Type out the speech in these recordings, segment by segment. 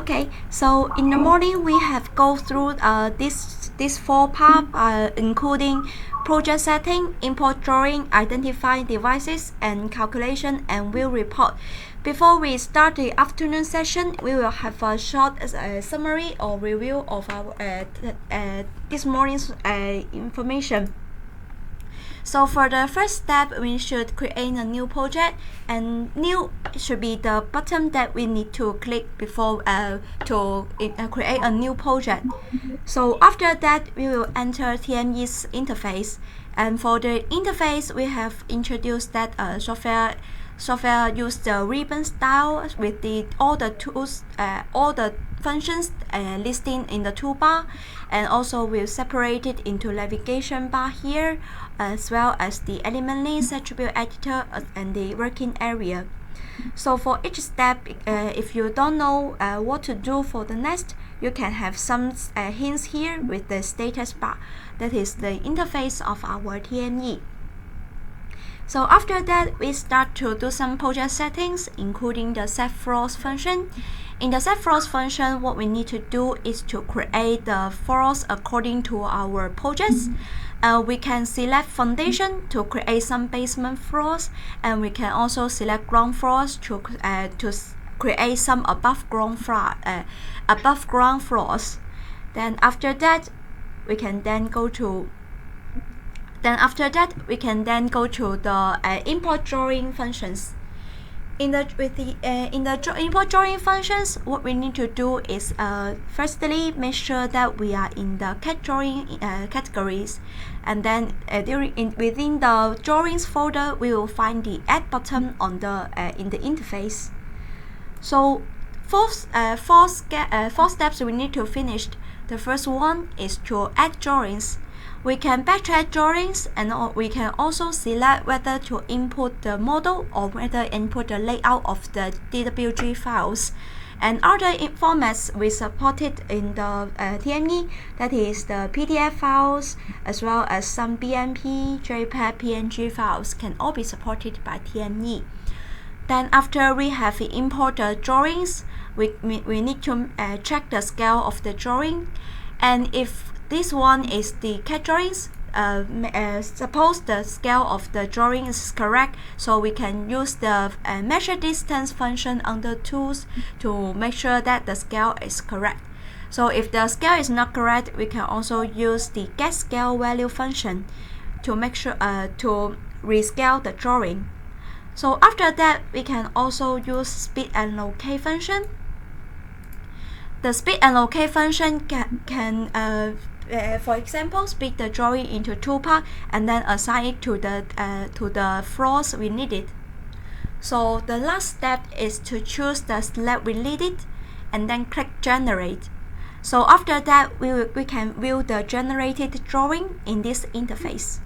Okay, so in the morning we have go through this 4 part, including project setting, import drawing, identifying devices, and calculation and view report. Before we start the afternoon session, we will have a short summary or review of our this morning's information. So for the first step, we should create a new project, and new should be the button that we need to click before to create a new project. So after that, we will enter TME's interface, and for the interface, we have introduced that software use the ribbon style with all the tools, all the functions listing in the toolbar, and also we'll separate it into navigation bar here, as well as the element list, attribute editor, and the working area. So for each step, if you don't know what to do for the next, you can have some hints here with the status bar. That is the interface of our TME. So after that, we start to do some project settings, including the set floors function. In the set floors function, what we need to do is to create the floors according to our projects. We can select foundation to create some basement floors, and we can also select ground floors to create some above ground floors. Then after that, we can then go to the import drawing functions. In the import drawing functions, what we need to do is firstly make sure that we are in the CAD drawing categories, and then within the drawings folder, we will find the add button on the in the interface. So four steps we need to finish. The first one is to add drawings. We can backtrack drawings, and we can also select whether to input the model or whether input the layout of the DWG files. And other formats we supported in the TME, that is the PDF files, as well as some BMP, JPEG, PNG files can all be supported by TME. Then after we have imported drawings, we need to check the scale of the drawing, and if this one is the CAD drawings, suppose the scale of the drawing is correct, so we can use the measure distance function under tools to make sure that the scale is correct. So if the scale is not correct, we can also use the get scale value function to make sure to rescale the drawing. So after that, we can also use speed and locate function. The speed and locate function can for example, split the drawing into 2 parts and then assign it to the floors we needed. So the last step is to choose the slab we needed and then click generate. So after that, we can view the generated drawing in this interface.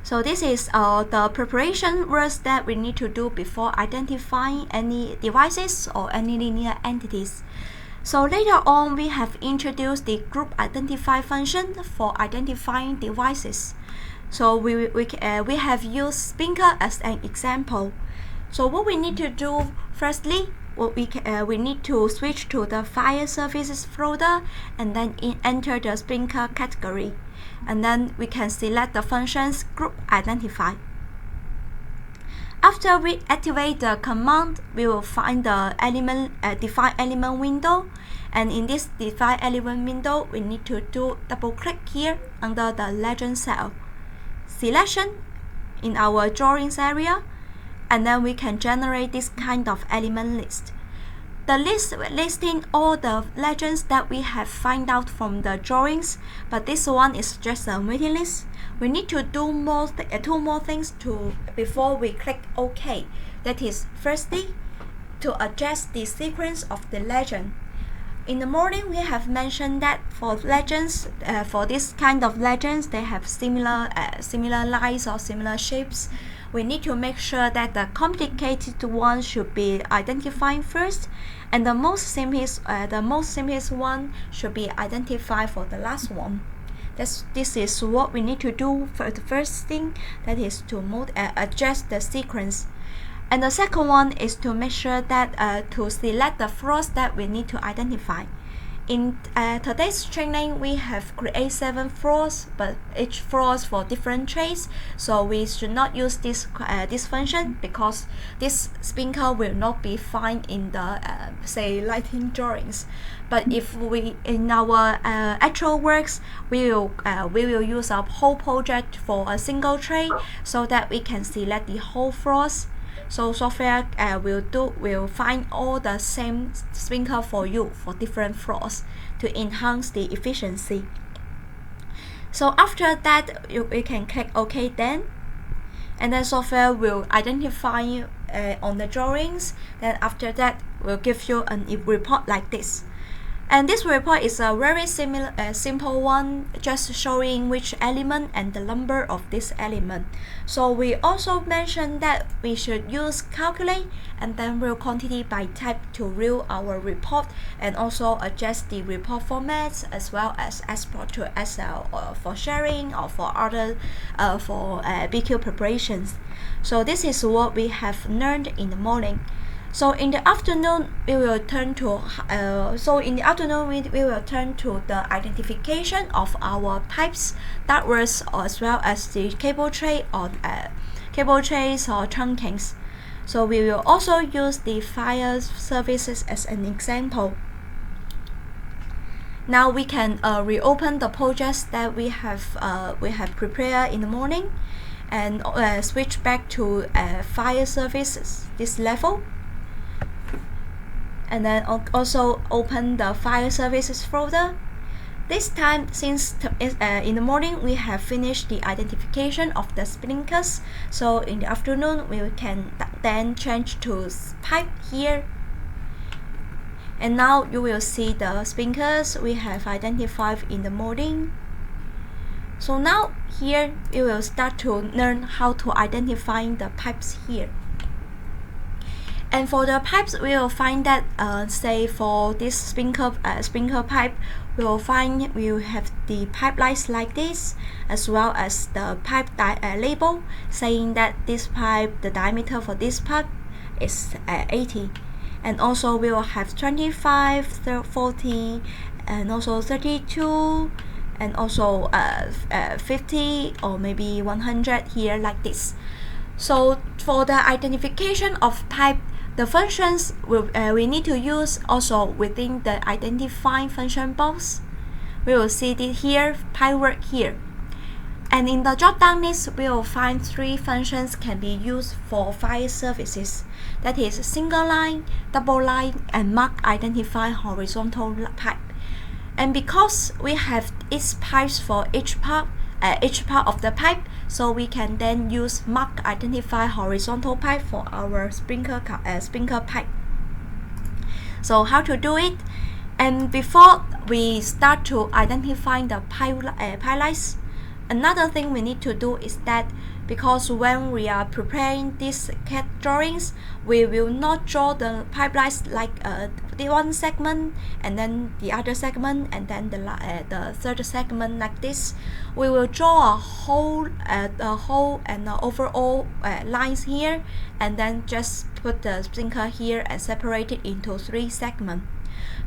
So this is the preparation work that we need to do before identifying any devices or any linear entities. So later on, we have introduced the group identify function for identifying devices. So we have used Spinker as an example. So what we need to do firstly, we need to switch to the file services folder and then enter the Spinker category, and then we can select the functions group identify. After we activate the command, we will find the define element window, and in this define element window, we need to double click here under the legend cell, selection in our drawings area, and then we can generate this kind of element list. The list listing all the legends that we have find out from the drawings, but this one is just a waiting list. We need to do two more things before we click OK. That is, firstly, to adjust the sequence of the legend. In the morning, we have mentioned that for legends, for this kind of legends, they have similar lines or similar shapes. We need to make sure that the complicated one should be identified first, and the most simplest one should be identified for the last one. This is what we need to do for the first thing, that is to adjust the sequence. And the second one is to make sure that to select the flaws that we need to identify. In today's training, we have created 7 flaws, but each flaws for different trades. So we should not use this function because this sprinkler will not be found in the say lighting drawings. But if we in our actual works, we will use our whole project for a single trade so that we can select the whole flaws. So software will find all the same sprinkler for you for different flaws to enhance the efficiency. So after that, we can click OK then, and then software will identify on the drawings. Then after that, will give you a report like this. And this report is a very simple one, just showing which element and the number of this element. So we also mentioned that we should use calculate and then real quantity by type to real our report, and also adjust the report formats as well as export to Excel for sharing or for other BQ preparations. So this is what we have learned in the morning. So in the afternoon, we will turn to the identification of our pipes, ductworks, as well as the cable tray or cable trays or trunkings. So we will also use the fire services as an example. Now we can reopen the projects that we have prepared in the morning, and switch back to fire services this level. And then also open the fire services folder. This time, since in the morning we have finished the identification of the sprinklers, so in the afternoon we can then change to pipe here. And now you will see the sprinklers we have identified in the morning. So now here you will start to learn how to identify the pipes here. And for the pipes, we will find that say for this sprinkler pipe, we will have the pipe lines like this, as well as the pipe label saying that this pipe, the diameter for this pipe is 80, and also we will have 25, 40, and also 32, and also 50 or maybe 100 here like this. So for the identification of pipe, the functions we need to use also within the identify function box. We will see it here, pipe work here. And in the drop-down list, we will find 3 functions can be used for fire services. That is single line, double line, and mark identify horizontal pipe. And because we have each pipes for each part of the pipe, so we can then use mark identify horizontal pipe for our sprinkler pipe. So how to do it? And before we start to identify the pipe lines, another thing we need to do is that because when we are preparing these CAD drawings, we will not draw the pipelines like the one segment and then the other segment and then the third segment like this. We will draw a whole and the overall lines here, and then just put the sprinkler here and separate it into 3 segments.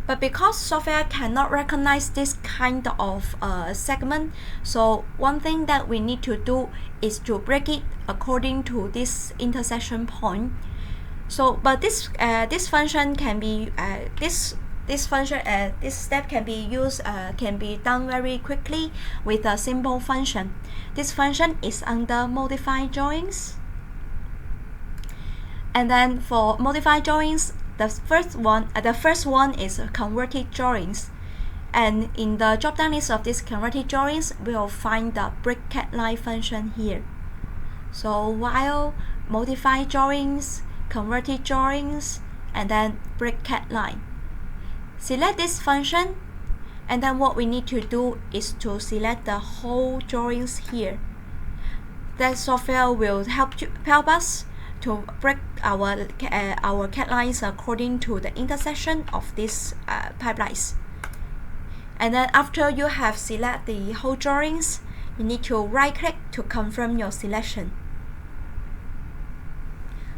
But because software cannot recognize this kind of segment, so one thing that we need to do is to break it according to this intersection point. So, but this function can be this step can be used can be done very quickly with a simple function. This function is under modify drawings, and then for modify drawings, the first one is converted drawings, and in the drop-down list of this converted drawings, we will find the break CAD line function here. So while modify drawings, converted drawings, and then break CAD line, select this function, and then what we need to do is to select the whole drawings here. That software will help us to break our CAD lines according to the intersection of these pipelines. And then after you have selected the whole drawings, you need to right click to confirm your selection.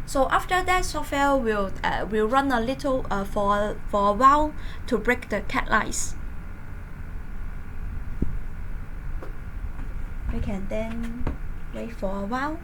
So after that, software will run a little for a while to break the CAD lines. We can then wait for a while.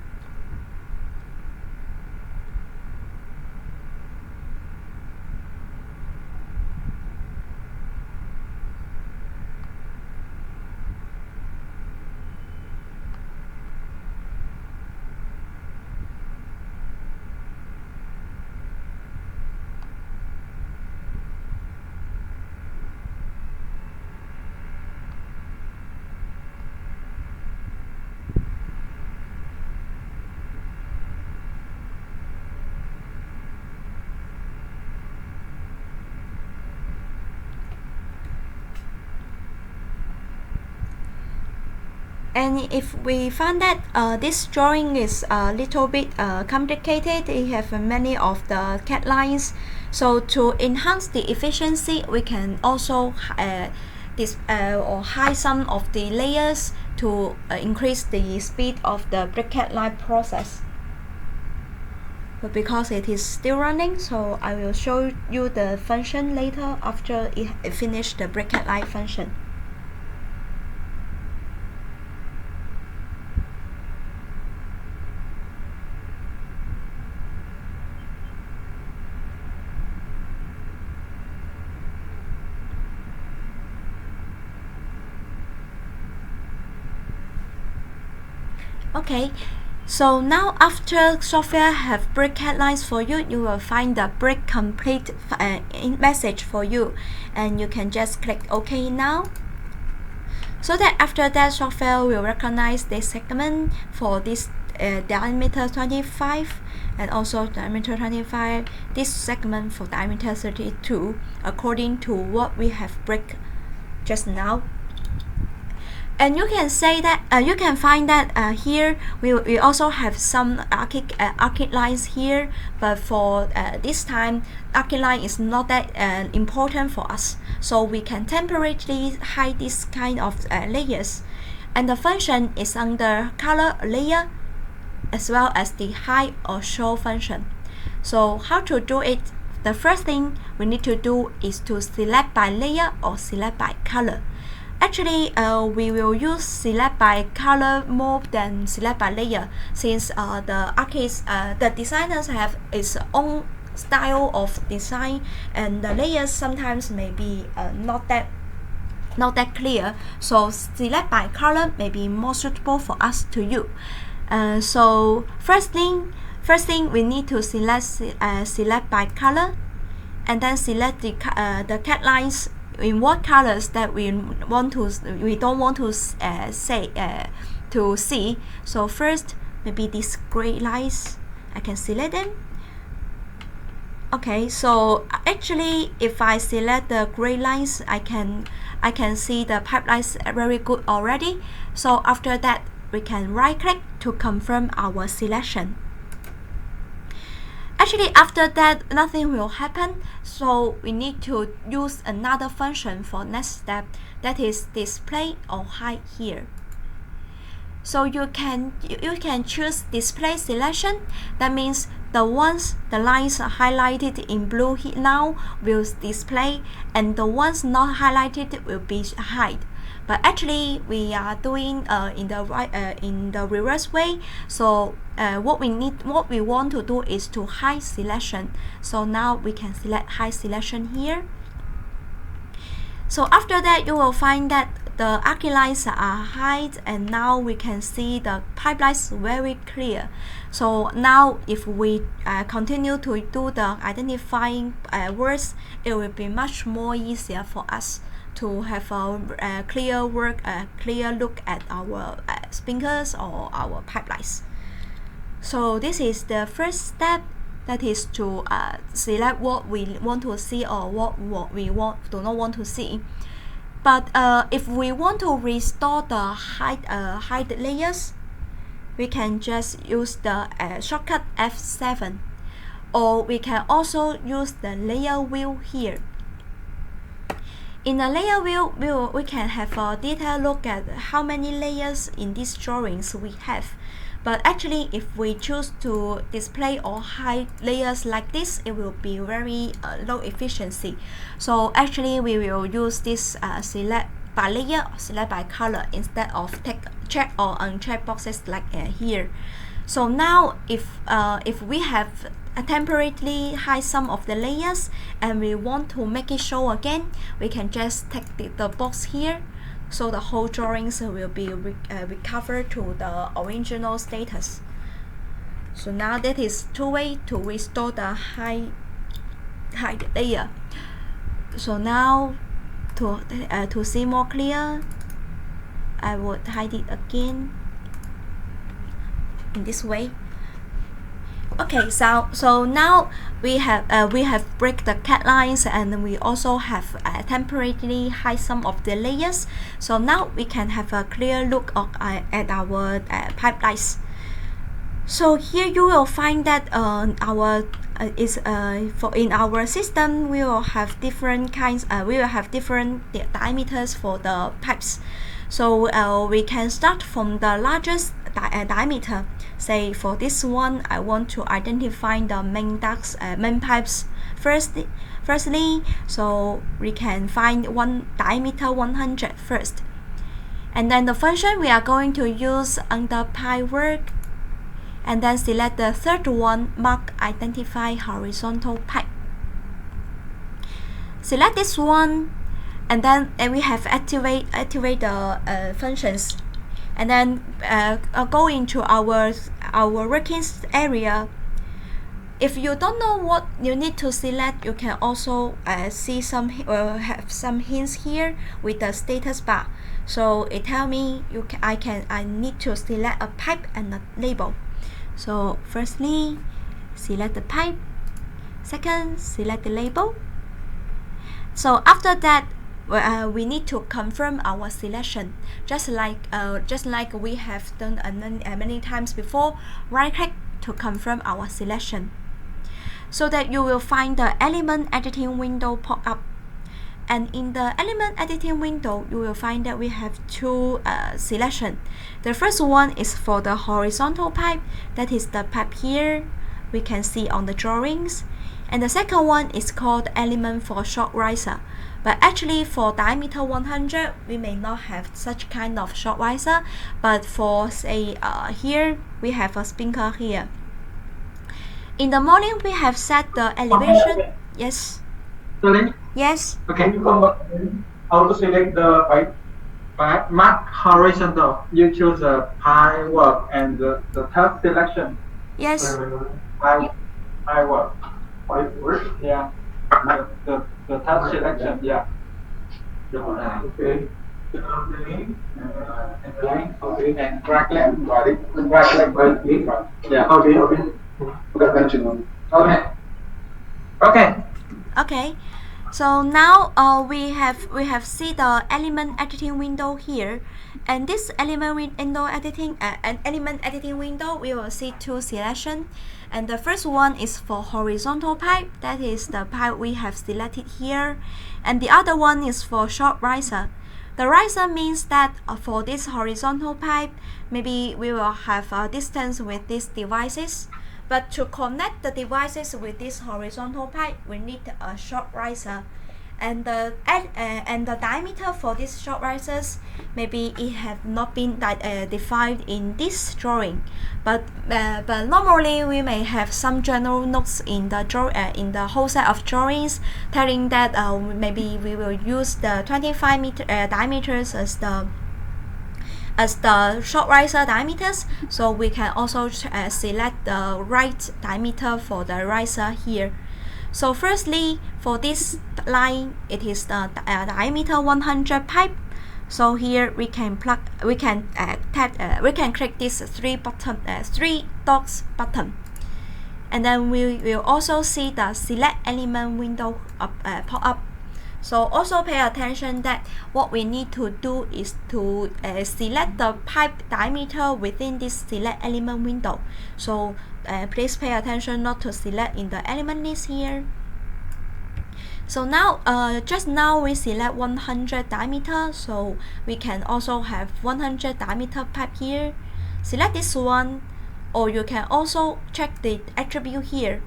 And if we find that this drawing is a little bit complicated, it have many of the CAD lines, so to enhance the efficiency, we can also or hide some of the layers to increase the speed of the break CAD line process. But because it is still running, so I will show you the function later after it finished the break CAD line function. Okay, so now after software have break CAD lines for you, you will find the break complete message for you, and you can just click OK now. So that after that, software will recognize this segment for this diameter 25 and also diameter 25, this segment for diameter 32 according to what we have break just now. And you can say that you can find that here we also have some arcade lines here, but for this time arcade line is not that important for us, so we can temporarily hide this kind of layers, and the function is under color layer as well as the hide or show function. So how to do it? The first thing we need to do is to select by layer or select by color. Actually, we will use select by color more than select by layer, since the designers have its own style of design, and the layers sometimes may be not that clear. So select by color may be more suitable for us to use. So first thing we need to select by color, and then select the CAD lines in what colors that we don't want to see. So first, maybe these gray lines, I can select them. Okay, so actually if I select the gray lines, I can see the pipelines very good already. So after that, we can right click to confirm our selection. Actually, after that, nothing will happen, so we need to use another function for next step, that is display or hide here. So you can choose display selection. That means the lines are highlighted in blue now will display, and the ones not highlighted will be hide. But actually, we are doing in the reverse way. So what we want to do is to hide selection. So now we can select hide selection here. So after that, you will find that the arcade lines are hide, and now we can see the pipelines very clear. So now if we continue to do the identifying words, it will be much more easier for us to have a clear look at our sprinklers or our pipelines. So this is the first step, that is to select what we want to see or what we do not want to see. But if we want to restore the hide layers, we can just use the shortcut F7, or we can also use the layer view here. In the layer view, we can have a detailed look at how many layers in these drawings we have. But actually, if we choose to display or hide layers like this, it will be very low efficiency. So actually, we will use this select by layer or select by color instead of check or uncheck boxes like here. So now if we have temporarily hide some of the layers and we want to make it show again, we can just take the box here, so the whole drawings will be recovered to the original status. So now that is two ways to restore the hide layer. So now to see more clear, I would hide it again in this way. Okay, so now we have break the CAD lines, and we also have temporarily hide some of the layers. So now we can have a clear look at our pipelines. So here you will find that in our system we will have different kinds. We will have different diameters for the pipes. So we can start from the largest diameter. Say for this one, I want to identify the main ducts, main pipes firstly. So we can find one diameter 100 first, and then the function we are going to use under pipe work, and then select the third one, mark identify horizontal pipe. Select this one, and then we have activate the functions, and then go into our working area. If you don't know what you need to select, you can also see have some hints here with the status bar. So it tell me I need to select a pipe and a label. So firstly, select the pipe. Second, select the label. So after that, we need to confirm our selection, just like we have done many times before. Right click to confirm our selection, so that you will find the element editing window pop up. And in the element editing window, you will find that we have two selection. The first one is for the horizontal pipe, that is the pipe here, we can see on the drawings. And the second one is called element for short riser. But actually for diameter 100, we may not have such kind of short riser. But for say here, we have a sprinkler here. In the morning, we have set the elevation. Yes. Sorry? Yes. Okay. How to select the pipe? Mark horizontal. You choose the pipe work and the task selection. Yes. Pipe work. Pipe work? Yeah. The task selection. Yeah. Okay. Okay. And drag left. Drag left. Yeah. Okay. Okay. Okay. So now we have see the element editing window here, and this element editing window, we will see two selection, and the first one is for horizontal pipe, that is the pipe we have selected here, and the other one is for short riser. The riser means that for this horizontal pipe, maybe we will have a distance with these devices. But to connect the devices with this horizontal pipe, we need a short riser, and the diameter for these short risers, maybe it have not been defined in this drawing. But normally we may have some general notes in the whole set of drawings, telling that maybe we will use the 25 meter diameters as the short riser diameters. So we can also select the right diameter for the riser here. So firstly, for this line, it is the diameter 100 pipe. So here we can click this three dots button, and then we will also see the select element window pop up. So also pay attention that what we need to do is to select the pipe diameter within this select element window. So please pay attention not to select in the element list here. So now, just now we select 100 diameter, so we can also have 100 diameter pipe here. Select this one, or you can also check the attribute here.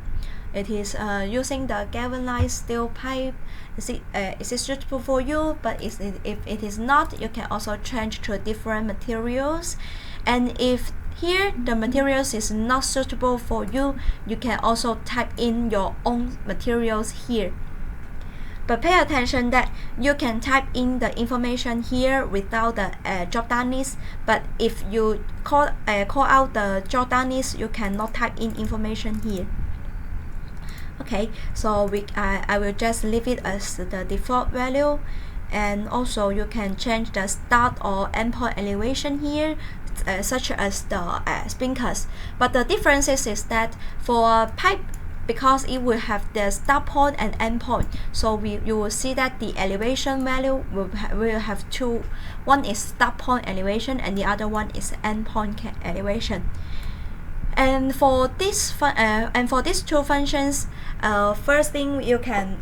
It is using the galvanized steel pipe. Is it suitable for you? But if it is not, you can also change to different materials. And if here the materials is not suitable for you, you can also type in your own materials here. But pay attention that you can type in the information here without the drop-down list. But if you call out the drop-down list, you cannot type in information here. Okay, so I will just leave it as the default value, and also you can change the start or end point elevation here, such as the spinkers. But the difference is that for pipe, because it will have the start point and end point, so you will see that the elevation value will have two. One is start point elevation and the other one is end point elevation. And for these two functions, first thing you can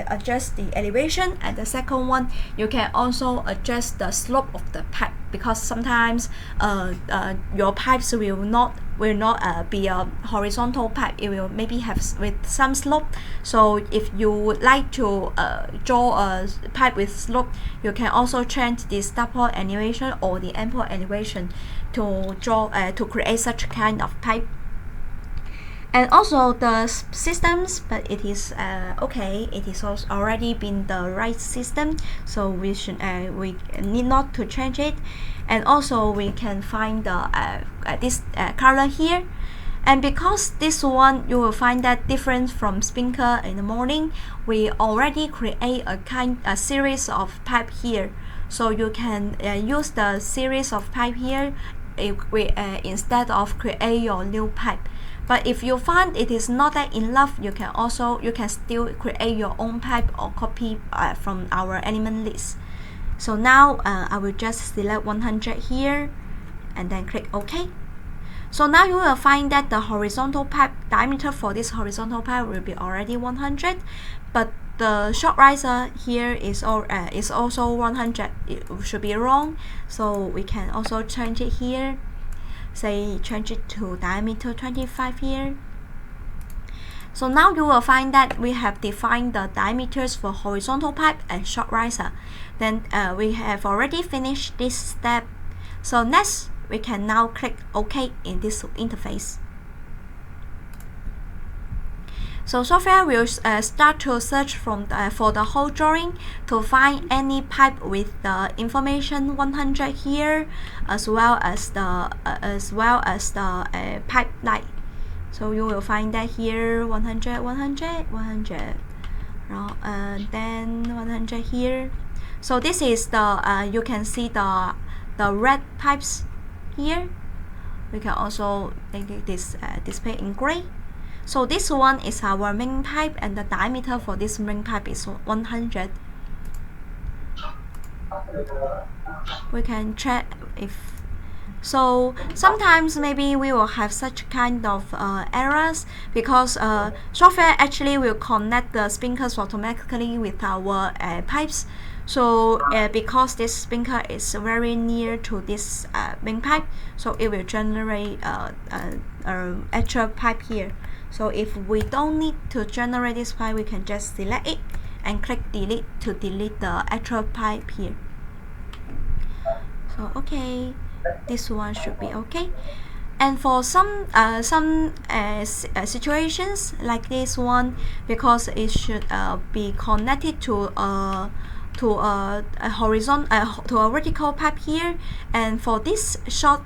adjust the elevation, and the second one you can also adjust the slope of the pipe, because sometimes your pipes will not be a horizontal pipe. It will maybe have with some slope. So if you would like to draw a pipe with slope, you can also change the start point elevation or the end point elevation to draw to create such kind of pipe. And also the systems, but it is okay. It is also already been the right system, so we need not to change it. And also we can find the this color here. And because this one you will find that different from spinker in the morning, we already create a series of pipe here. So you can use the series of pipe here instead of create your new pipe. But if you find it is not that enough, you can still create your own pipe or copy from our element list. So now I will just select 100 here and then click OK. So now you will find that the horizontal pipe diameter for this horizontal pipe will be already 100, but the short riser here is also 100. It should be wrong, so we can also change it here. Say change it to diameter 25 here. So now you will find that we have defined the diameters for horizontal pipe and short riser. Then we have already finished this step. So next we can now click OK in this interface. So software will start to search for the whole drawing to find any pipe with the information 100 here, as well as the pipe light. So you will find that here 100, 100, 100, then 100 here. So this is the you can see the red pipes here. We can also make this display in gray. So this one is our main pipe, and the diameter for this main pipe is 100. We can check if so. Sometimes maybe we will have such kind of errors, because software actually will connect the spinkers automatically with our pipes. So because this spinker is very near to this main pipe, so it will generate actual pipe here. So if we don't need to generate this pipe, we can just select it and click delete to delete the actual pipe here. So okay, this one should be okay. And for some situations like this one, because it should be connected to a vertical pipe here, and for this short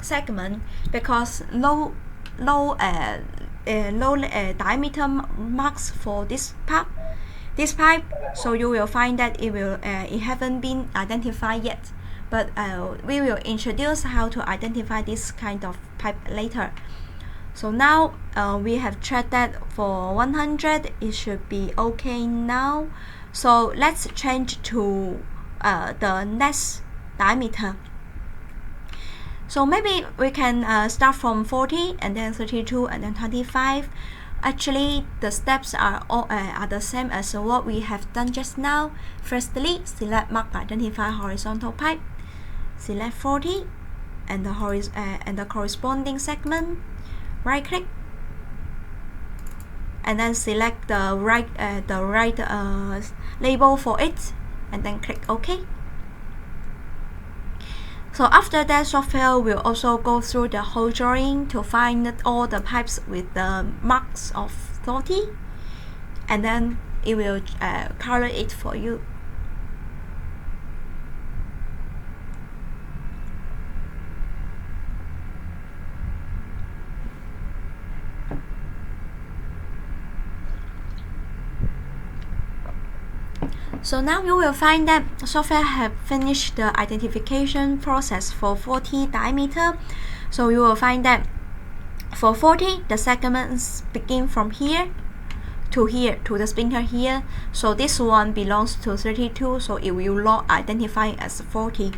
segment, because low diameter marks for this pipe, so you will find that it haven't been identified yet, but we will introduce how to identify this kind of pipe later. So now we have checked that for 100 it should be okay now. So let's change to the next diameter. So maybe we can start from 40 and then 32 and then 25. Actually, the steps are all are the same as what we have done just now. Firstly, select Mark Identify Horizontal Pipe. Select 40. and the corresponding segment, right click, and then select the right label for it, and then click OK. So after that, software will also go through the whole drawing to find all the pipes with the marks of 30, and then it will color it for you. So now you will find that software have finished the identification process for 40 diameter. So you will find that for 40, the segments begin from here to the spinker here. So this one belongs to 32, so it will not identify as 40.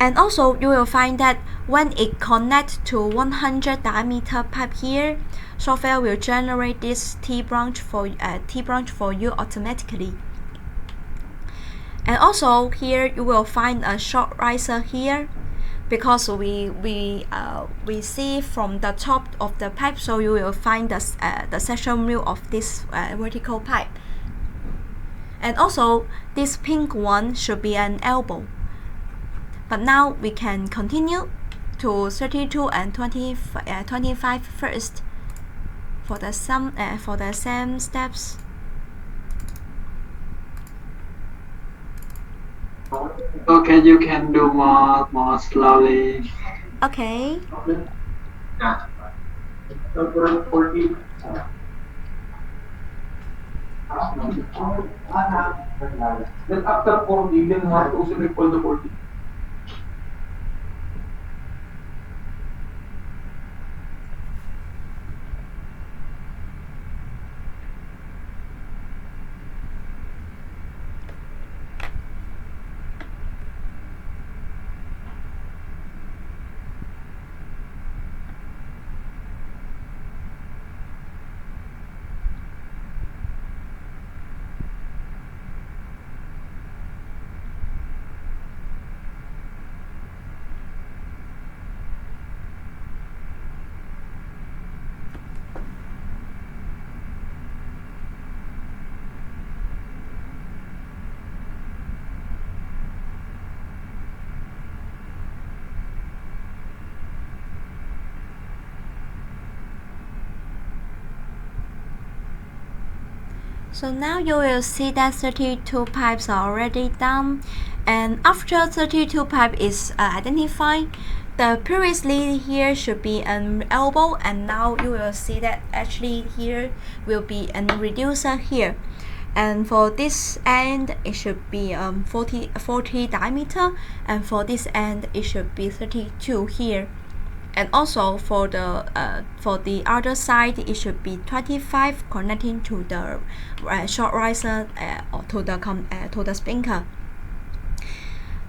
And also you will find that when it connects to 100 diameter pipe here, software will generate this T branch for you automatically. And also here you will find a short riser here, because we see from the top of the pipe, so you will find the section view of this vertical pipe. And also this pink one should be an elbow. But now we can continue to 32 and 25 first for the same steps. Okay, you can do more slowly. Okay. Yeah. So 40. Then after 40, then have to also equal to 40. So now you will see that 32 pipes are already done, and after 32 pipe is identified, the previously here should be an elbow, and now you will see that actually here will be a reducer here. And for this end it should be 40 diameter, and for this end it should be 32 here. And also for the other side, it should be 25 connecting to the short riser or to the spinker.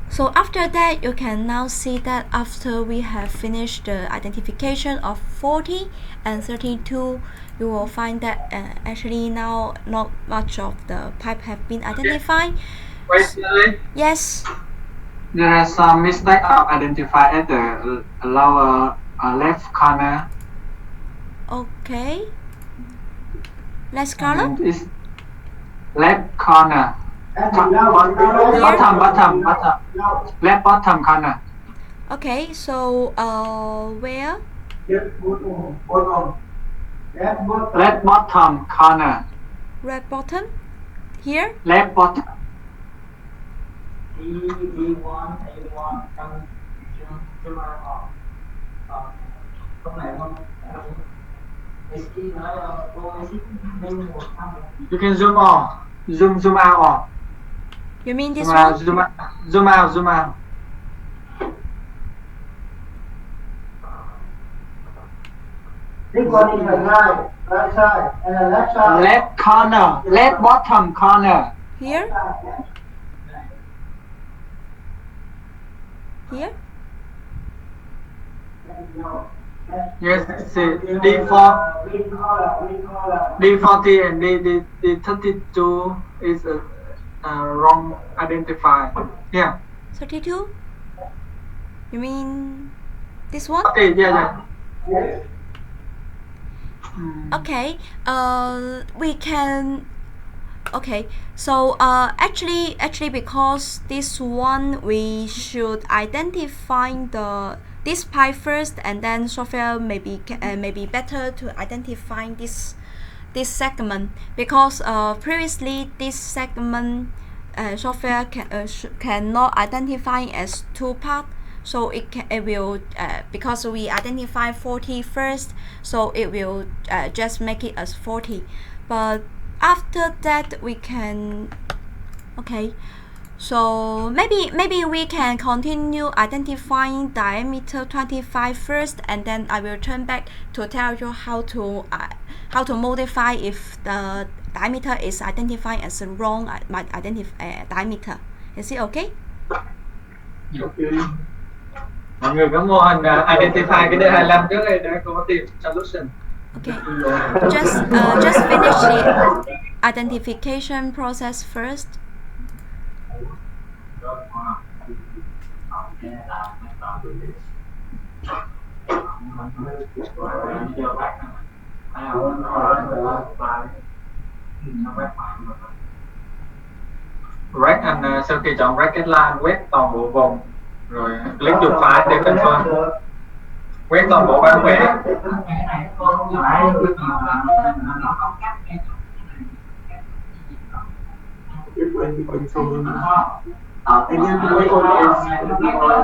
So after that, you can now see that after we have finished the identification of 40 and 32, you will find that actually now not much of the pipe have been identified. Wait, Lily. Yes. There are some mistake of identify at the lower left corner. Okay. Let's color. And it's left corner. Bottom. Left bottom corner. Okay, so where? Left bottom corner. Red bottom? Here? Left bottom. E1 You can zoom out. Zoom out. You mean this Zoom one? out. Zoom out. This one is the right side, and the left side. Left corner. Left bottom corner. Here? Here? Yes, see, D40 and D32 is wrong identified. Yeah. 32? You mean This one? Okay, yeah. Okay, we can. Okay, so actually because this one we should identify this pipe first, and then software maybe better to identify this segment, because previously this segment software cannot identify as two part. So it will because we identify 40 first, so it will just make it as 40. But after that we can, okay, so maybe we can continue identifying diameter 25 first, and then I will turn back to tell you how to modify if the diameter is identified as a wrong diameter. Is it okay? Okay. Mọi người có mô hình identify cái D25 trước đây để có tìm solution. Okay, just finish the identification process first. Rect and sau khi chọn bracket line, quét toàn bộ vùng rồi click chuột phải để confirm. Quét toàn bộ bản vẽ. Em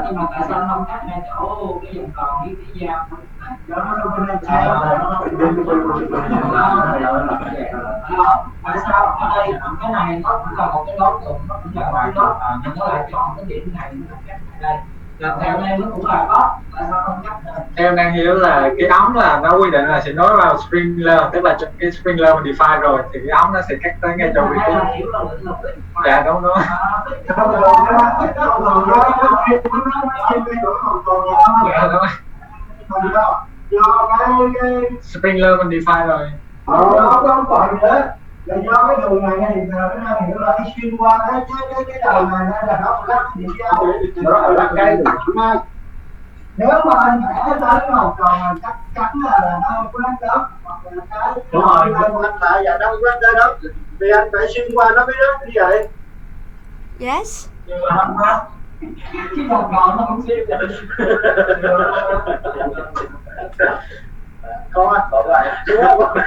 nhưng mà tại sao không cắt ra chỗ cái dòng còn với cái dao tại sao ở đây cái này nó cũng là một cái đối tượng, nó cũng là một cái đối mình nó lại chọn cái điểm này nó cắt đây. Theo em nó cũng là có, tại sao không cắt đây? Em đang hiểu là cái ống là nó quy định là sẽ nối vào sprinkler, tức là cái sprinkler mình define rồi thì cái ống nó sẽ cắt tới ngay chỗ vị trí. Dạ đúng đúng. Sprinkler mình define rồi. Không còn nữa. Là do cái đường này thì cái này nó đi xuyên qua cái đầu này nên là nó lắp gì đó cái nếu mà anh vẽ tới một còn mà chắc chắn là nó không có lắp đó, hoặc là cái đúng rồi anh lại và đâu có lắp tới đó vì anh phải xuyên qua nó mới rớt như vậy. Yes. Nhưng mà không có cái vòng tròn nó không xuyên vậy. Có anh tội lại đúng không?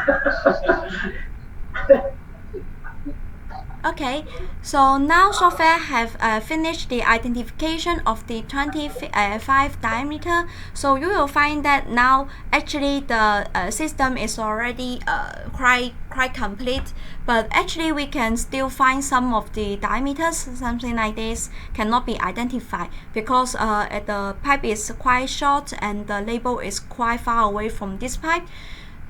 Okay, so now software have finished the identification of the 25 diameter. So you will find that now actually the system is already quite complete, but actually we can still find some of the diameters, something like this cannot be identified because the pipe is quite short and the label is quite far away from this pipe.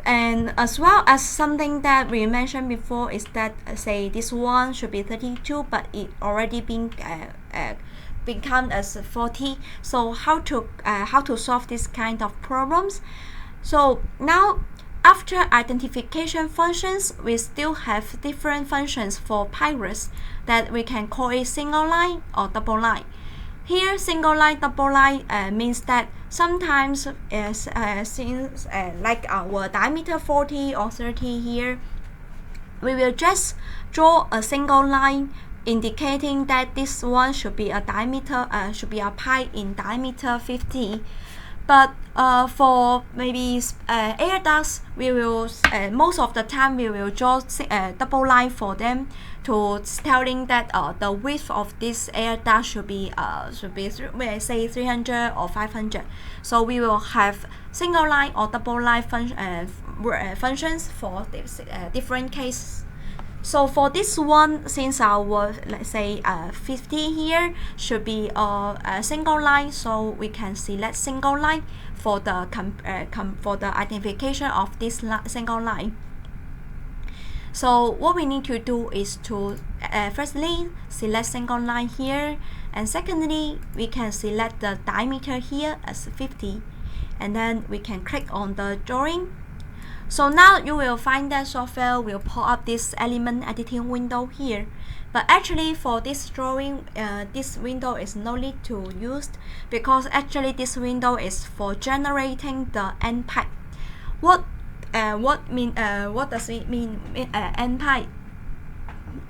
And as well as something that we mentioned before is that say this one should be 32, but it already been become as 40. So how to solve this kind of problems? So now after identification functions, we still have different functions for pirates that we can call it single line or double line. Here, single line, double line means that sometimes since like our diameter 40 or 30 here, we will just draw a single line indicating that this one should be a diameter, should be a pipe in diameter 50. But for maybe air ducts, we will most of the time we will draw double line for them to telling that the width of this air duct should be say 300 or 500. So we will have single line or double line functions for this, different cases. So for this one, since our let's say 50 here should be a single line, so we can select single line for the for the identification of this single line. So what we need to do is to firstly select single line here, and secondly we can select the diameter here as 50, and then we can click on the drawing. So now you will find that software will pop up this element editing window here. But actually for this drawing, this window is no need to use, because actually this window is for generating the end pipe. What does it mean, end pipe?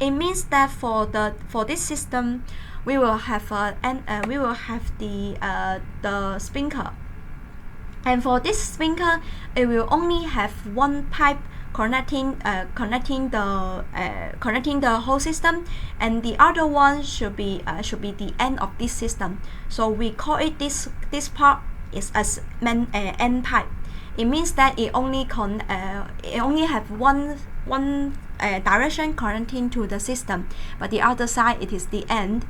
It means that for this system, we will have the sprinkler, and for this sprinkler, it will only have one pipe connecting the whole system, and the other one should be the end of this system. So we call it this part is as end pipe. It means that it only have one direction connecting to the system, but the other side it is the end.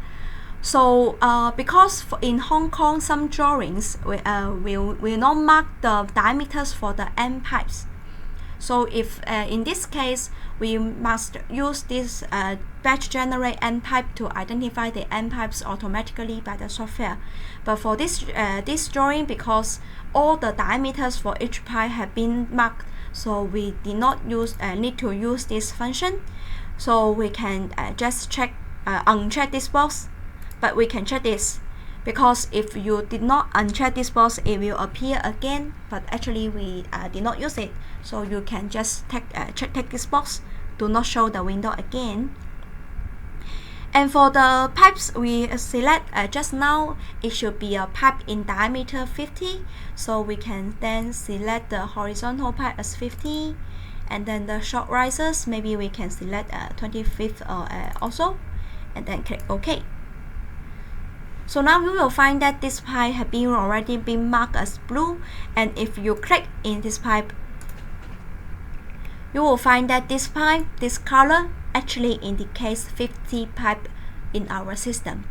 So because in Hong Kong some drawings will not mark the diameters for the end pipes. So if in this case we must use this batch generate end pipe to identify the end pipes automatically by the software. But for this drawing, because all the diameters for each pipe have been marked, so we did not need to use this function. So we can just uncheck this box, but we can check this, because if you did not uncheck this box, it will appear again, but actually we did not use it. So you can just check this box, do not show the window again. And for the pipes we select just now, it should be a pipe in diameter 50. So we can then select the horizontal pipe as 50, and then the short risers, maybe we can select 25th also, and then click OK. So now you will find that this pipe has already been marked as blue, and if you click in this pipe, you will find that this pipe, this color, actually indicates 50 pipe in our system.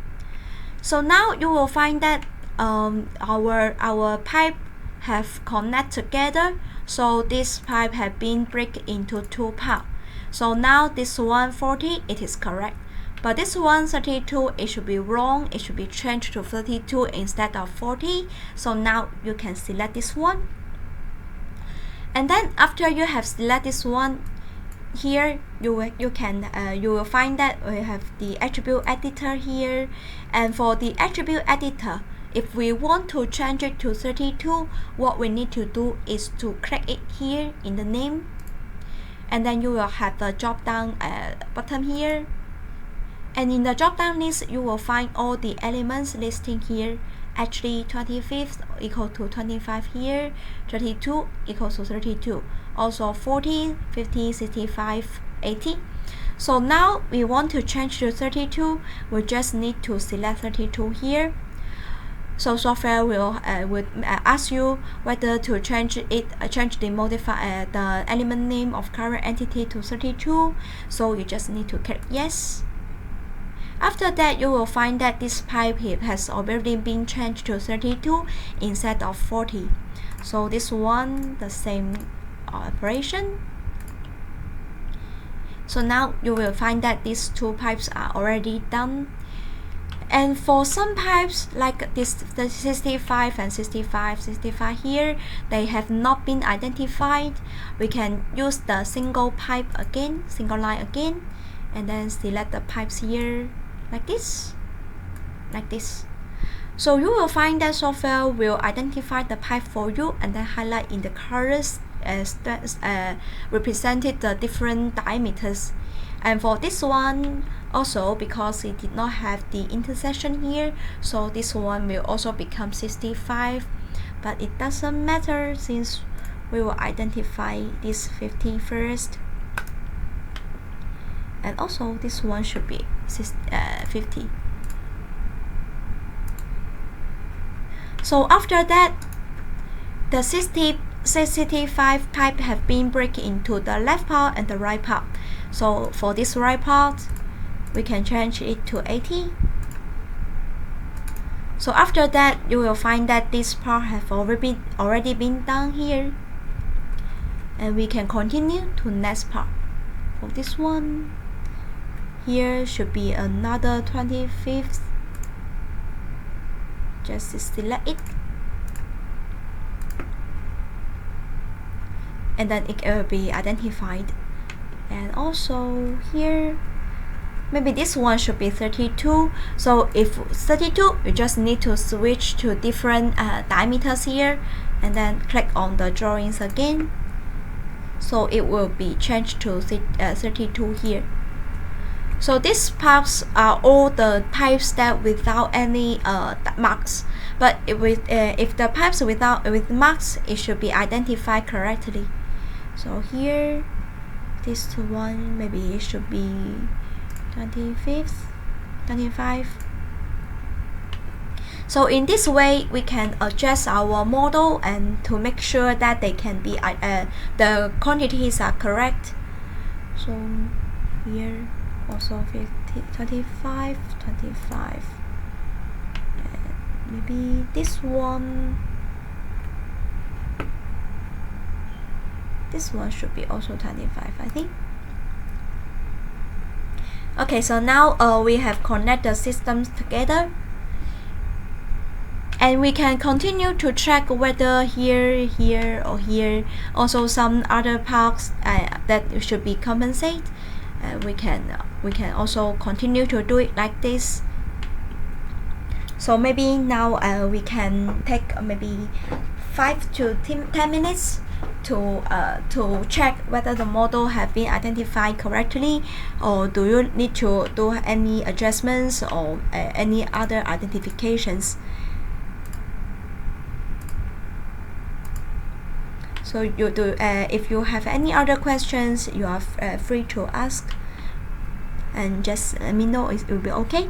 So now you will find that our pipe have connect together. So this pipe have been break into two parts. So now this one 40, it is correct. But this one 32, it should be wrong. It should be changed to 32 instead of 40. So now you can select this one. And then after you have selected this one, here you will find that we have the attribute editor here. And for the attribute editor, if we want to change it to 32, what we need to do is to click it here in the name, and then you will have the drop down button here. And in the drop down list, you will find all the elements listing here. Actually 25th equal to 25 here, 32 equals to 32, also 40, 50, 65, 80. So now we want to change to 32, we just need to select 32 here. So software will ask you whether to change the element name of current entity to 32. So you just need to click yes. After that, you will find that this pipe has already been changed to 32 instead of 40. So this one, the same operation. So now you will find that these two pipes are already done. And for some pipes, like this, the 65 and 65 here, they have not been identified. We can use the single line again, and then select the pipes here like this. So you will find that software will identify the pipe for you and then highlight in the colors represented the different diameters. And for this one also, because it did not have the intersection here, so this one will also become 65, but it doesn't matter since we will identify this 50 first. And also this one should be 50. So after that, the 65 pipe have been break into the left part and the right part. So for this right part, we can change it to 80. So after that, you will find that this part have already been done here, and we can continue to next part. For this one, here should be another 25th. Just select it. and then it will be identified. And also here, maybe this one should be 32. So if 32, you just need to switch to different diameters here, and then click on the drawings again. So it will be changed to 32 here. So these parts are all the pipes that without any marks. But if the pipes with marks, it should be identified correctly. So here, this one maybe it should be 25. So in this way, we can adjust our model and to make sure that they can be the quantities are correct. So here also 50, 25, 25. And maybe this one should be also 25, I think. Okay, so now we have connected the systems together, and we can continue to check whether here, or here also some other parts that should be compensated. We can also continue to do it like this. So maybe now we can take maybe 5 to 10 minutes to check whether the model have been identified correctly, or do you need to do any adjustments or any other identifications. So you do if you have any other questions, you are free to ask, and just let me know. It will be okay.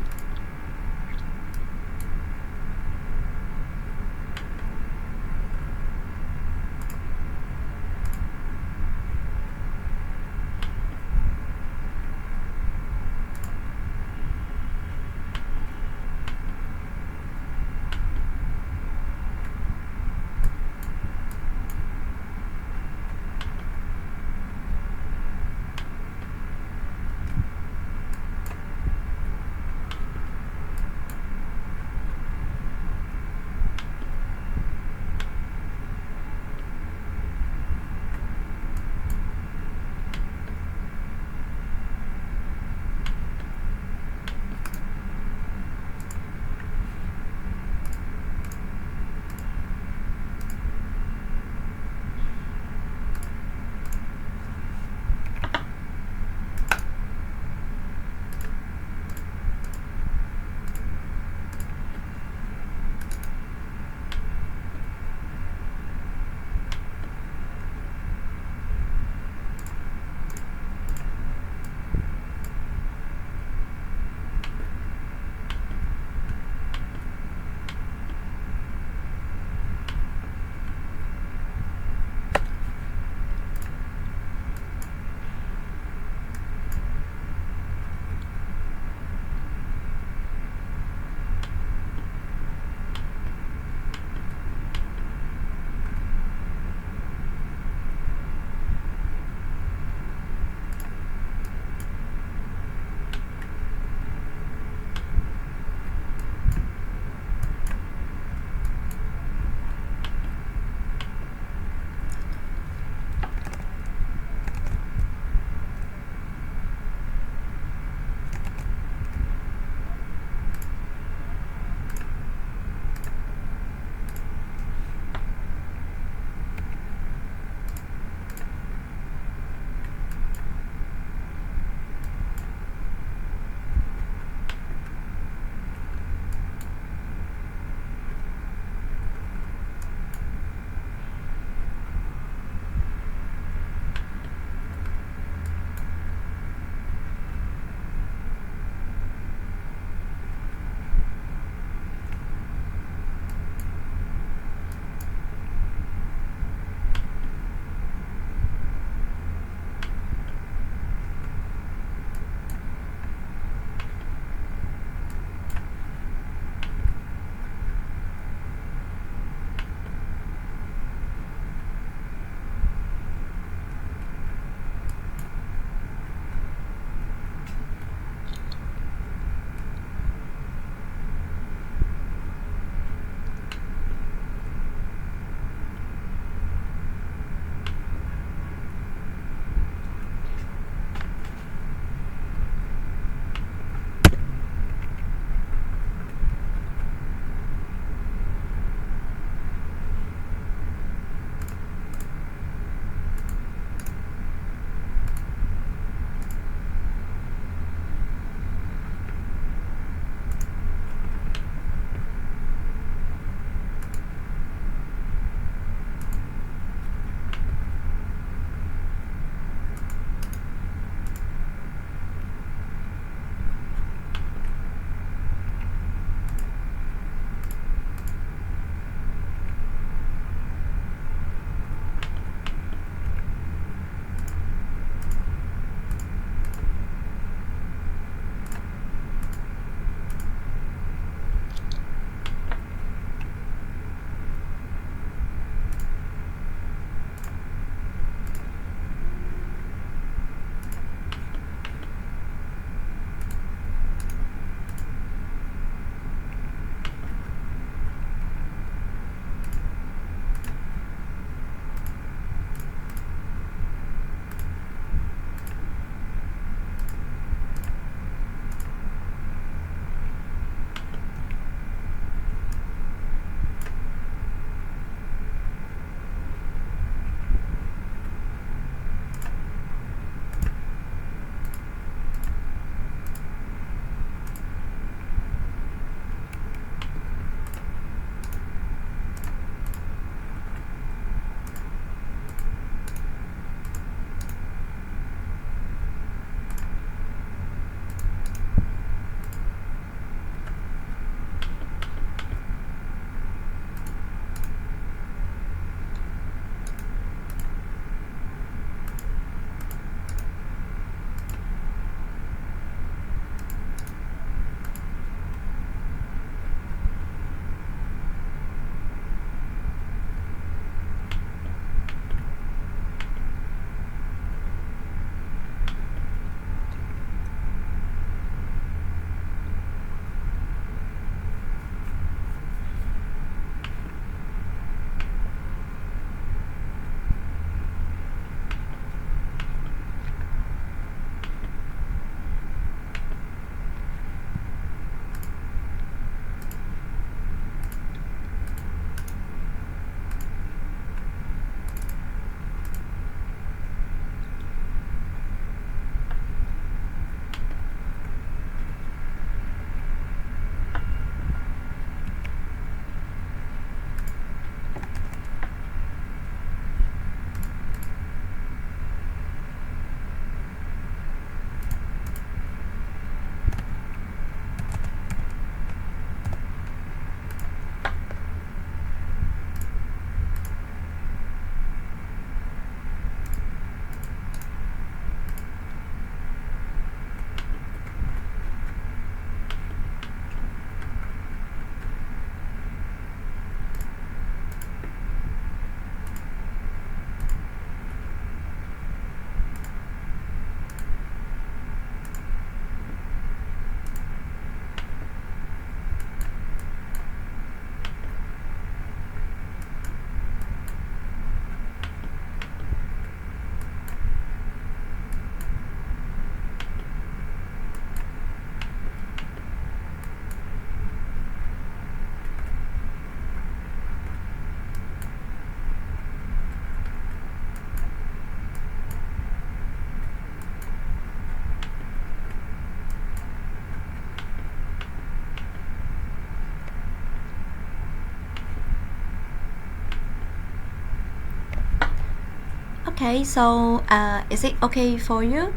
Okay, so is it okay for you?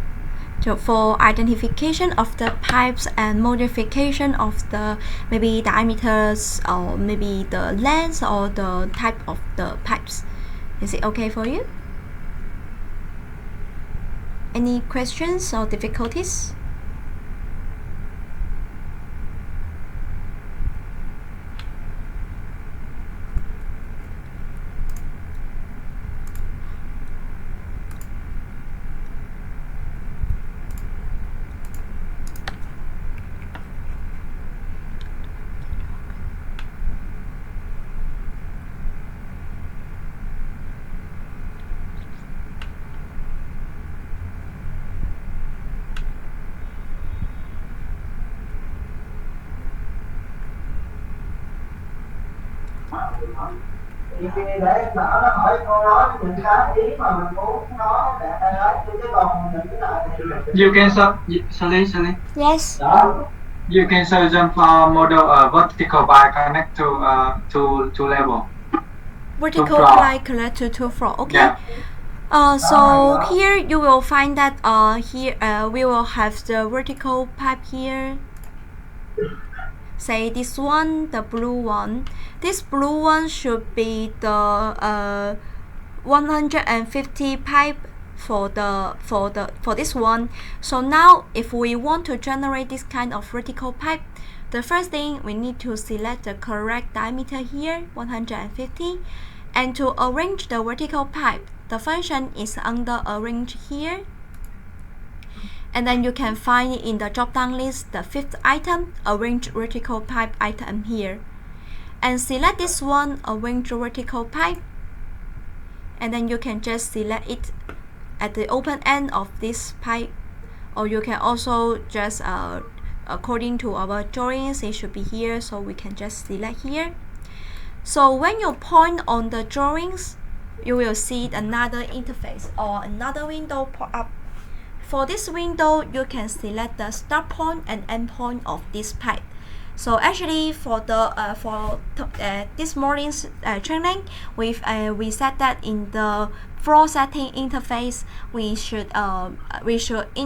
So for identification of the pipes and modification of the maybe diameters or maybe the length or the type of the pipes, is it okay for you? Any questions or difficulties? Thì để đỡ nó hỏi câu đó mình khá ý mà mình muốn nó để nói chứ còn những cái này thì You can Sally. Yes. đó. You can search them for model vertical by connect to level. Vertical floor. pipe connect to floor. Okay. Yeah. So here you will find that here we will have the vertical pipe here. Say this one, the blue one. This blue one should be the 150 pipe for this one. So now if we want to generate this kind of vertical pipe, the first thing we need to select the correct diameter here, 150, and to arrange the vertical pipe, the function is under arrange here. And then you can find it in the drop-down list, the fifth item, arrange vertical pipe item here. And select this one, arrange vertical pipe. And then you can just select it at the open end of this pipe. Or you can also just, according to our drawings, it should be here, so we can just select here. So when you point on the drawings, you will see another interface or another window pop up. For this window, you can select the start point and end point of this pipe. So actually, for the this morning's training, we said that in the floor setting interface, we should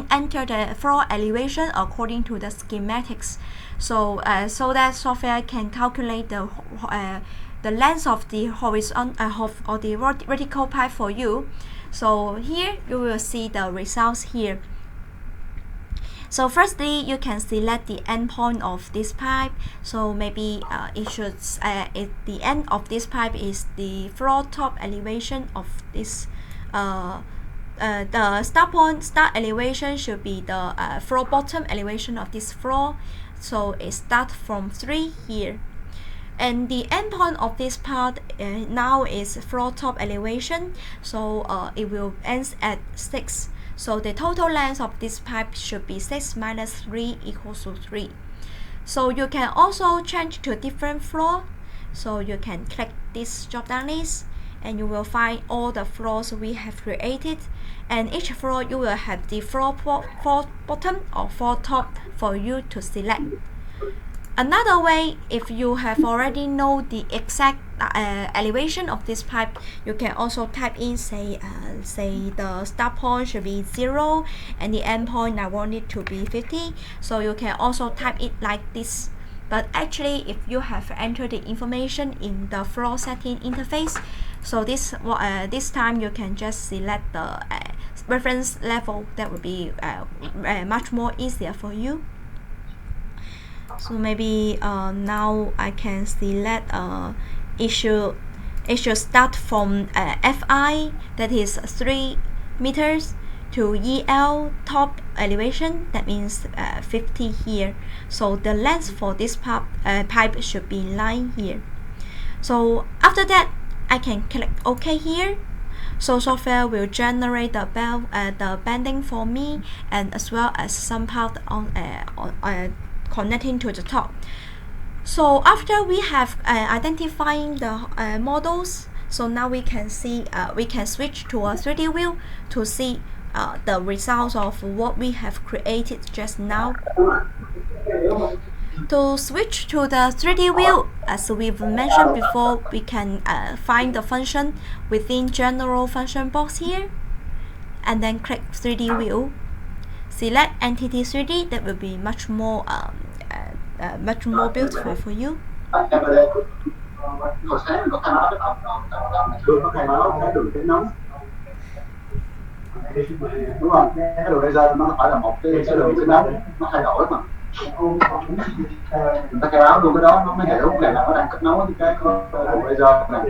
enter the floor elevation according to the schematics. So so that software can calculate the length of the horizontal or the vertical pipe for you. So here you will see the results here. So firstly, you can select the endpoint of this pipe. So maybe it should the end of this pipe is the floor top elevation of this. The start elevation should be the floor bottom elevation of this floor. So it starts from 3 here. And the endpoint of this part now is floor top elevation, so it will end at 6. So the total length of this pipe should be 6 minus 3 equals to 3. So you can also change to different floor. So you can click this drop down list and you will find all the floors we have created. And each floor you will have the floor bottom or floor top for you to select. Another way, if you have already know the exact elevation of this pipe, you can also type in say the start point should be 0 and the end point I want it to be 50. So you can also type it like this. But actually, if you have entered the information in the floor setting interface, so this time you can just select the reference level. That would be much more easier for you. So maybe now I can select it should start from FI, that is 3 meters, to EL top elevation, that means 50 here. So the length for this pipe should be line here. So after that, I can click OK here. So software will generate the bending for me, and as well as some part on connecting to the top. So after we have identifying the models, so now we can see we can switch to a 3D view to see the results of what we have created just now. To switch to the 3D view, as we've mentioned before, we can find the function within general function box here. and then click 3D view. Select entity 3D. That will be much more beautiful for you. Hồi sáng có khai báo cái thường có khai báo cái đường kính nóng, đúng không? Cái đường laser nó phải là một cái đường kính nóng, nó thay đổi mà. Người ta khai báo luôn cái đó nó mới hiểu là nó đang kết nối với cái đường laser này.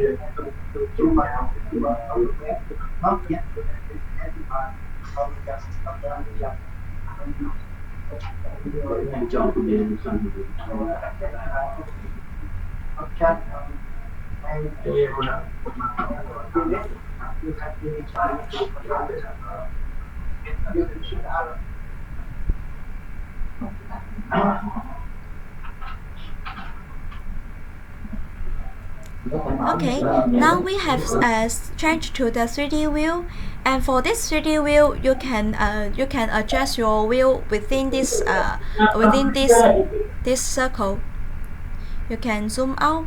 Okay, now we have changed to the 3D view, and for this 3D view, you can adjust your view within this this circle. You can zoom out.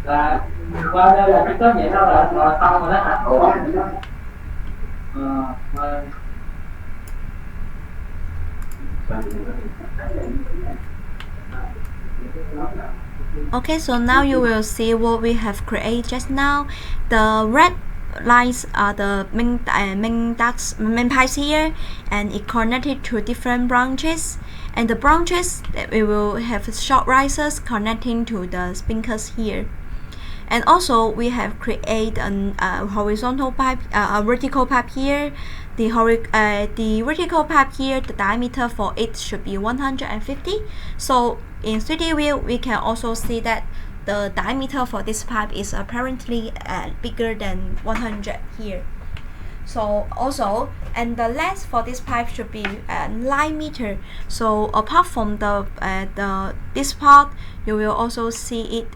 Là qua đây là cái tốt vậy đâu là xong rồi đó hả? Okay, so now you will see what we have created just now. The red lines are the main ducts, main pipes here, and it connected to different branches. And the branches that we will have short risers connecting to the spinkers here. And also we have created a horizontal pipe, a vertical pipe here. The vertical pipe here, the diameter for it should be 150. So in 3D view, we can also see that the diameter for this pipe is apparently bigger than 100 here. So also, and the length for this pipe should be 9 meter. So apart from this part, you will also see it.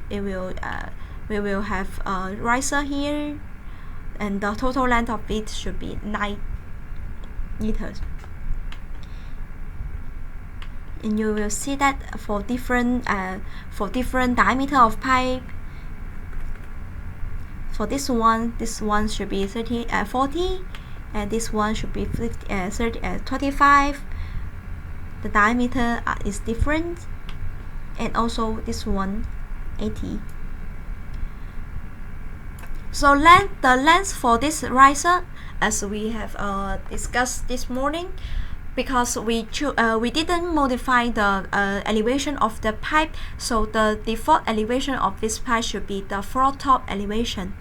We will have a riser here, and the total length of it should be 9 meters. And you will see that for different diameter of pipe. For this one should be 40, and this one should be 25. The diameter is different, and also this one 80. So the length for this riser, as we have discussed this morning, because we didn't modify the elevation of the pipe, so the default elevation of this pipe should be the floor top elevation.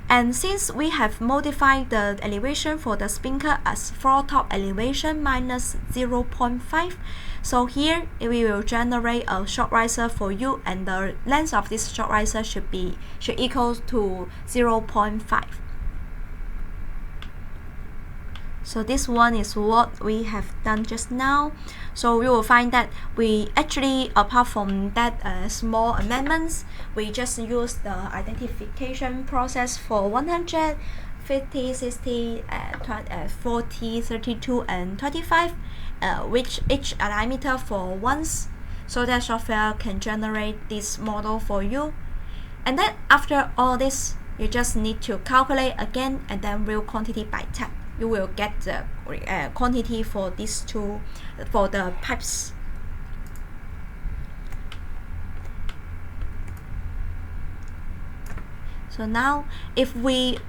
And since we have modified the elevation for the spinker as floor top elevation minus 0.5, so here we will generate a short riser for you, and the length of this short riser should equal to 0.5. So this one is what we have done just now. So we will find that we actually, apart from that small amendments, we just use the identification process for 100, 50, 60, 40, 32, and 25, which each diameter for once, so that software can generate this model for you. And then after all this, you just need to calculate again, and then real quantity by tab. You will get the quantity for these two, for the pipes. So now, if we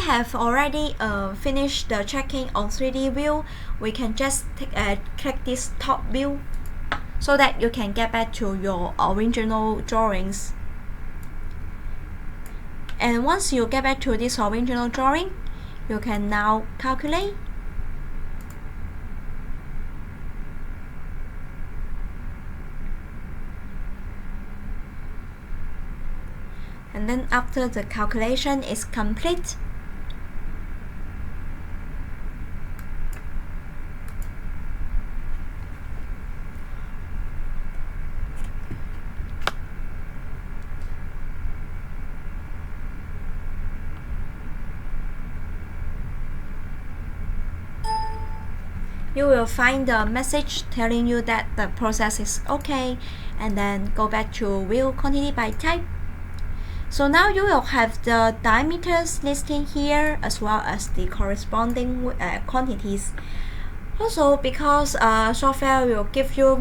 have already finished the checking on 3D view, we can just click this top view, so that you can get back to your original drawings. And once you get back to this original drawing, you can now calculate. And then after the calculation is complete, you will find the message telling you that the process is okay, and then go back to view quantity by type. So now you will have the diameters listing here as well as the corresponding quantities. Also, because software will give you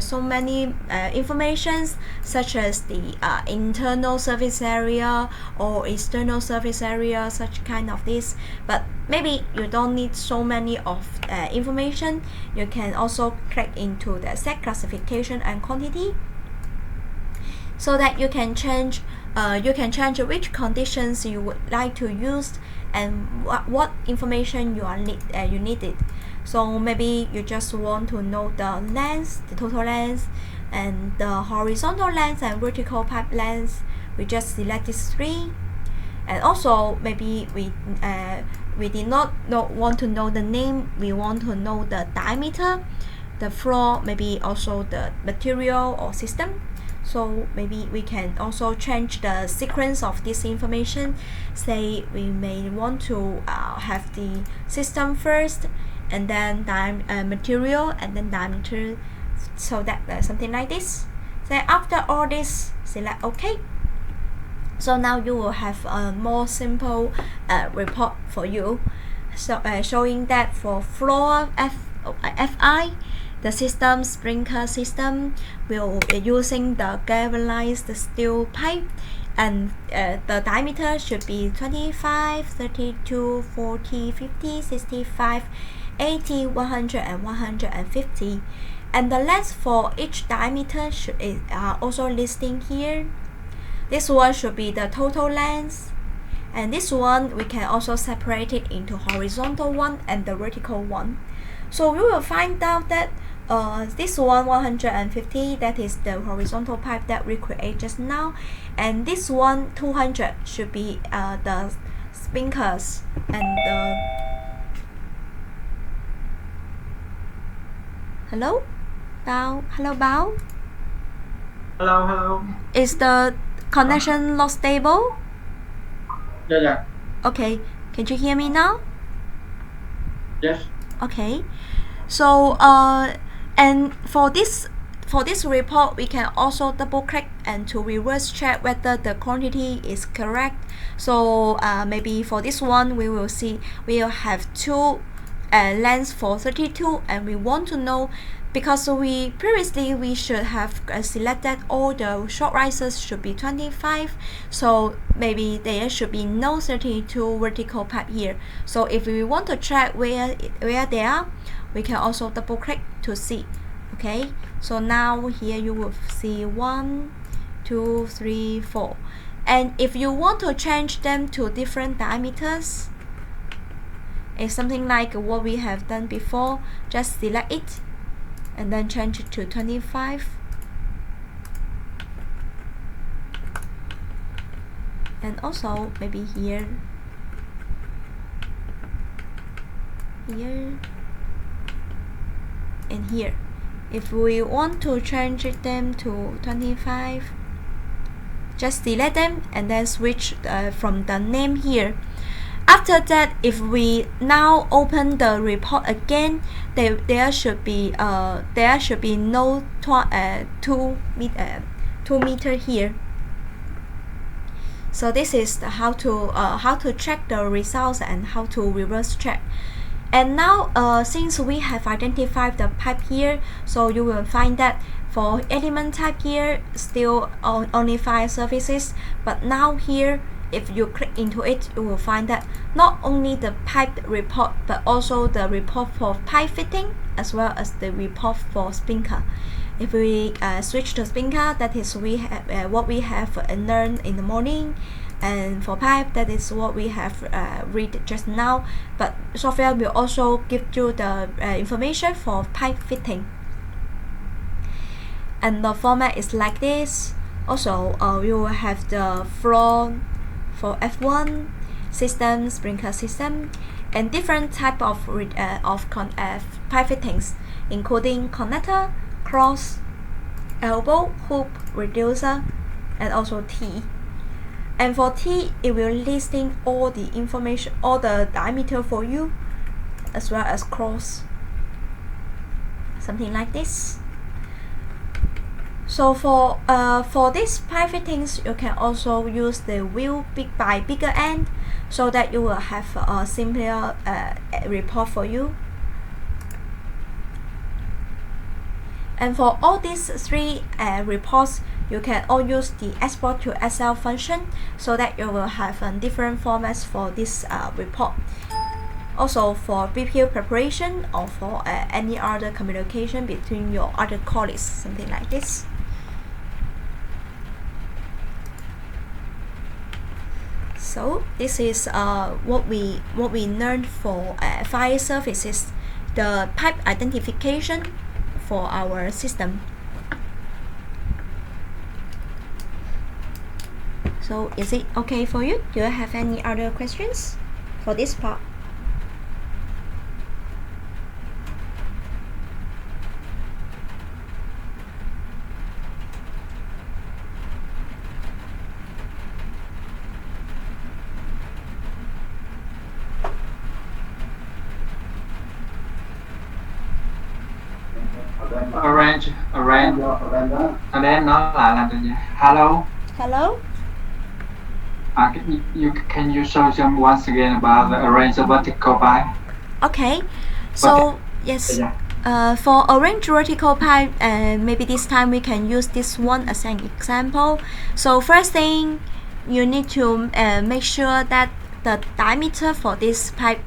so many informations such as the internal surface area or external surface area, such kind of this, but maybe you don't need so many of information. You can also click into the set classification and quantity so that you can change which conditions you would like to use and what information you needed. So maybe you just want to know the length, the total length, and the horizontal length and vertical pipe length. We just select these three. And also maybe we did not want to know the name. We want to know the diameter, the floor, maybe also the material or system. So maybe we can also change the sequence of this information. Say we may want to have the system first, and then material, and then diameter, so that something like this. So after all this, select OK. So now you will have a more simple report for you. So showing that for floor FI, the system sprinkler system will be using the galvanized steel pipe, and the diameter should be 25, 32, 40, 50, 65, 80, 100, and 150. And the length for each diameter is also listing here. This one should be the total length, and this one we can also separate it into horizontal one and the vertical one. So we will find out that this one 150, that is the horizontal pipe that we create just now, and this one 200 should be the sprinklers and the hello Bao. Hello. Is the connection not stable? Yeah. Okay, can you hear me now? Yes. Okay, so and for this report, we can also double click and to reverse check whether the quantity is correct. So maybe for this one, we will see we will have two lengths for 32, and we want to know, because we previously should have selected all the short risers should be 25, so maybe there should be no 32 vertical pipe here. So if we want to check where they are, we can also double click to see. Okay, so now here you will see 1, 2, 3, 4, and if you want to change them to different diameters, it's something like what we have done before. Just select it and then change it to 25, and also maybe here and here. If we want to change them to 25, just select them and then switch from the name here. After that, if we now open the report again, there should be no 2 meter here. So this is how to check the results and how to reverse check. And now since we have identified the pipe here, so you will find that for element type here still only 5 surfaces, but now here if you click into it, you will find that not only the pipe report but also the report for pipe fitting as well as the report for sprinkler. If we switch to sprinkler, that is what we have learned in the morning, and for pipe, that is what we have read just now. But software will also give you the information for pipe fitting, and the format is like this. Also, you will have the floor for F1 system, sprinkler system, and different type of pipe fittings, including connector, cross, elbow, hoop, reducer, and also T. And for T, it will listing all the information, all the diameter for you, as well as cross, something like this. So for these pipe fittings, you can also use the wheel by bigger end, so that you will have a simpler report for you. And for all these three reports, you can all use the export to Excel function, so that you will have different formats for this report. Also for BPU preparation, or for any other communication between your other colleagues, something like this. So this is what we learned for fire services, the pipe identification for our system. So is it okay for you? Do you have any other questions for this part? Arrange. Ở đây nó lại là từ gì? Hello. Hello. Can you show them once again about the arrange the vertical pipe? Okay. So yes. For arrange vertical pipe, maybe this time we can use this one as an example. So first thing, you need to make sure that the diameter for this pipe,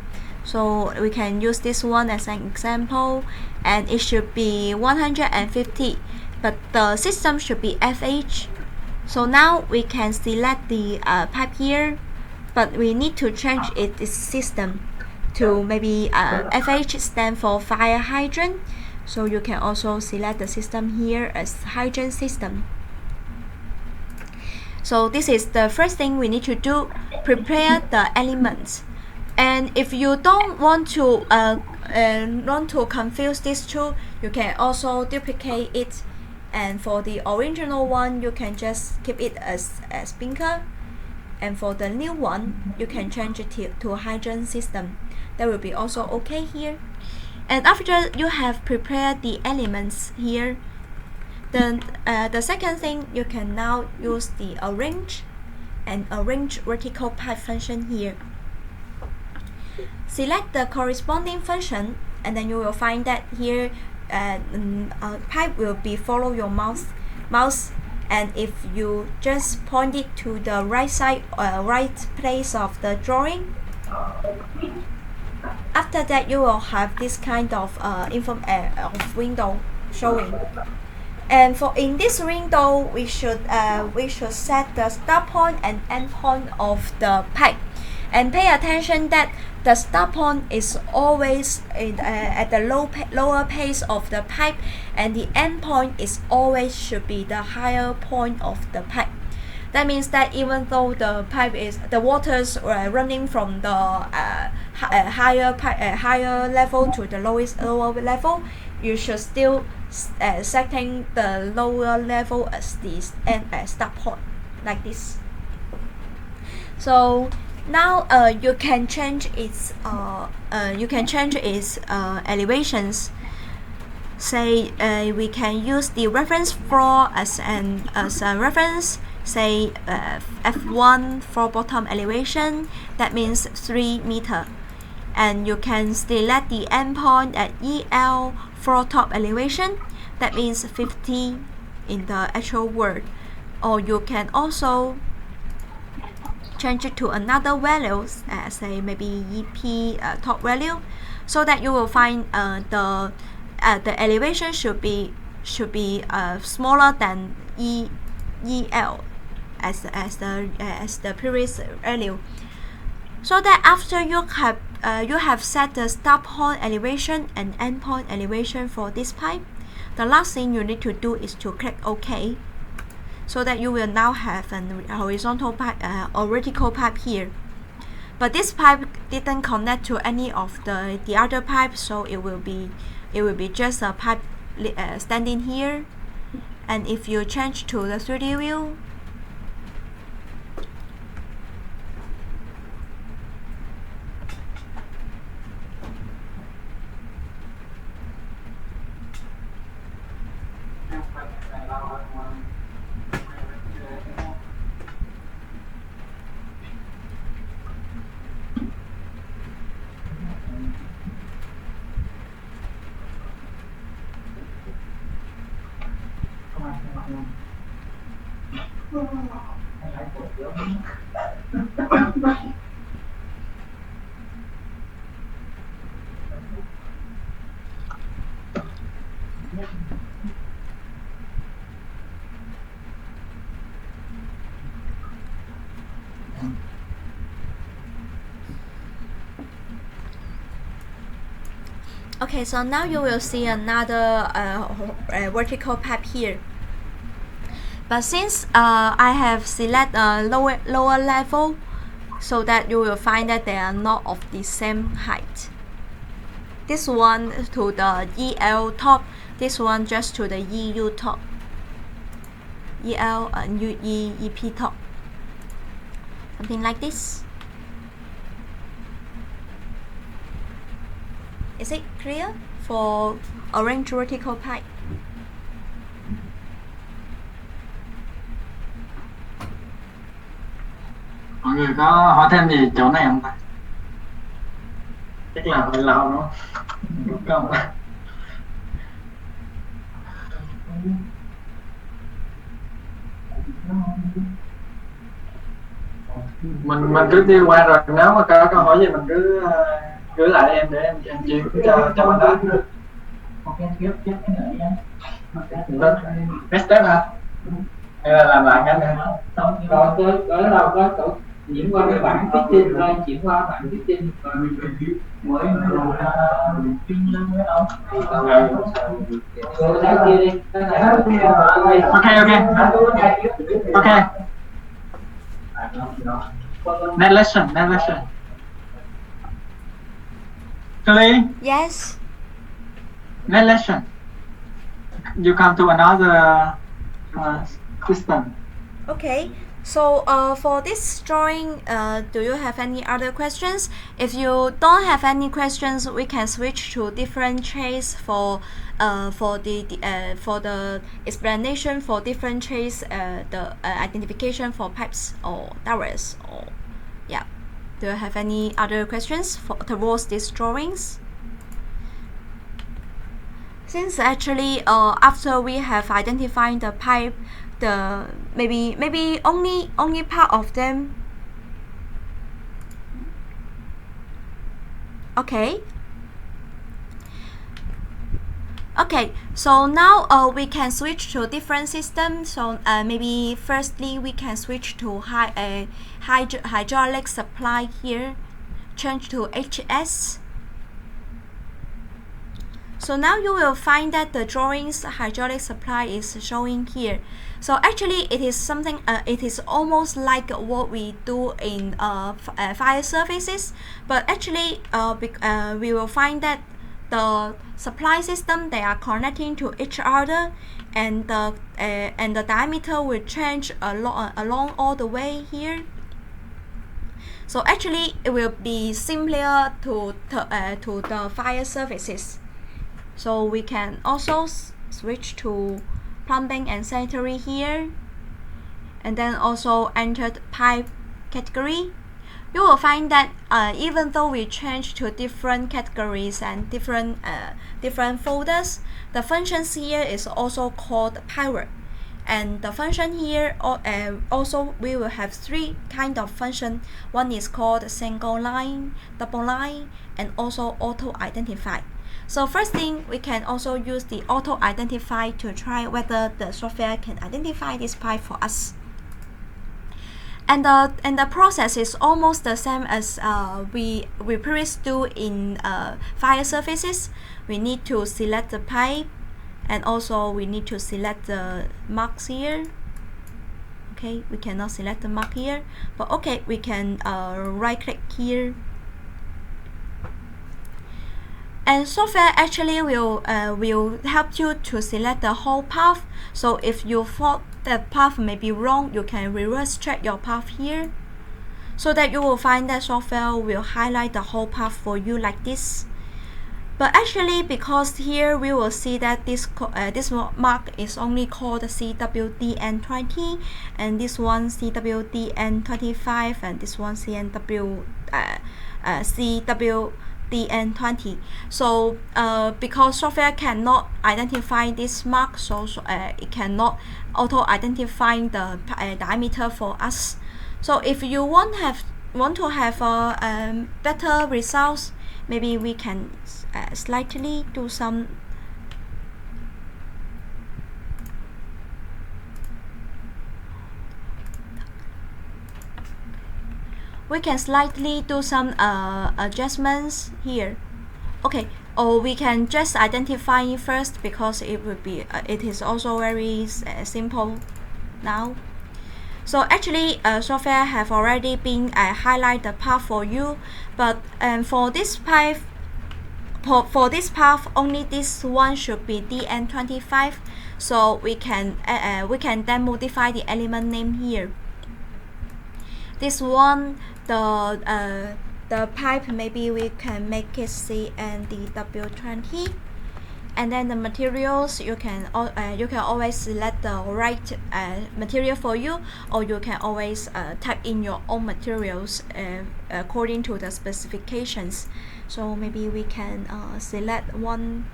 so we can use this one as an example, and it should be 150, but the system should be FH. So now we can select the pipe here, but we need to change its system to maybe FH stand for fire hydrant. So you can also select the system here as hydrant system. So this is the first thing we need to do, prepare the elements. And if you don't want to confuse these two, you can also duplicate it. And for the original one, you can just keep it as a sprinkler. And for the new one, you can change it to hydrant system. That will be also okay here. And after you have prepared the elements here, then the second thing, you can now use the arrange vertical pipe function here. Select the corresponding function, and then you will find that here pipe will be follow your mouse, and if you just point it to the right side, right place of the drawing, after that you will have this kind of window showing. And for in this window, we should set the start point and end point of the pipe, and pay attention that the start point is always at the lower pace of the pipe, and the end point is always should be the higher point of the pipe. That means that even though the pipe is the waters running from the higher level to the lower level, you should still setting the lower level as this and start point like this. So now you can change its elevations. Say we can use the reference floor as a reference. Say F1 for bottom elevation, that means 3 meters, and you can select the endpoint at EL for top elevation, that means 50 in the actual word, or you can also change it to another value, say maybe EP top value, so that you will find the elevation should be smaller than EL as the previous value, so that after you have set the start point elevation and end point elevation for this pipe, the last thing you need to do is to click OK. so that you will now have a horizontal pipe or vertical pipe here. But this pipe didn't connect to any of the other pipes, so it will be just a pipe standing here. And if you change to the 3D view, okay, so now you will see another vertical pipe here. But since I have select a lower level, so that you will find that they are not of the same height. This one to the EL top, this one just to the EU top. EL and UE EP top. Something like this. Is it clear for orange vertical pipe? Mọi người có hỏi thêm gì chỗ này không ta? Chắc là phải lau nó không? Mình cứ đi qua rồi, nếu mà có câu hỏi gì mình cứ gửi lại em để em chuyển cho mình đó. Ok, tiếp cái này nha. Next step hả? Hay là làm lại cái này? Xong rồi tới đầu có cậu chuyển qua cái bảng fitting, rồi chuyển qua bảng fitting rồi mới pin lên cái đó. Rồi theo kia đi. Okay. Next lesson. Kelly? Yes. Next lesson. You come to another system. Okay. So for this drawing, do you have any other questions? If you don't have any questions, we can switch to different trays for the explanation for different trays, the identification for pipes or towers, or yeah. Do you have any other questions towards these drawings? Since actually after we have identified the pipe, the maybe only part of them. Okay, so now we can switch to different systems. So maybe firstly we can switch to hydraulic supply here, change to HS. So now you will find that the drawings hydraulic supply is showing here. So actually it is something, it is almost like what we do in fire services, but actually we will find that the supply system, they are connecting to each other, and the diameter will change along all the way here. So actually it will be similar to the fire services. So we can also switch to plumbing and sanitary here, and then also entered pipe category. You will find that even though we change to different categories and different folders, the functions here is also called pivot. And the function here also we will have three kind of function. One is called single line, double line, and also auto identify. So first thing, we can also use the auto identify to try whether the software can identify this pipe for us. And the process is almost the same as we previously do in fire services. We need to select the pipe, and also we need to select the marks here. Okay, we cannot select the mark here, but okay, we can right click here. And software actually will help you to select the whole path. So if you thought the path may be wrong, you can reverse check your path here, so that you will find that software will highlight the whole path for you like this. But actually, because here we will see that this mark is only called CWDN20, and this one CWDN25, and this one CWDN20. So because software cannot identify this mark, so it cannot auto-identify the diameter for us. So if you want to have better results, maybe we can slightly do some adjustments here. Okay, or we can just identify first, because it would be it is also very simple now. So actually, software have already been highlight the path for you, but for this path, only this one should be DN25. So we can then modify the element name here. This one, the pipe, maybe we can make it CNDW20. And then the materials, you can always select the right material for you, or you can always type in your own materials according to the specifications. So maybe we can select one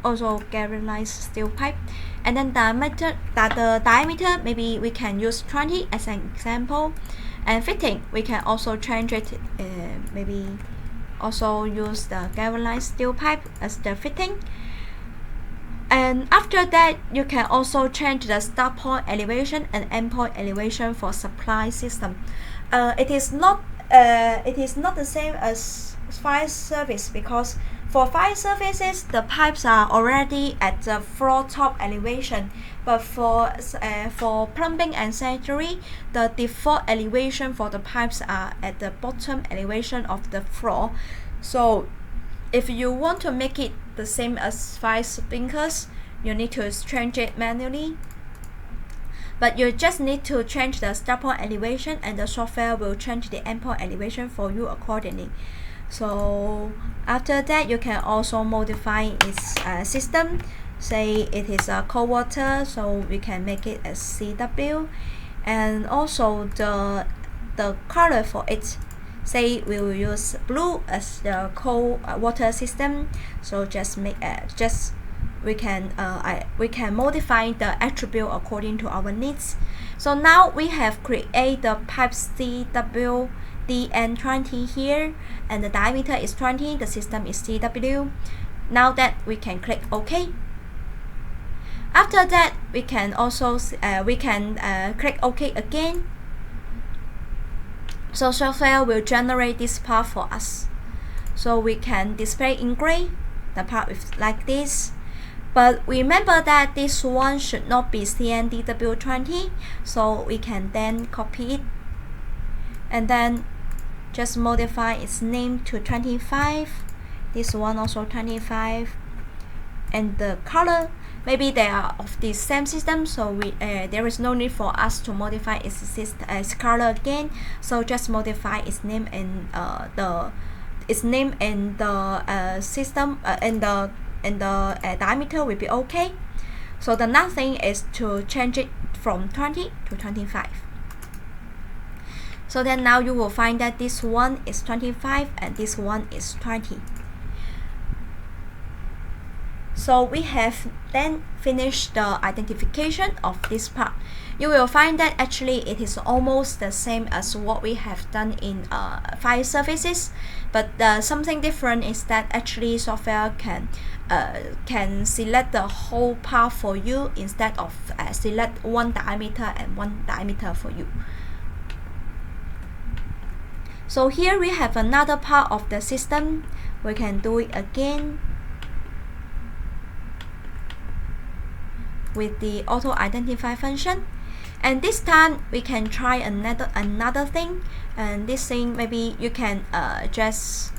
also galvanized steel pipe, and then the diameter, maybe we can use 20 as an example. And fitting, we can also change it, maybe also use the galvanized steel pipe as the fitting. And after that, you can also change the start point elevation and end point elevation for supply system. It is not the same as fire service, because for fire services, the pipes are already at the floor top elevation, but for plumbing and sanitary, the default elevation for the pipes are at the bottom elevation of the floor. So if you want to make it the same as fire sprinklers, you need to change it manually. But you just need to change the start point elevation, and the software will change the end point elevation for you accordingly. So after that, you can also modify its system. Say it is a cold water, so we can make it as CW, and also the color for it. Say we will use blue as the cold water system. So just make we can modify the attribute according to our needs. So now we have created the pipe CWDN20 here, and the diameter is 20. The system is CW. Now that we can click OK. After that, we can also click OK again. So software will generate this part for us. So we can display in gray the part with like this. But remember that this one should not be CNDW20, so we can then copy it and then just modify its name to 25. This one also 25, and the color, maybe they are of the same system, so there is no need for us to modify its color again. So just modify its name and the system and the diameter will be okay. So the next thing is to change it from 20 to 25. So then now you will find that this one is 25 and this one is 20. So we have then finished the identification of this part. You will find that actually it is almost the same as what we have done in fire services, but something different is that actually software can select the whole part for you instead of select one diameter and one diameter for you. So here we have another part of the system. We can do it again with the auto identify function. And this time we can try another thing, and this thing maybe you can just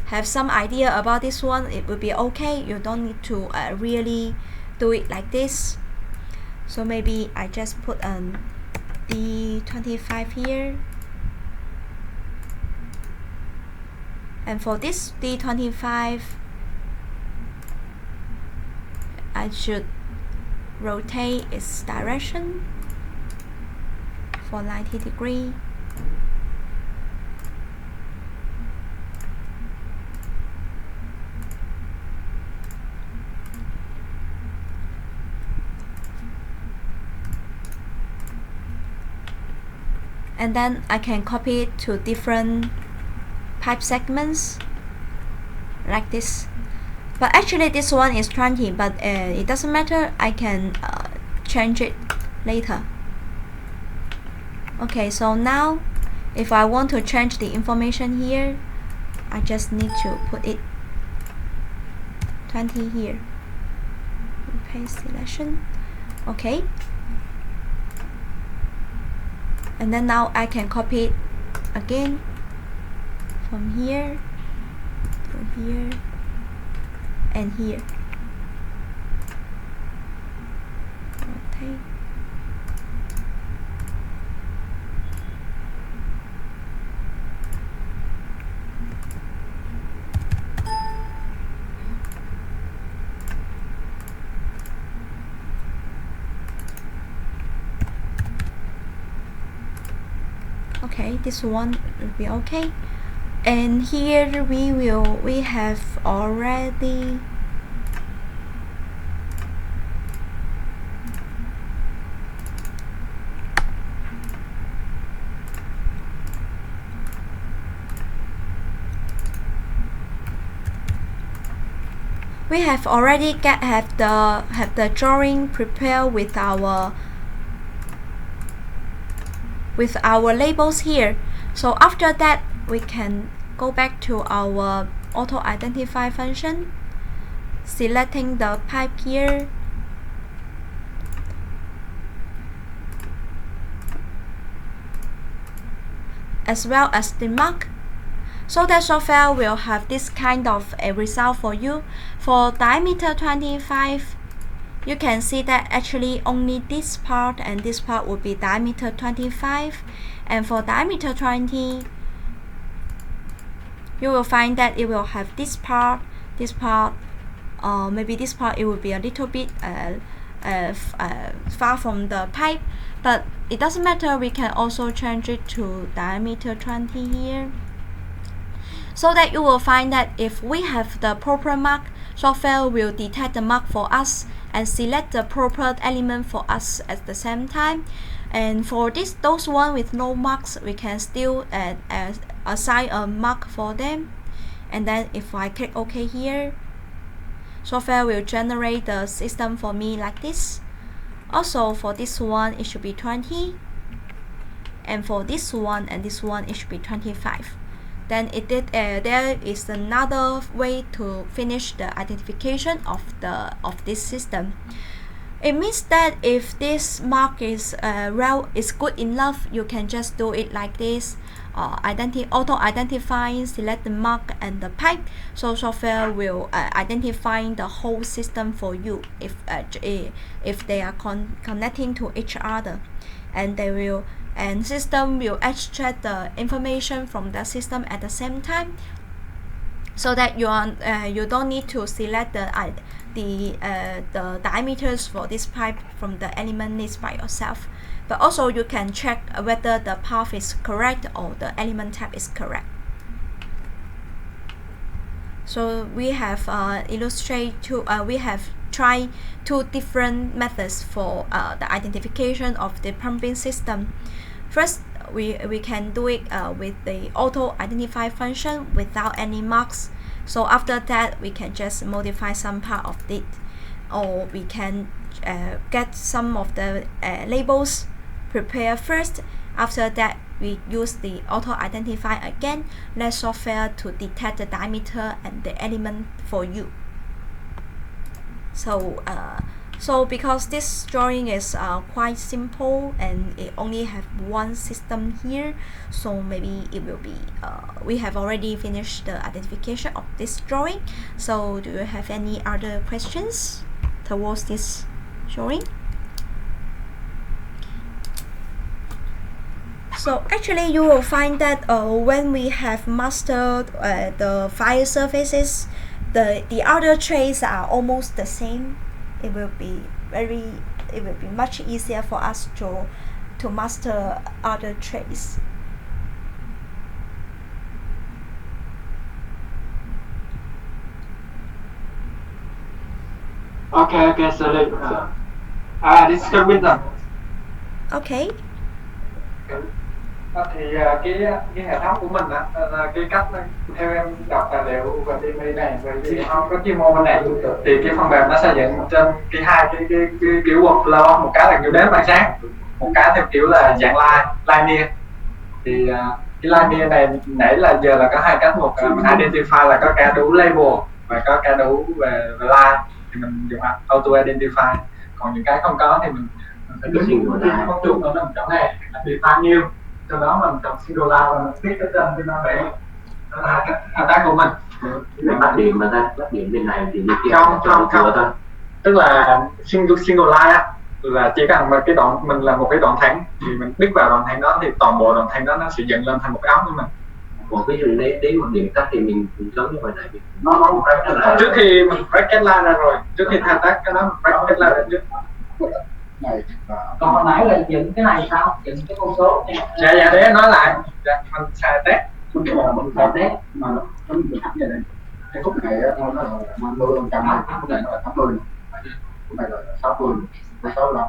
have some idea about this one. It will be okay. You don't need to really do it like this. So maybe I just put D25 here, and for this D25 I should rotate its direction for 90 degrees. And then I can copy it to different pipe segments like this. But actually this one is 20, but it doesn't matter. I can change it later. Okay, so now if I want to change the information here, I just need to put it 20 here. Paste selection. Okay. And then now I can copy it again from here to here and here. Rotate. Okay, this one will be okay. And here we have already have the drawing prepared with our labels here. So after that we can go back to our auto identify function, selecting the pipe here, as well as the mark. So the software will have this kind of a result for you. For diameter 25, you can see that actually only this part and this part will be diameter 25, and for diameter 20 you will find that it will have this part, maybe this part it will be a little bit far from the pipe, but it doesn't matter. We can also change it to diameter 20 here, so that you will find that if we have the proper mark, software will detect the mark for us and select the proper element for us at the same time. And for those one with no marks, we can still assign a mark for them. And then if I click OK here, software will generate the system for me like this. Also for this one it should be 20, and for this one and this one it should be 25. Then there is another way to finish the identification of this system. It means that if this mark is good enough, you can just do it like this. Auto identify, select the mark and the pipe. So software will identify the whole system for you if they are connecting to each other, and system will extract the information from the system at the same time, so that you don't need to select the diameters for this pipe from the element list by yourself. But also you can check whether the path is correct or the element type is correct. So we have we have tried two different methods for the identification of the pumping system. First, we can do it with the auto identify function without any marks. So after that, we can just modify some part of it, or we can get some of the labels prepared first. After that, we use the auto identify again, let software to detect the diameter and the element for you. So So because this drawing is quite simple and it only have one system here, so maybe it will be we have already finished the identification of this drawing. So do you have any other questions towards this drawing? So actually you will find that when we have mastered the fire surfaces, the other trays are almost the same. It will be much easier for us to master other trays. Okay, sorry. This is Winter. Okay. Thì cái hệ thống của mình là cái cách theo em đọc tài liệu về TME này về không có chuyên môn bên này thì cái phần mềm nó xây dựng trên cái hai cái kiểu workflow, một cái là kiểu đếm bằng sáng, một cái theo kiểu là dạng linear. Thì cái linear này nãy là giờ là có hai cách, một Identifier là có cả đủ label và có cả đủ về line thì mình dùng auto identify, còn những cái không có thì mình phải đứng con chuột nó nằm chỗ này Identify new, sau đó mình chọn single line và mình click cái tên trên nó để đó là cái thao tác của mình. Bắt điện mà ta, bắt điện bên này thì đi kia không thôi, tức là single line á là chỉ cần mà cái đoạn mình là một cái đoạn thẳng thì mình click vào đoạn thẳng đó thì toàn bộ đoạn thẳng đó nó sẽ dựng lên thành một cái ống của mình. Còn ví dụ đến một điểm tắt thì mình giống như vậy này nó trước khi mình break cái line ra rồi, trước khi thao tác cái đó mình break cái line ra trước. Còn hồi nãy là dựng cái này sao? Dựng cái con số này. Dạ để nói lại. Dạ, mình xài test. Mình xài test mà nó bị thấp như này. Cái khúc này nó là 50%, khúc này nó là 80, khúc này là 60, 65.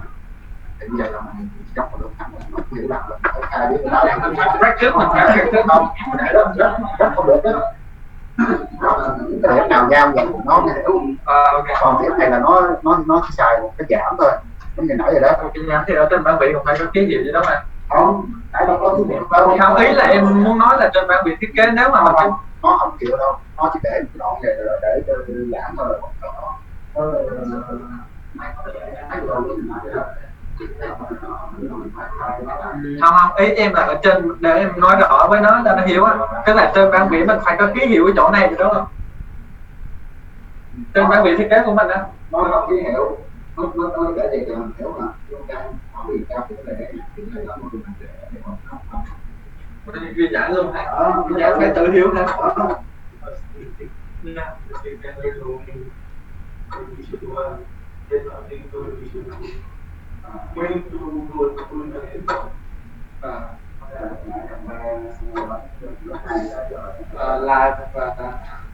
Thì bây giờ là mình chọc vào được thẳng là nó hiểu là phải khai biết nó đang break trước mình break trước không? Để đó rất không được đó. Cái điểm nào nhau vậy nó mới hiểu. Okay. Còn cái này là nó chỉ xài một cái giảm thôi. Giống như nãy rồi đó. Cái nhãn thì ở trên bản vẽ còn phải có ký hiệu gì đó mà. Không, tại đâu có ký hiệu đâu. Không, ý là em muốn nói là trên bản vẽ thiết kế nếu mà mình nó không chịu đâu, nó chỉ để một đoạn này rồi để cho giảm thôi. Không, ý em là ở trên để em nói rõ với nó cho nó hiểu á, tức là trên bản vẽ mình phải có ký hiệu ở chỗ này đúng không? Trên bản vẽ thiết kế của mình á, nó có ký hiệu, nó để gì thì mình hiểu mà, không bị cao thì để mình ghi giải luôn hả? Giải phải tự hiểu hả?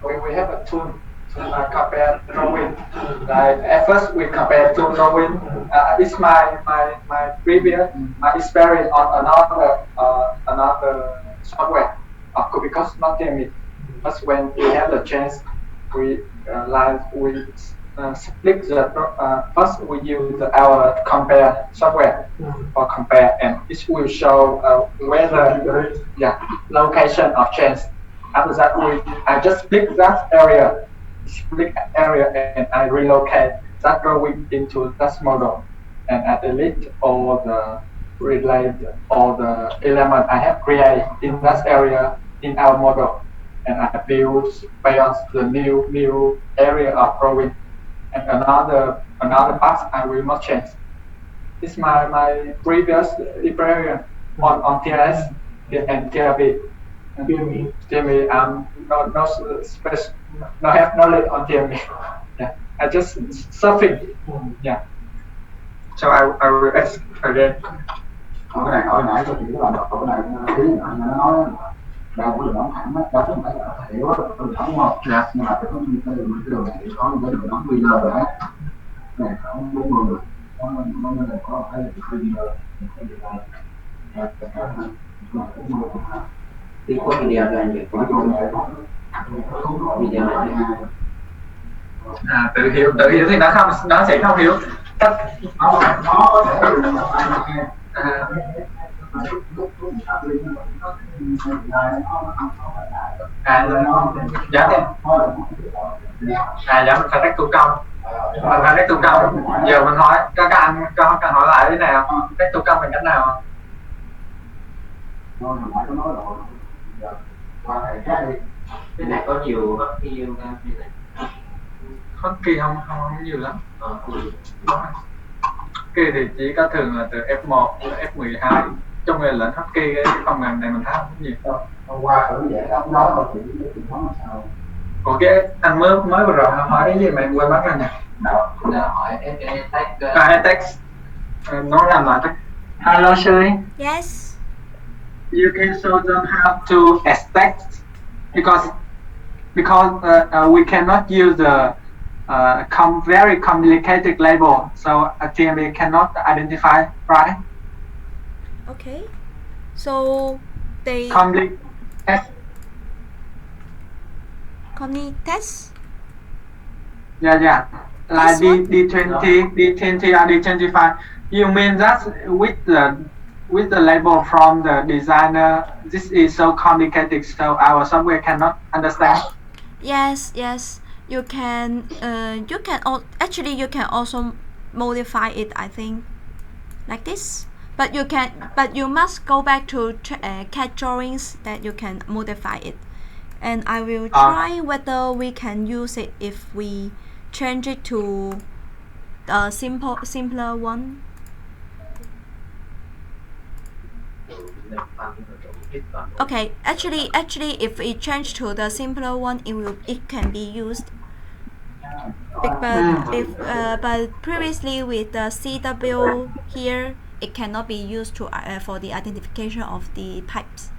When we have a tool to compare drawing, like at first we compare two drawing. It's my previous experience on another software of Cubicost TME. But when we have the chance, we split the first we use our compare software for compare, and it will show whether location of change. After that, I just split that area, and I relocate that drawing into that model, and I delete all the element I have created in that area in our model, and I build based the new area of drawing. And another part I will not change. It's my previous experience on TLS and TLB. TME, no have knowledge on TME. Yeah, I just surfing. Yeah. So I will ask again. Cái này hỏi nãy tôi chỉ có làm được cái này tí nó nói đâu có đường thẳng đó không phải là hiểu đường thẳng không? Dạ. Nhưng mà cái đường này có cái đường thẳng bây giờ đấy. Này không 40 được. Nó là có cái bây giờ. thì có video ra như có video này. Tự hiểu thì nó sẽ không hiểu cách dạ mình phải tách thủ công. Là cách tu công. Giờ mình hỏi các anh hỏi lại thế nào? Cách tu công bằng cách nào? Nói rồi. Giờ qua thầy khác đi. Cái này có nhiều bất kỳ như này. Hotkey không nhiều lắm. Hotkey thì chỉ có thường là từ F1 đến F12. Trong cái lệnh hotkey cái phần mềm này mình thấy không có nhiều. Hôm qua thử vậy đó, nói mà chuyện nói làm sao? Ủa cái anh mới vừa rồi hỏi cái gì mà em quên mất rồi nhỉ? Là hỏi cái text. Nó làm lại text. Hello Siri. Yes. You can show them how to extract because we cannot use the very complicated label, so a TME cannot identify, right? Okay. So they Complete test. Yeah. Like D20, D20 or D25. You mean that with the label from the designer, this is so complicated, so our software cannot understand. Yes. You can actually you can also modify it, I think, like this. But you must go back to CAD drawings that you can modify it. And I will try whether we can use it if we change it to a simpler one. Okay, actually if we change to the simpler one, it can be used. But previously with the CW here, it cannot be used to for the identification of the pipes.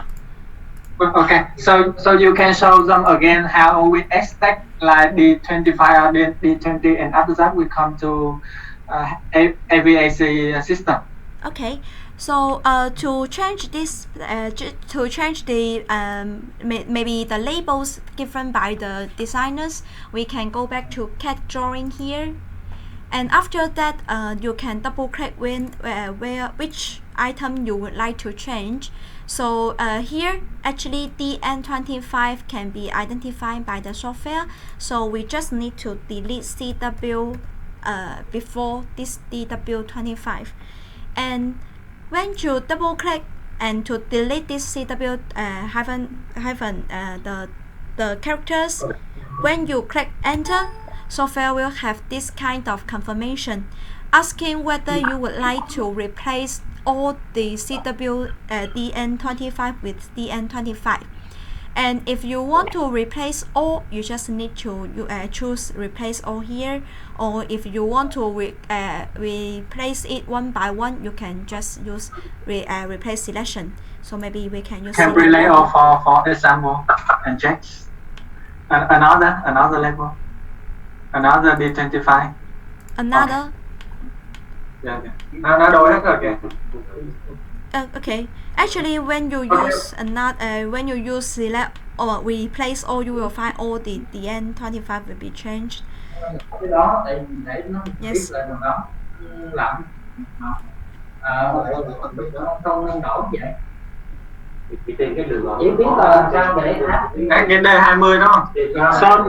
Okay, so you can show them again how we extract like D25 or D20, and after that we come to AVAC system. Okay, so to change this, to change the maybe the labels given by the designers, we can go back to CAD drawing here, and after that you can double click which item you would like to change. So here actually DN25 can be identified by the software, so we just need to delete CW before this DW25. And when you double click and to delete this CW the characters, when you click enter, software will have this kind of confirmation asking whether you would like to replace all the CW DN25 with DN25. And if you want to replace all, you just need to choose replace all here, or if you want to replace it one by one, you can just use replace selection. So maybe we can use relay all for example and check another label, another D25, another. Yeah. Nó đổi hết rồi kìa. Okay. Actually, when you use when you use select or replace all, you will find all the DN25 will be changed. Cái đó để nó Yes. biết là mình đó làm không nổi vậy. Thì tìm cái đường Chỉ biết là sao để Cái D20 đó. So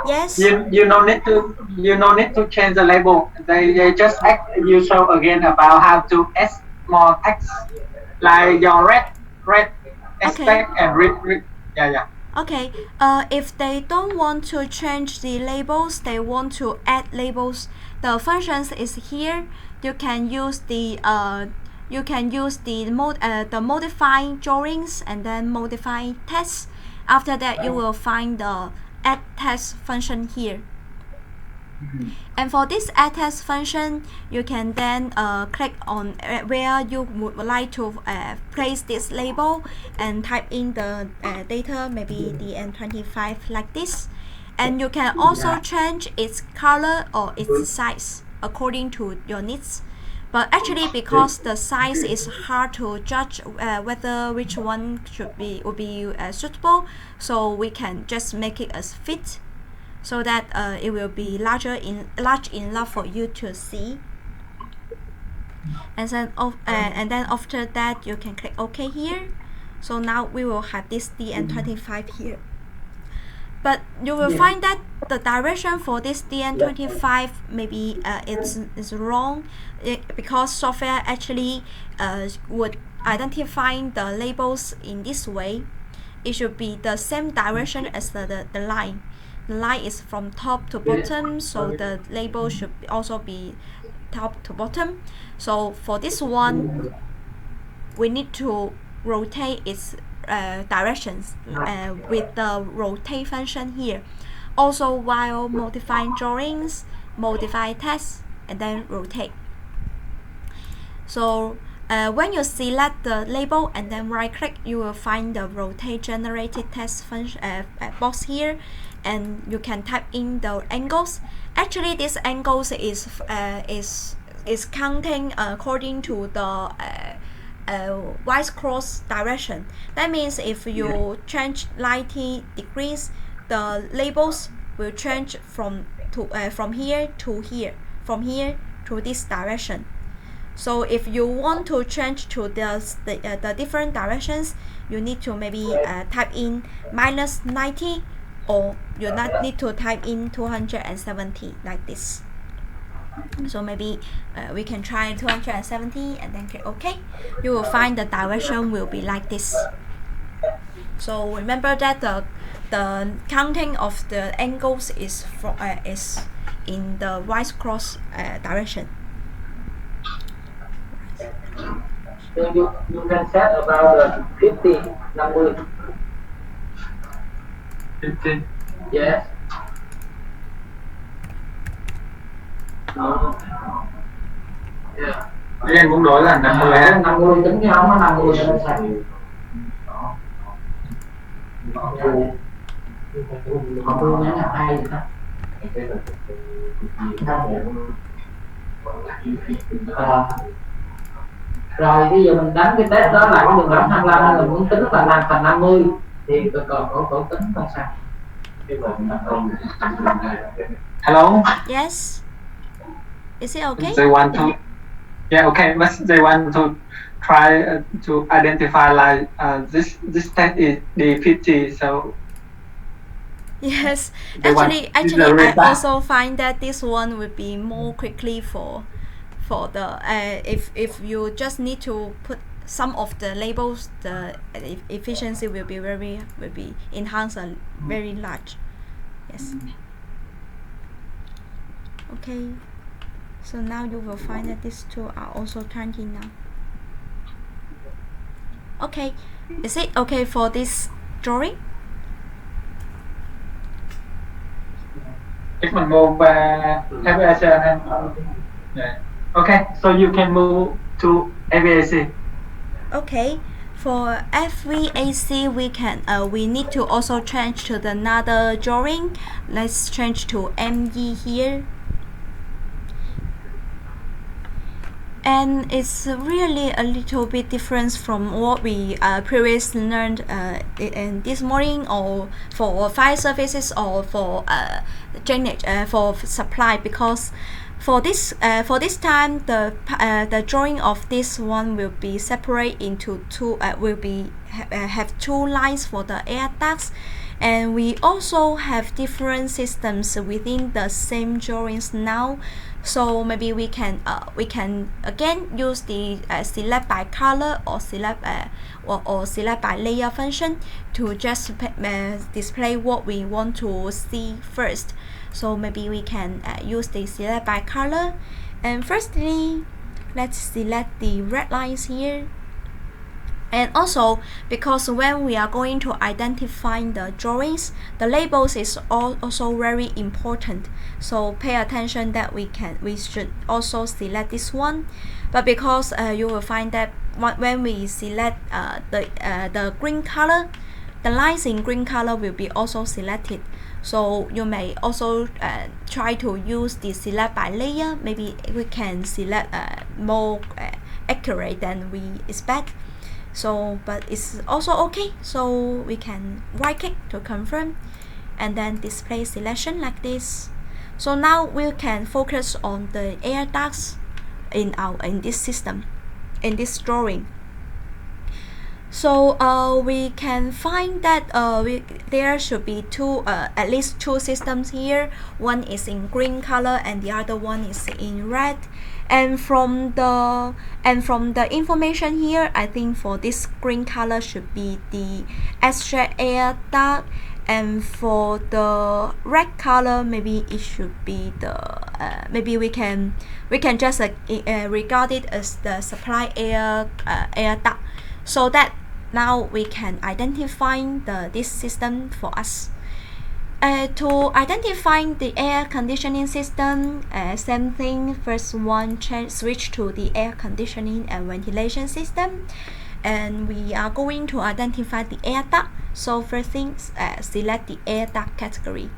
Yes. you no need to change the label. They just you show again about how to add more text, like your red extract and read. Yeah. Okay. If they don't want to change the labels, they want to add labels. The functions is here. You can use the modify drawings and then modify text. After that, you will find the add text function here. And for this add text function, you can then click on where you would like to place this label and type in the data, maybe DN25 like this. And you can also change its color or its size according to your needs. But actually, because the size is hard to judge whether which one would be suitable, so we can just make it as fit, so that it will be large enough for you to see. And then after that, you can click OK here. So now we will have this DN25 here. But you will find that the direction for this DN25 maybe it's wrong, because software actually would identify the labels in this way. It should be the same direction as the line. The line is from top to bottom, so the label should also be top to bottom. So for this one, we need to rotate its directions with the rotate function here. Also, while modifying drawings, modify text, and then rotate. So when you select the label and then right click, you will find the rotate generated text function box here, and you can type in the angles. Actually, this angles is counting according to the y cross direction. That means if you change 90 degrees, the labels will change from here to here, from here to this direction. So if you want to change to the different directions, you need to maybe type in -90, or you not need to type in 270 like this. So maybe we can try 270 and then click OK. You will find the direction will be like this. So remember that the counting of the angles is in the y cross direction. So you can set about 50, 50. 50. Yes. Yeah. Em muốn đổi là 50 á. 50 tính cái ống nó 50 cho nó sạch. Còn tôi nhắn là hay gì ta? Rồi bây giờ mình đánh cái test đó là cái đường đánh 25, nên mình muốn tính là làm thành 50 thì còn có tính không sao. Hello. Yes. Is it okay? They want to. Yeah, okay. But they want to try to identify like this test is D50. So. Yes. They Actually, want I also find that this one would be more quickly for the if you just need to put some of the labels, the efficiency will be enhanced very large. Yes. Okay. So now you will find that these two are also turned in now. Okay. Is it okay for this drawing? If mình move aviation and yeah. Okay, so you can move to aviation. Okay, for FVAC we need to also change to another drawing. Let's change to ME here. And it's really a little bit different from what we previously learned in this morning, or for fire services, or for drainage, for supply, because for this time the drawing of this one will be separate into two, have two lines for the air ducts, and we also have different systems within the same drawings now. So maybe we can again use the select by color or select by layer function to just display what we want to see first. So maybe we can use the select by color, and firstly let's select the red lines here. And also, because when we are going to identify the drawings, the labels is also very important. So pay attention that we should also select this one. But because you will find that when we select the green color, the lines in green color will be also selected. So you may also try to use the select by layer. Maybe we can select more accurate than we expect. So, but it's also okay. So we can right click to confirm, and then display selection like this. So now we can focus on the air ducts in this system, in this drawing. So we can find that there should be at least two systems here. One is in green color and the other one is in red. And from the information here, I think for this green color should be the extract air duct, and for the red color maybe it should be the maybe we can just regard it as the supply air duct, so that now we can identify this system for us. To identify the air conditioning system, same thing. First one, switch to the air conditioning and ventilation system, and we are going to identify the air duct. So first thing, select the air duct category.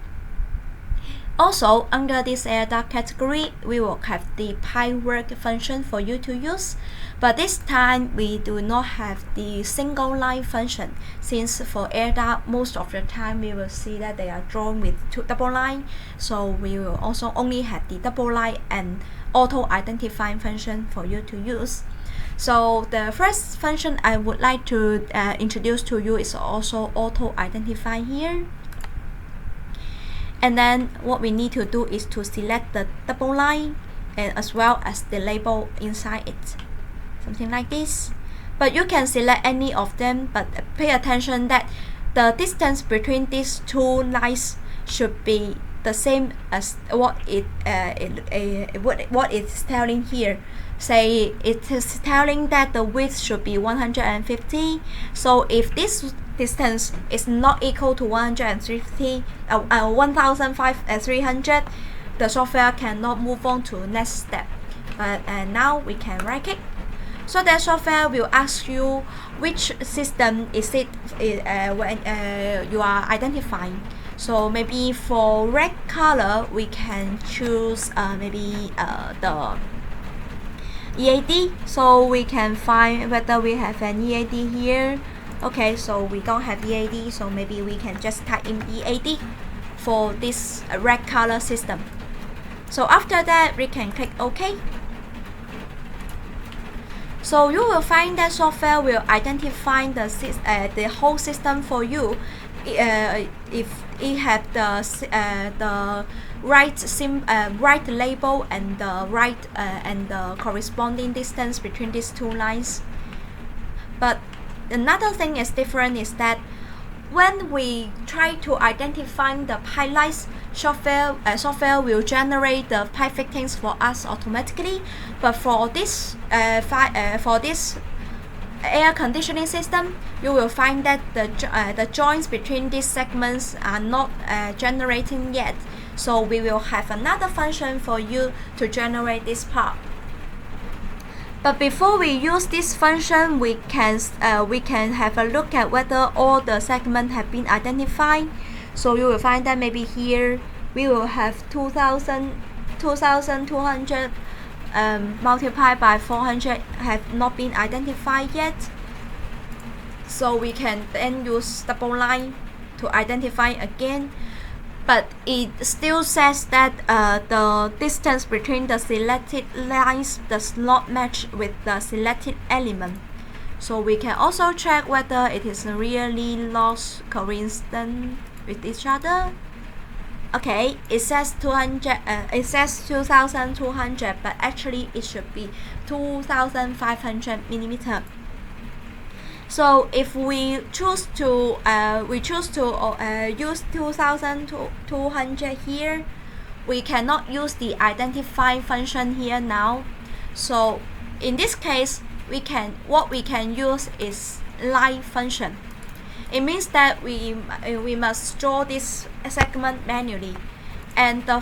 Also, under this air duct category, we will have the pipework function for you to use. But this time, we do not have the single line function, since for air duct, most of the time we will see that they are drawn with double line. So we will also only have the double line and auto identifying function for you to use. So the first function I would like to introduce to you is also auto identify here. And then what we need to do is to select the double line and as well as the label inside it, something like this. But you can select any of them, but pay attention that the distance between these two lines should be the same as what it's telling here. Say it is telling that the width should be 150. So if this distance is not equal to 1,300, the software cannot move on to next step. And now we can right click. So the software will ask you which system is it when you are identifying. So maybe for red color, we can choose maybe the EAD. So we can find whether we have an EAD here. Okay, so we don't have EAD, so maybe we can just type in EAD for this red color system. So after that, we can click OK. So you will find that software will identify the whole system for you. If it have the right label and the right and the corresponding distance between these two lines. But another thing is different is that when we try to identify the pipe lines, software will generate the pipe fittings for us automatically. But for this air conditioning system, you will find that the joints between these segments are not generating yet. So we will have another function for you to generate this part. But before we use this function, we can have a look at whether all the segments have been identified. So you will find that maybe here we will have 2,200 multiplied by 400 have not been identified yet. So we can then use double line to identify again. But it still says that the distance between the selected lines does not match with the selected element. So we can also check whether it is really not coincident with each other. Okay, it says 200. It says 2,200, but actually it should be 2,500 millimeter. So if we choose to use 2,200 here, we cannot use the identify function here now. So in this case, what we can use is line function. It means that we must draw this segment manually, and the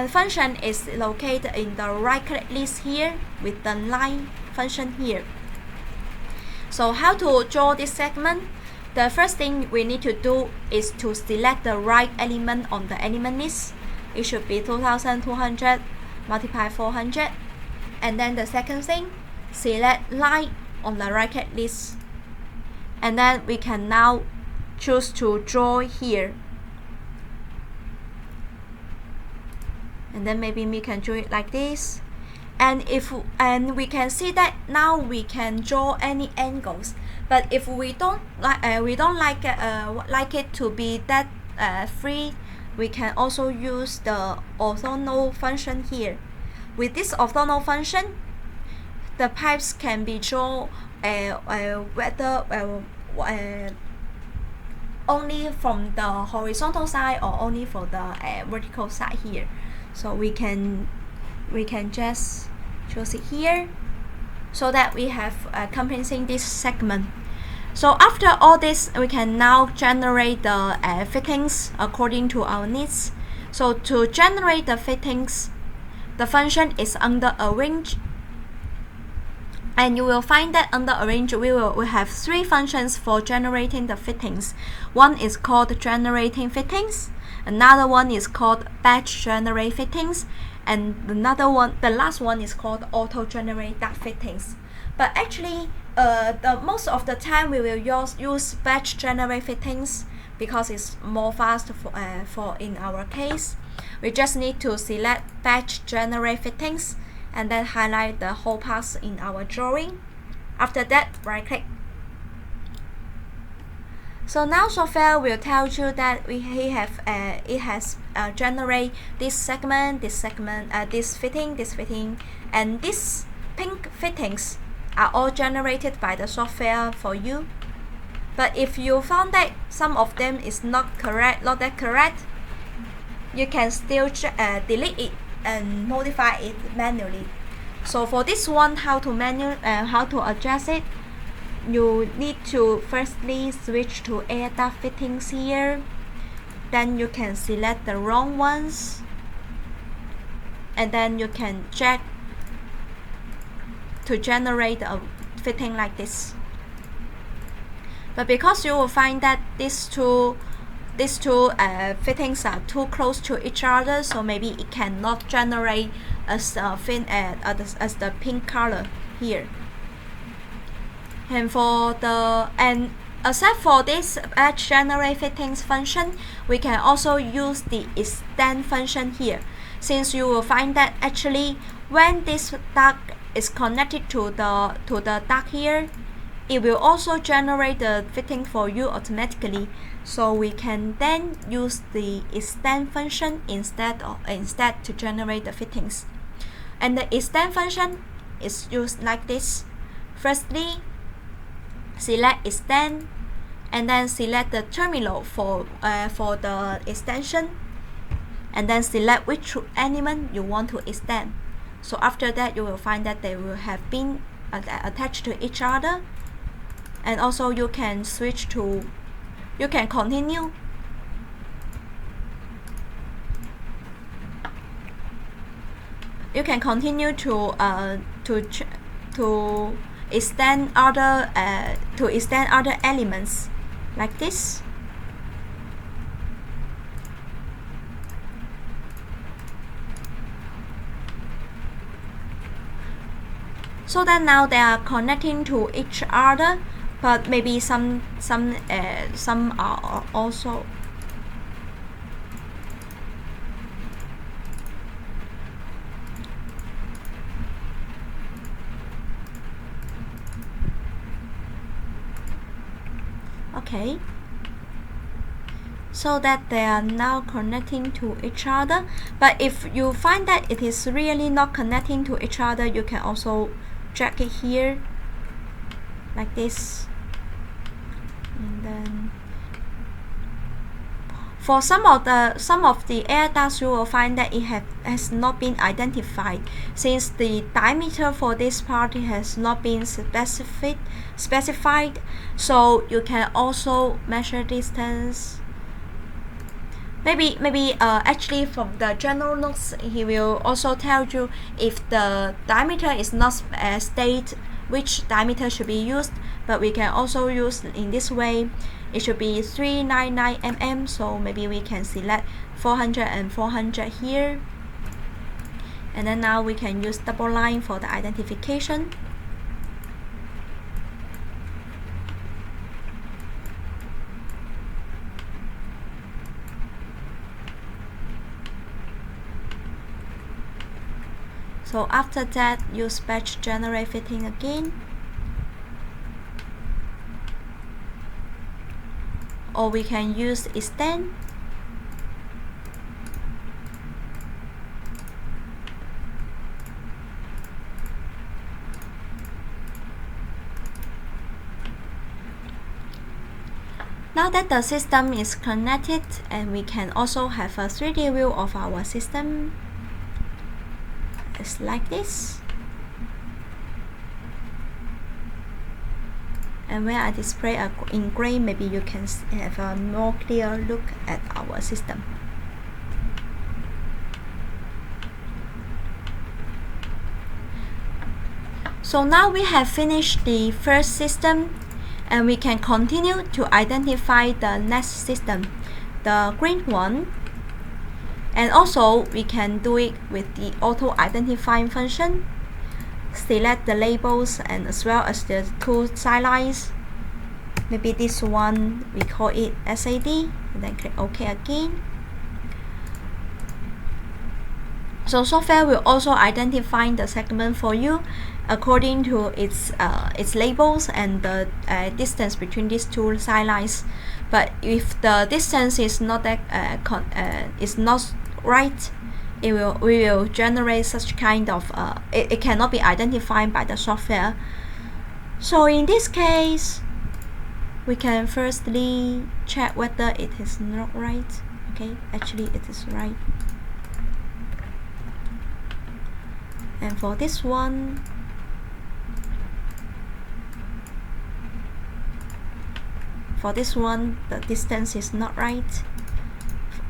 function is located in the right click list here with the line function here. So how to draw this segment? The first thing we need to do is to select the right element on the element list. It should be 2,200 multiplied 400. And then the second thing, select line on the right click list. And then we can now choose to draw here. And then maybe we can draw it like this. And we can see that now we can draw any angles, But if we don't like it to be that free, we can also use the orthogonal function here. With this orthogonal function, the pipes can be drawn only from the horizontal side or only for the vertical side here. So we can just choose it here, so that we have compensing this segment. So after all this, we can now generate the fittings according to our needs. So to generate the fittings, the function is under arrange, and you will find that under arrange we have 3 functions for generating the fittings. One is called generating fittings, another one is called batch generate fittings, and the last one is called auto generate duct fittings. But actually most of the time we will use batch generate fittings because it's more fast for in our case. We just need to select batch generate fittings and then highlight the whole path in our drawing. After that, right click. So now software will tell you that it has generate this segment, this fitting, and this pink fittings are all generated by the software for you. But if you found that some of them is not that correct, you can still delete it and modify it manually. So for this one, how to adjust it, you need to firstly switch to Air Duct fittings here. Then you can select the wrong ones, and then you can check to generate a fitting like this. But because you will find that these two fittings are too close to each other, so maybe it cannot generate as the pink color here. And except for this batch generate fittings function, we can also use the extend function here, since you will find that actually when this duct is connected to the duct here, it will also generate the fitting for you automatically. So we can then use the extend function instead to generate the fittings. And the extend function is used like this. Firstly, select extend, and then select the terminal for the extension, and then select which element you want to extend. So after that, you will find that they will have been attached to each other. And also you can continue to extend other elements like this. So that now they are connecting to each other, but maybe some are also okay. So that they are now connecting to each other. But if you find that it is really not connecting to each other, you can also drag it here like this. And then for some of the air ducts, you will find that it has not been identified, since the diameter for this part has not been specified. So you can also measure distance. Maybe actually from the general notes, he will also tell you if the diameter is not stated, which diameter should be used. But we can also use in this way. It should be 399 mm, so maybe we can select 400 and 400 here. And then now we can use double line for the identification. So after that, use batch generate fitting again. or we can use extend. Now that the system is connected, and we can also have a 3D view of our system. It's like this. And when I display in gray, maybe you can have a more clear look at our system. So now we have finished the first system, and we can continue to identify the next system, the green one. And also we can do it with the auto identifying function. Select the labels and as well as the two sidelines. Maybe this one we call it SAD, and then click OK again. So software will also identify the segment for you according to its labels and the distance between these two sidelines. But if the distance is not right, we will generate such kind of it cannot be identified by the software. So in this case, we can firstly check whether it is not right. Okay, actually it is right. And for this one, the distance is not right.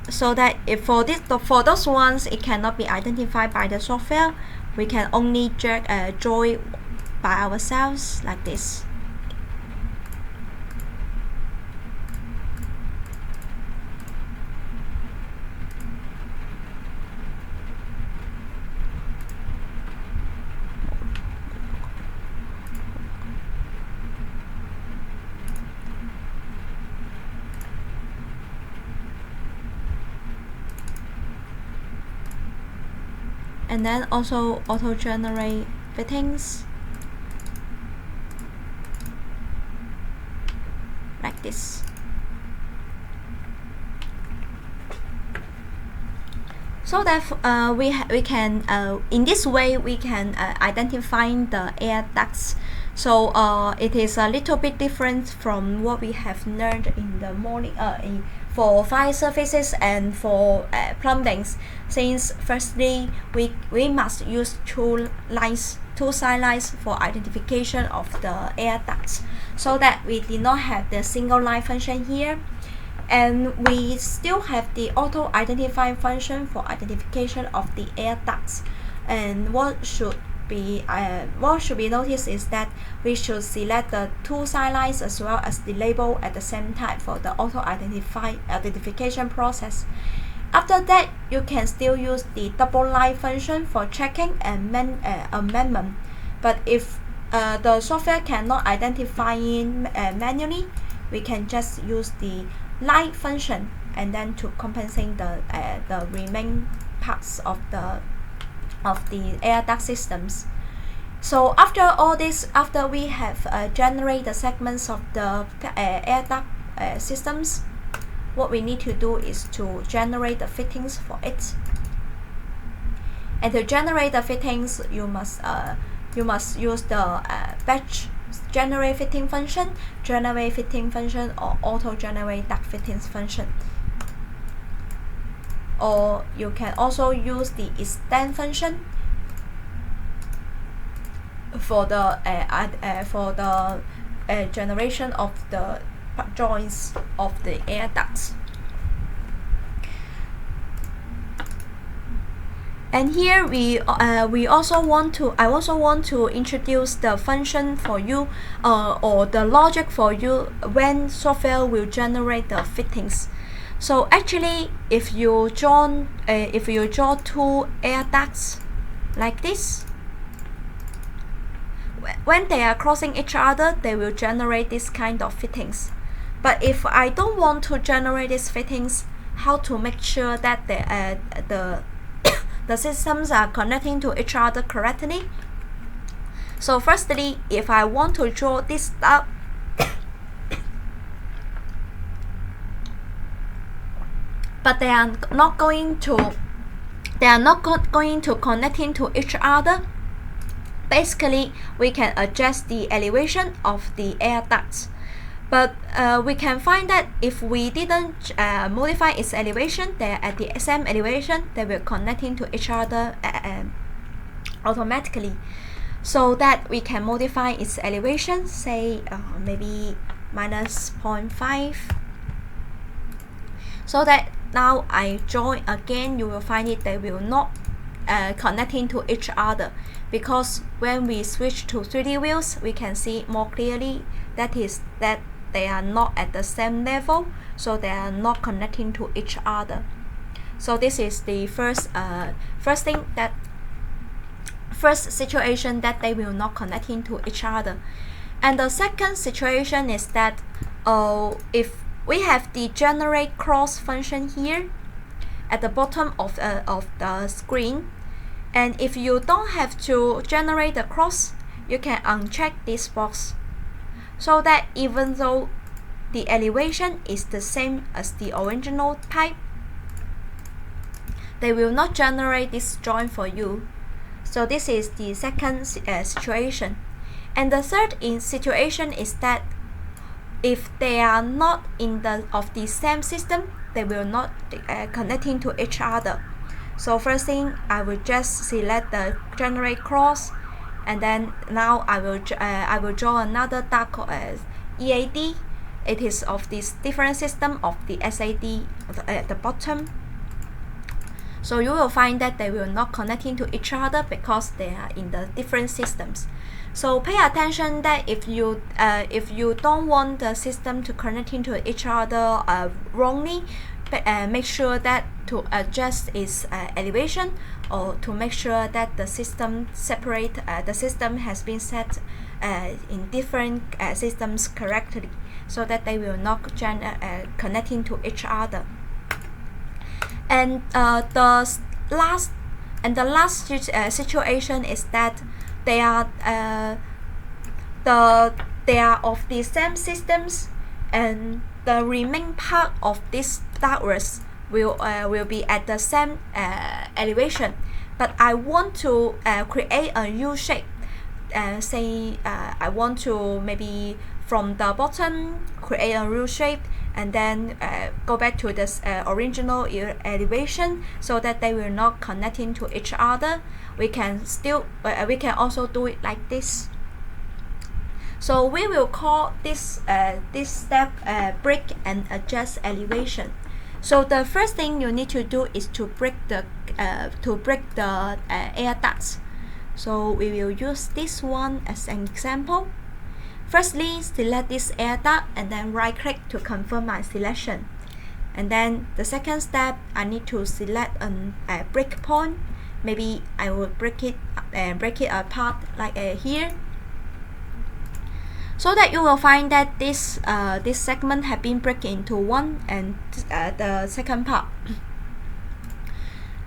So that if for those ones it cannot be identified by the software, we can only draw it by ourselves like this. And then also auto-generate fittings like this. So that we can in this way we can identify the air ducts. So it is a little bit different from what we have learned in the morning for fire surfaces and for plumbings, since firstly we must use two side lines for identification of the air ducts, so that we did not have the single line function here, and we still have the auto identifying function for identification of the air ducts. And what should be noticed is that we should select the two side lines as well as the label at the same time for the auto identification process. After that, you can still use the double line function for checking and amendment. But if the software cannot identify manually, we can just use the line function and then to compensate the remaining parts of the air duct systems. So after all this, after we have generated the segments of the air duct systems, what we need to do is to generate the fittings for it. And to generate the fittings, you must use the batch generate fitting function, or auto generate duct fittings function. Or you can also use the extend function for the generation of the joints of the air ducts. And here I also want to introduce the function for you, or the logic for you when software will generate the fittings. So actually, if you draw two air ducts like this, when they are crossing each other, they will generate this kind of fittings. But if I don't want to generate these fittings, how to make sure that the systems are connecting to each other correctly? So firstly, if I want to draw this duct, but they are not going to connecting to each other. Basically, we can adjust the elevation of the air ducts, but we can find that if we didn't modify its elevation, they are at the same elevation, they will connecting to each other automatically. So that we can modify its elevation, say maybe minus 0.5. So that now I join again, you will find it they will not connecting to each other, because when we switch to 3D views, we can see more clearly that is that they are not at the same level, so they are not connecting to each other. So this is the first situation that they will not connecting to each other. And the second situation is that if we have the generate cross function here at the bottom of the screen, and if you don't have to generate the cross, you can uncheck this box, so that even though the elevation is the same as the original type, they will not generate this joint for you. So this is the second situation. And the third situation is that if they are not in the same system, they will not connecting to each other. So first thing, I will just select the generate cross, and then now I will draw another duct EAD. It is of this different system of the SAD at the bottom. So you will find that they will not connecting to each other because they are in the different systems. So pay attention that if you don't want the system to connecting to each other wrongly, make sure that to adjust its elevation, or to make sure that the system the system has been set in different systems correctly, so that they will not connecting to each other. And the last situation is that they are of the same systems, and the remaining part of this ductwork will be at the same elevation. But I want to create a U shape. Say I want to maybe from the bottom create a U shape, and then go back to this original elevation, so that they will not connecting to each other. We can also do it like this. So we will call this step break and adjust elevation. So the first thing you need to do is to break the air ducts. So we will use this one as an example. Firstly, select this air duct and then right click to confirm my selection. And then the second step, I need to select a break point. Maybe I will break it apart like here, so that you will find that this segment have been broken into one and the second part.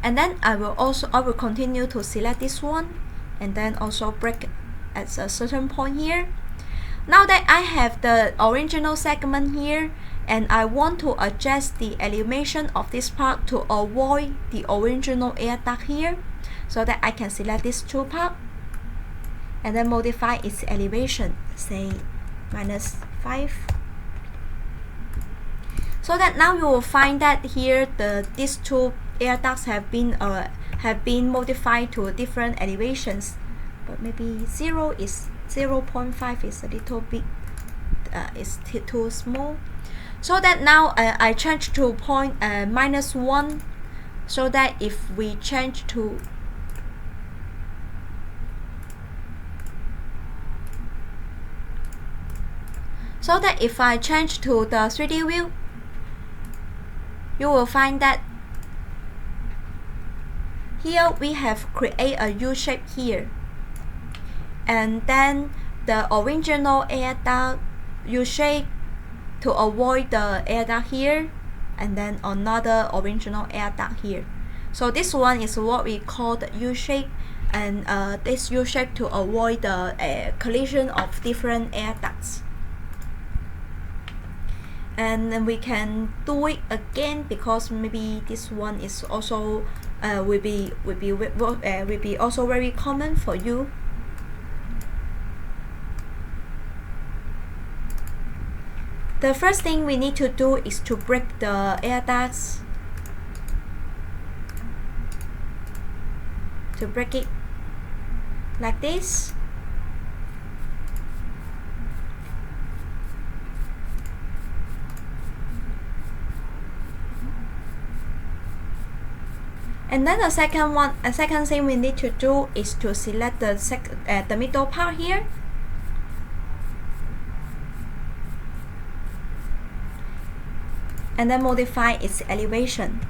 And then I will continue to select this one and then also break at a certain point here. Now that I have the original segment here, and I want to adjust the elevation of this part to avoid the original air duct here, so that I can select these two parts and then modify its elevation, say -5. So that now you will find that here these two air ducts have been modified to different elevations, but maybe 0.5 is a little bit is too small. So that now I change to point -1, so that if we change to if I change to the 3D view, you will find that here we have create a U shape here, and then the original air duct U shape to avoid the air duct here, and then another original air duct here. So this one is what we call the U shape, and this U shape to avoid the collision of different air ducts. and then we can do it again because maybe this one is also will be also very common for you. The first thing we need to do is to break the air ducts. To break it like this. And then the second thing we need to do is to select the middle part here. And then modify its elevation.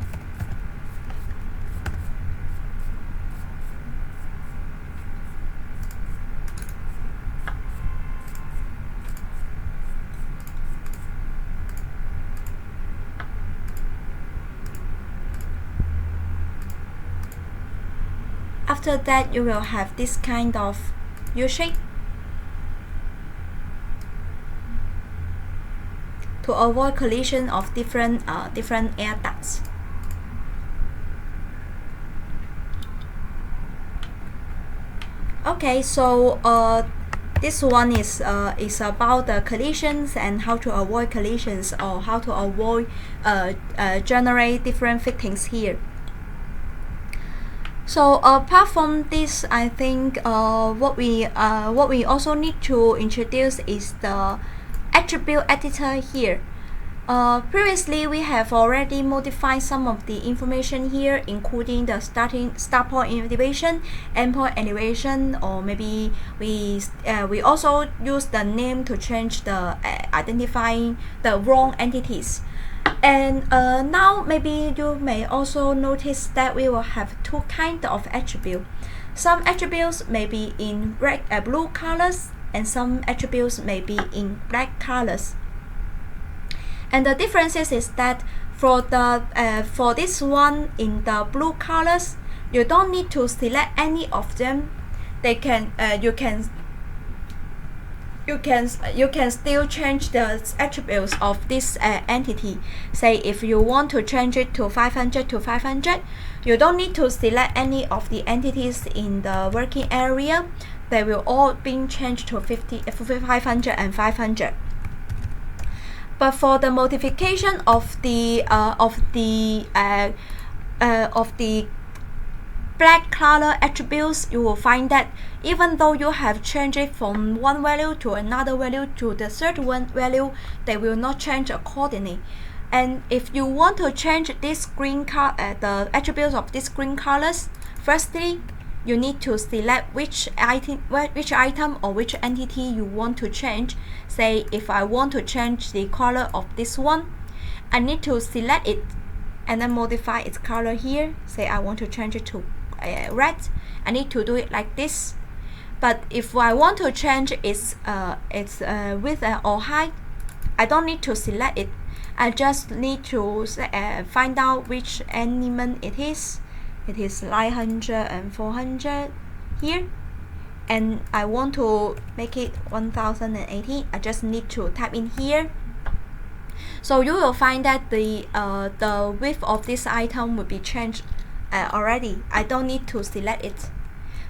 After that, you will have this kind of U shape to avoid collision of different air ducts. Okay, so this one is about the collisions and how to avoid collisions, or how to avoid generate different fittings here. So apart from this, I think what we also need to introduce is the attribute editor here. Previously, we have already modified some of the information here, including the start point elevation, end point elevation, or maybe we also use the name to change the identifying the wrong entities. And now maybe you may also notice that we will have two kinds of attributes. Some attributes may be in blue colors, and some attributes may be in black colors. And the differences is that for this one in the blue colors, you don't need to select any of them. They can you can still change the attributes of this entity. Say if you want to change it to 500 to 500, you don't need to select any of the entities in the working area. They will all be changed to 500 and 500. But for the modification of the black color attributes, you will find that even though you have changed it from one value to another value to the third one value, they will not change accordingly. And if you want to change this green the attributes of these green colors, firstly, you need to select which item or which entity you want to change. Say if I want to change the color of this one, I need to select it and then modify its color here. Say I want to change it to red, I need to do it like this. But if I want to change its width or height, I don't need to select it. I just need to find out which element it is. It is 900 and 400 here, and I want to make it 1080. I just need to type in here. So you will find that the width of this item will be changed already. I don't need to select it.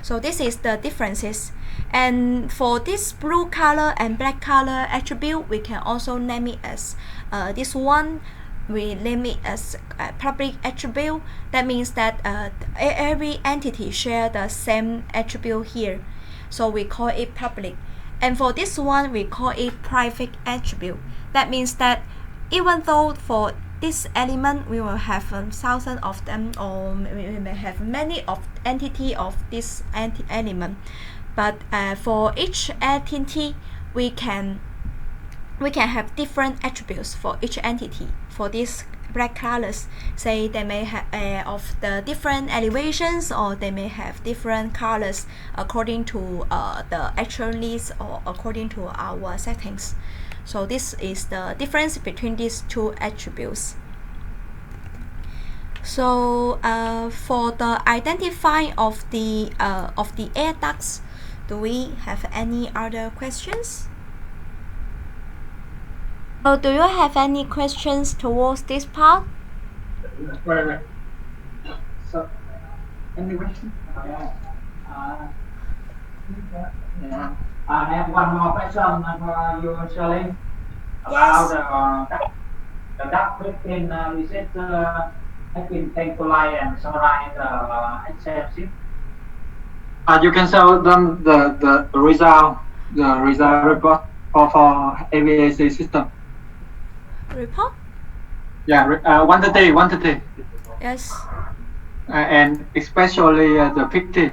So this is the differences. And for this blue color and black color attribute, we can also name it as this one. We name it as public attribute. That means that every entity share the same attribute here, so we call it public. And for this one, we call it private attribute. That means that even though for this element we will have 1,000 of them, or we may have many of entity of this element, but for each entity we can have different attributes for each entity. For these black colors, say they may have of the different elevations, or they may have different colors according to the actual needs or according to our settings. So this is the difference between these two attributes. So for the identifying of the air ducts, do we have any other questions? So do you have any questions towards this part? Wait. So, any question? I have one more question for you, Shirley. Yes. About the duct fitting, is it has been calculated and summarized Excel sheet? You can show them the result report for AVAC system. Report? Yeah, 130. Yes. And especially the 50.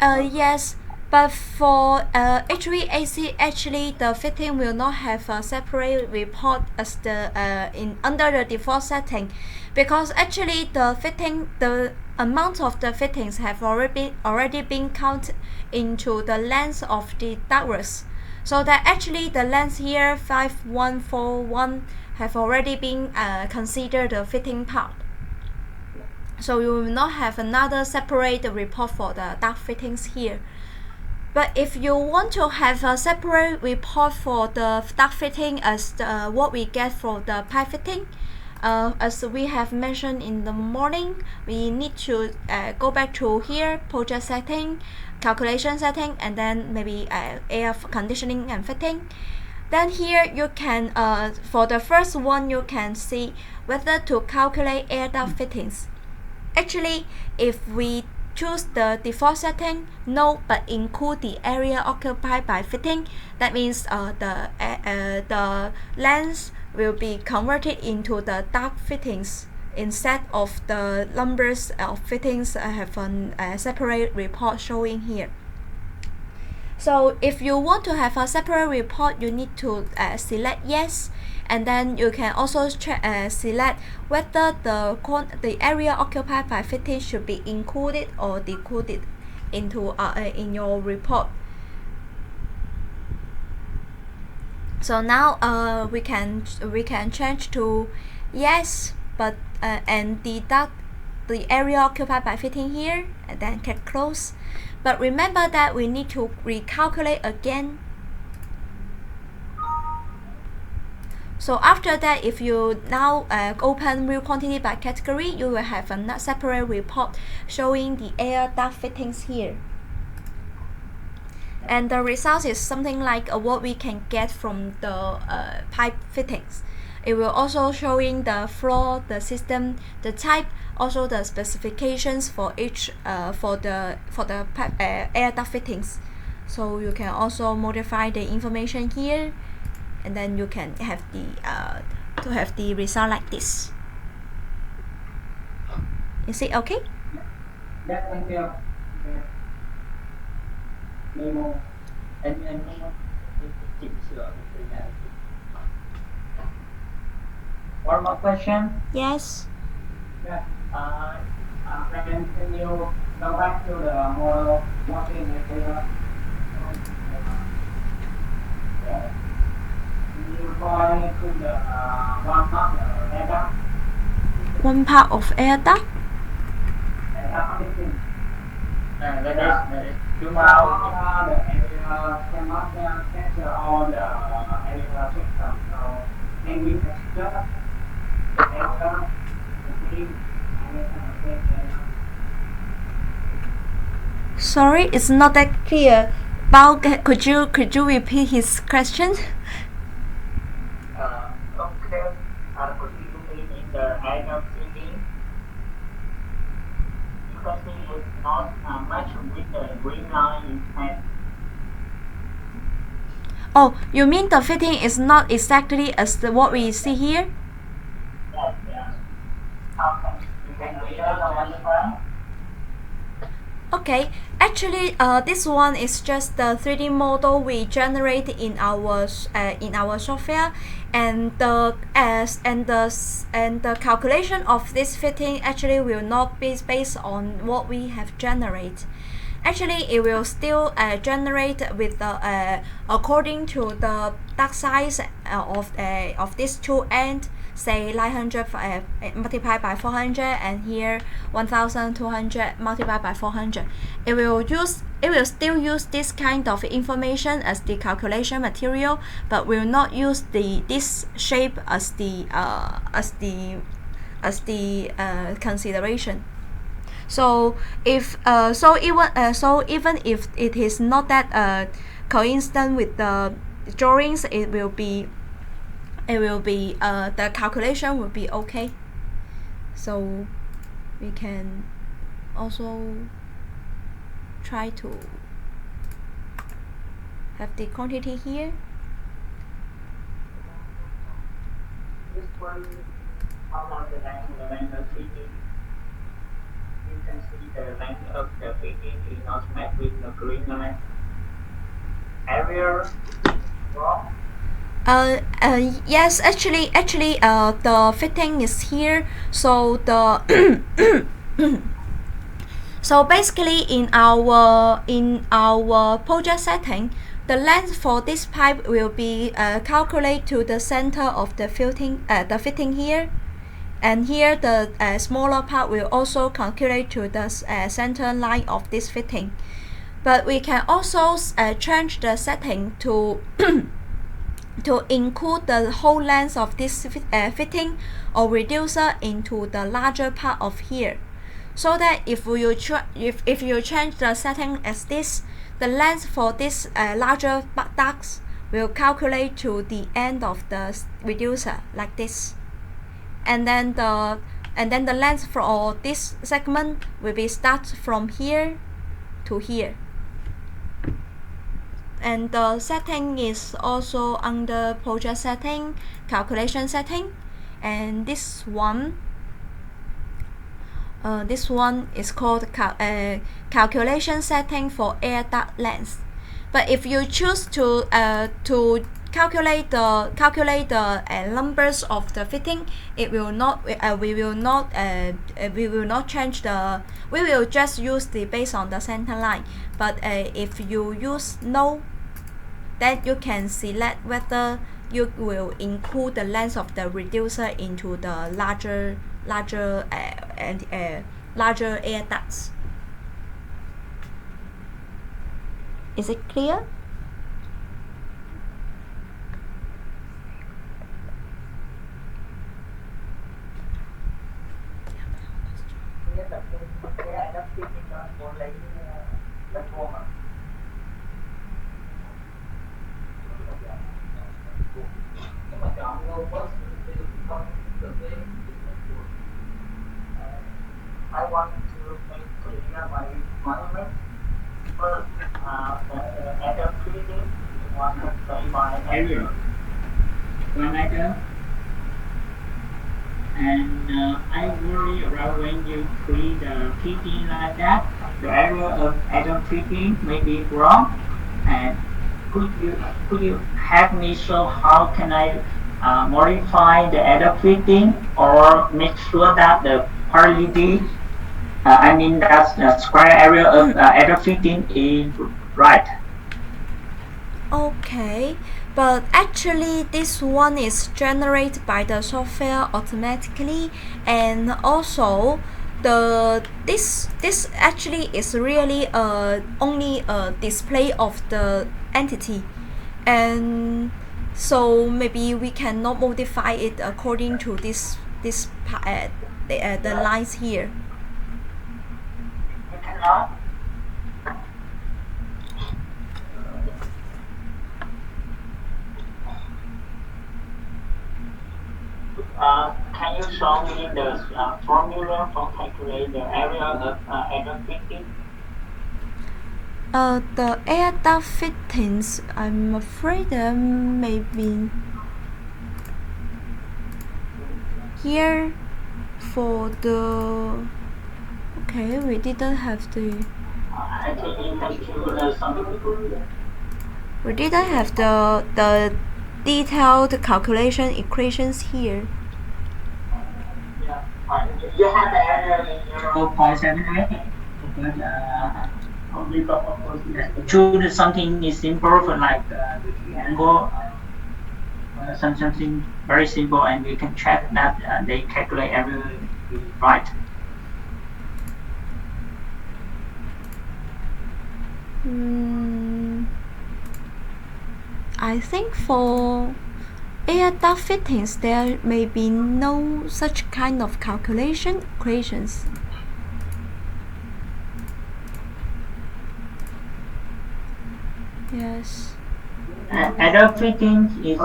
Yes, but for HVAC, actually the fitting will not have a separate report as the under the default setting, because actually the amount of the fittings have already been counted into the length of the ductworks, so that actually the length here 5141 have already been considered the fitting part. So you will not have another separate report for the duct fittings here. But if you want to have a separate report for the duct fitting as what we get for the pipe fitting, as we have mentioned in the morning, we need to go back to here, project setting, calculation setting, and then maybe air conditioning and fitting. Then here you can, for the first one, you can see whether to calculate air duct fittings. Actually, if we choose the default setting, no, but include the area occupied by fitting, that means the length will be converted into the duct fittings instead of the numbers of fittings have a separate report showing here. So if you want to have a separate report, you need to select yes, and then you can also select whether the area occupied by fitting should be included or decluded into in your report. So now we can change to yes, but and deduct the area occupied by fitting here, and then click close. But remember that we need to recalculate again. So after that, if you now open real quantity by category, you will have a separate report showing the air duct fittings here. And the result is something like what we can get from the pipe fittings. It will also showing the floor, the system, the type, also the specifications for each for the pipe, air duct fittings. So you can also modify the information here, and then you can have the result like this. Is it okay? Yeah, thank you. Memo. And one more question. Yes. Yeah. Can you go back to the model working area? Yeah. You point to the one part of air duct. One part of air duct. Air duct fitting. That is. You now the area cannot capture all the area system. So maybe extra. Sorry, it's not that clear. Bao, could you repeat his question? Okay. Could you repeat in the item thinking? You can see it's not match with the green line in hand. Oh, you mean the fitting is not exactly as what we see here? Yes. Okay. You can read the one first. Okay, actually, this one is just the 3D model we generate in our software, and the calculation of this fitting actually will not be based on what we have generated. Actually, it will still generate with the according to the duct size of these two ends. say 900 multiplied by 400, and here 1200 multiplied by 400. It will still use this kind of information as the calculation material, but will not use this shape as the consideration. So even if it is not that coincident with the drawings, the calculation will be okay. So we can also try to have the quantity here. This one, how long the length of fitting? You can see the length of the fitting is not met with the green line. Area wrong. Yes, actually, the fitting is here. So the so basically in our project setting, the length for this pipe will be calculated to the center of the fitting here, and here the smaller part will also calculate to the center line of this fitting. But we can also change the setting to to include the whole length of this fitting or reducer into the larger part of here, so that if you change the setting as this, the length for this larger ducts will calculate to the end of the reducer like this, and then the length for this segment will be start from here to here. And the setting is also under project setting, calculation setting, and this one is called calculation setting for air duct length. But if you choose to calculate the numbers of the fitting, it will not we will not change the, we will just use the based on the center line. But if you use no, then you can select whether you will include the length of the reducer into the larger air ducts. Is it clear? I want to make clear my requirement. First, the header fitting, you want to say by area. One item. And I worry about when you create the fitting like that, the area of header fitting may be wrong. And could you help me show how can I modify the header fitting or make sure that the quality, that's the square area of header fitting is right? Okay, but actually this one is generated by the software automatically, and also this actually is really only a display of the entity, and so maybe we cannot modify it according to the lines here. You cannot. Can you show me the formula for calculate the area of header fitting? The air duct fittings, I'm afraid there may be here for the, okay, we didn't have the, I think you can choose something. we didn't have the detailed calculation equations here. Yeah, you have the area in your 0.78, but choose something is simple for like the angle. something very simple, and we can check that they calculate everything right. I think for air duct fittings there may be no such kind of equations. Yes. Other fittings is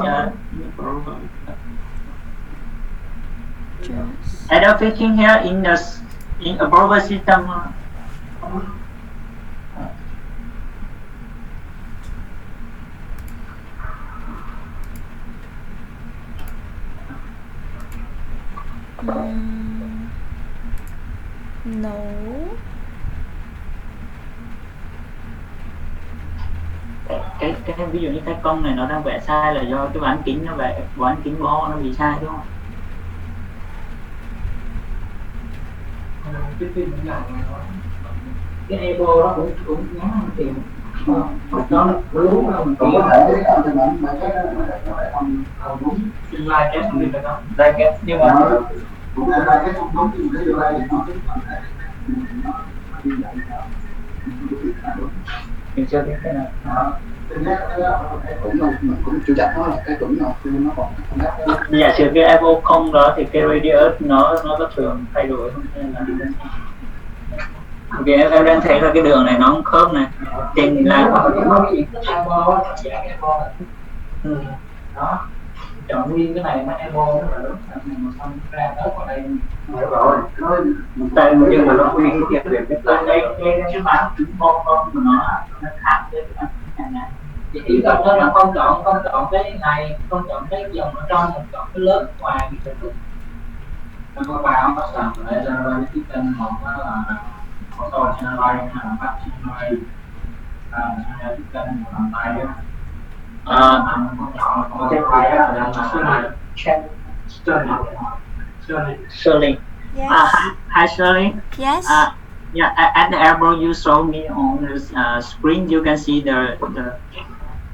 Just other fitting here in a proper system. No. Cái ví dụ như cái con này nó đang vẽ sai là do cái bán kính nó vẽ bán kính bo nó bị sai đúng không? Cái evo đó cũng ngắn hơn tiền nó đúng là mình cũng có thể cái đúng Like cái không biết là đâu. Like cái nhưng mà cũng là cái không đúng cái điều này nó mình chưa biết cái này. cũng chưa chắc nó là cái chuẩn nào nó còn Giả sử cái evo không đó thì cái radius nó có thường thay đổi không? Nên là vì em đang thấy là cái đường này nó không khớp này trên là đó chọn nguyên cái này mà evo nó là đúng mà xong ra tới vào đây rồi tại nhưng mà nó nguyên cái việc đây cái bản con của nó khác với cái này. chỉ cần đó là không chọn cái này, không chọn cái dòng ở trong, mình chọn cái lớn ngoài cái được. Nó có ba nó sẵn lại ra cái tên một đó là có tôi trên bay hay là bắt trên bay cái tên một làm tay á cái tay á là Shirley. Yes. Hi Shirley. Yes. Yeah, at the elbow you show me on the screen. You can see the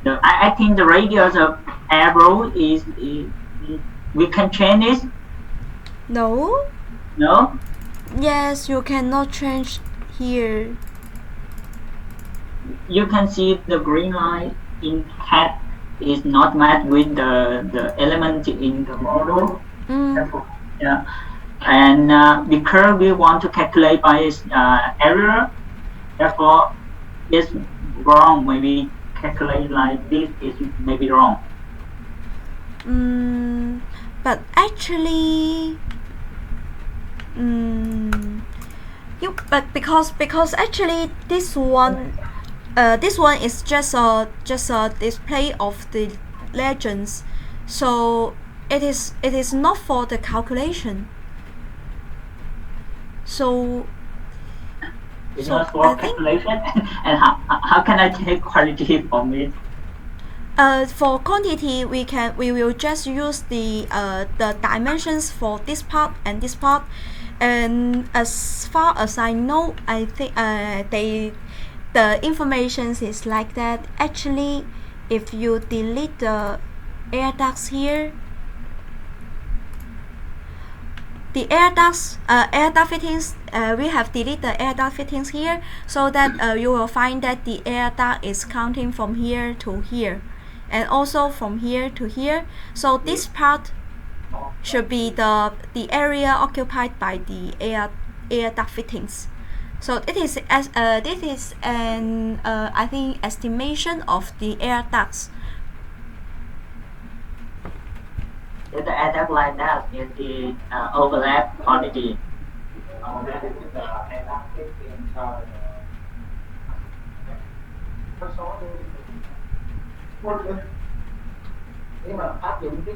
I think the radius of arrow is we can change it. No. No. Yes, you cannot change here. You can see the green line in CAD is not matched with the element in the model. Yeah. And because we want to calculate by error, therefore it's wrong. Maybe calculate like this is maybe wrong. But actually, but because actually this one is just a display of the legends, so it is not for the calculation. So it's not for calculation. And how can I take quality from it? For quantity, we will just use the dimensions for this part and this part, and as far as I know, I think the information is like that. Actually, if you delete the air ducts here, the air duct fittings, we have deleted the air duct fittings here, so that you will find that the air duct is counting from here to here, and also from here to here. So this part should be the area occupied by the air duct fittings. So it is this is an I think estimation of the air ducts. If the air duct like that is the overlap quantity. Nhưng mà áp dụng cái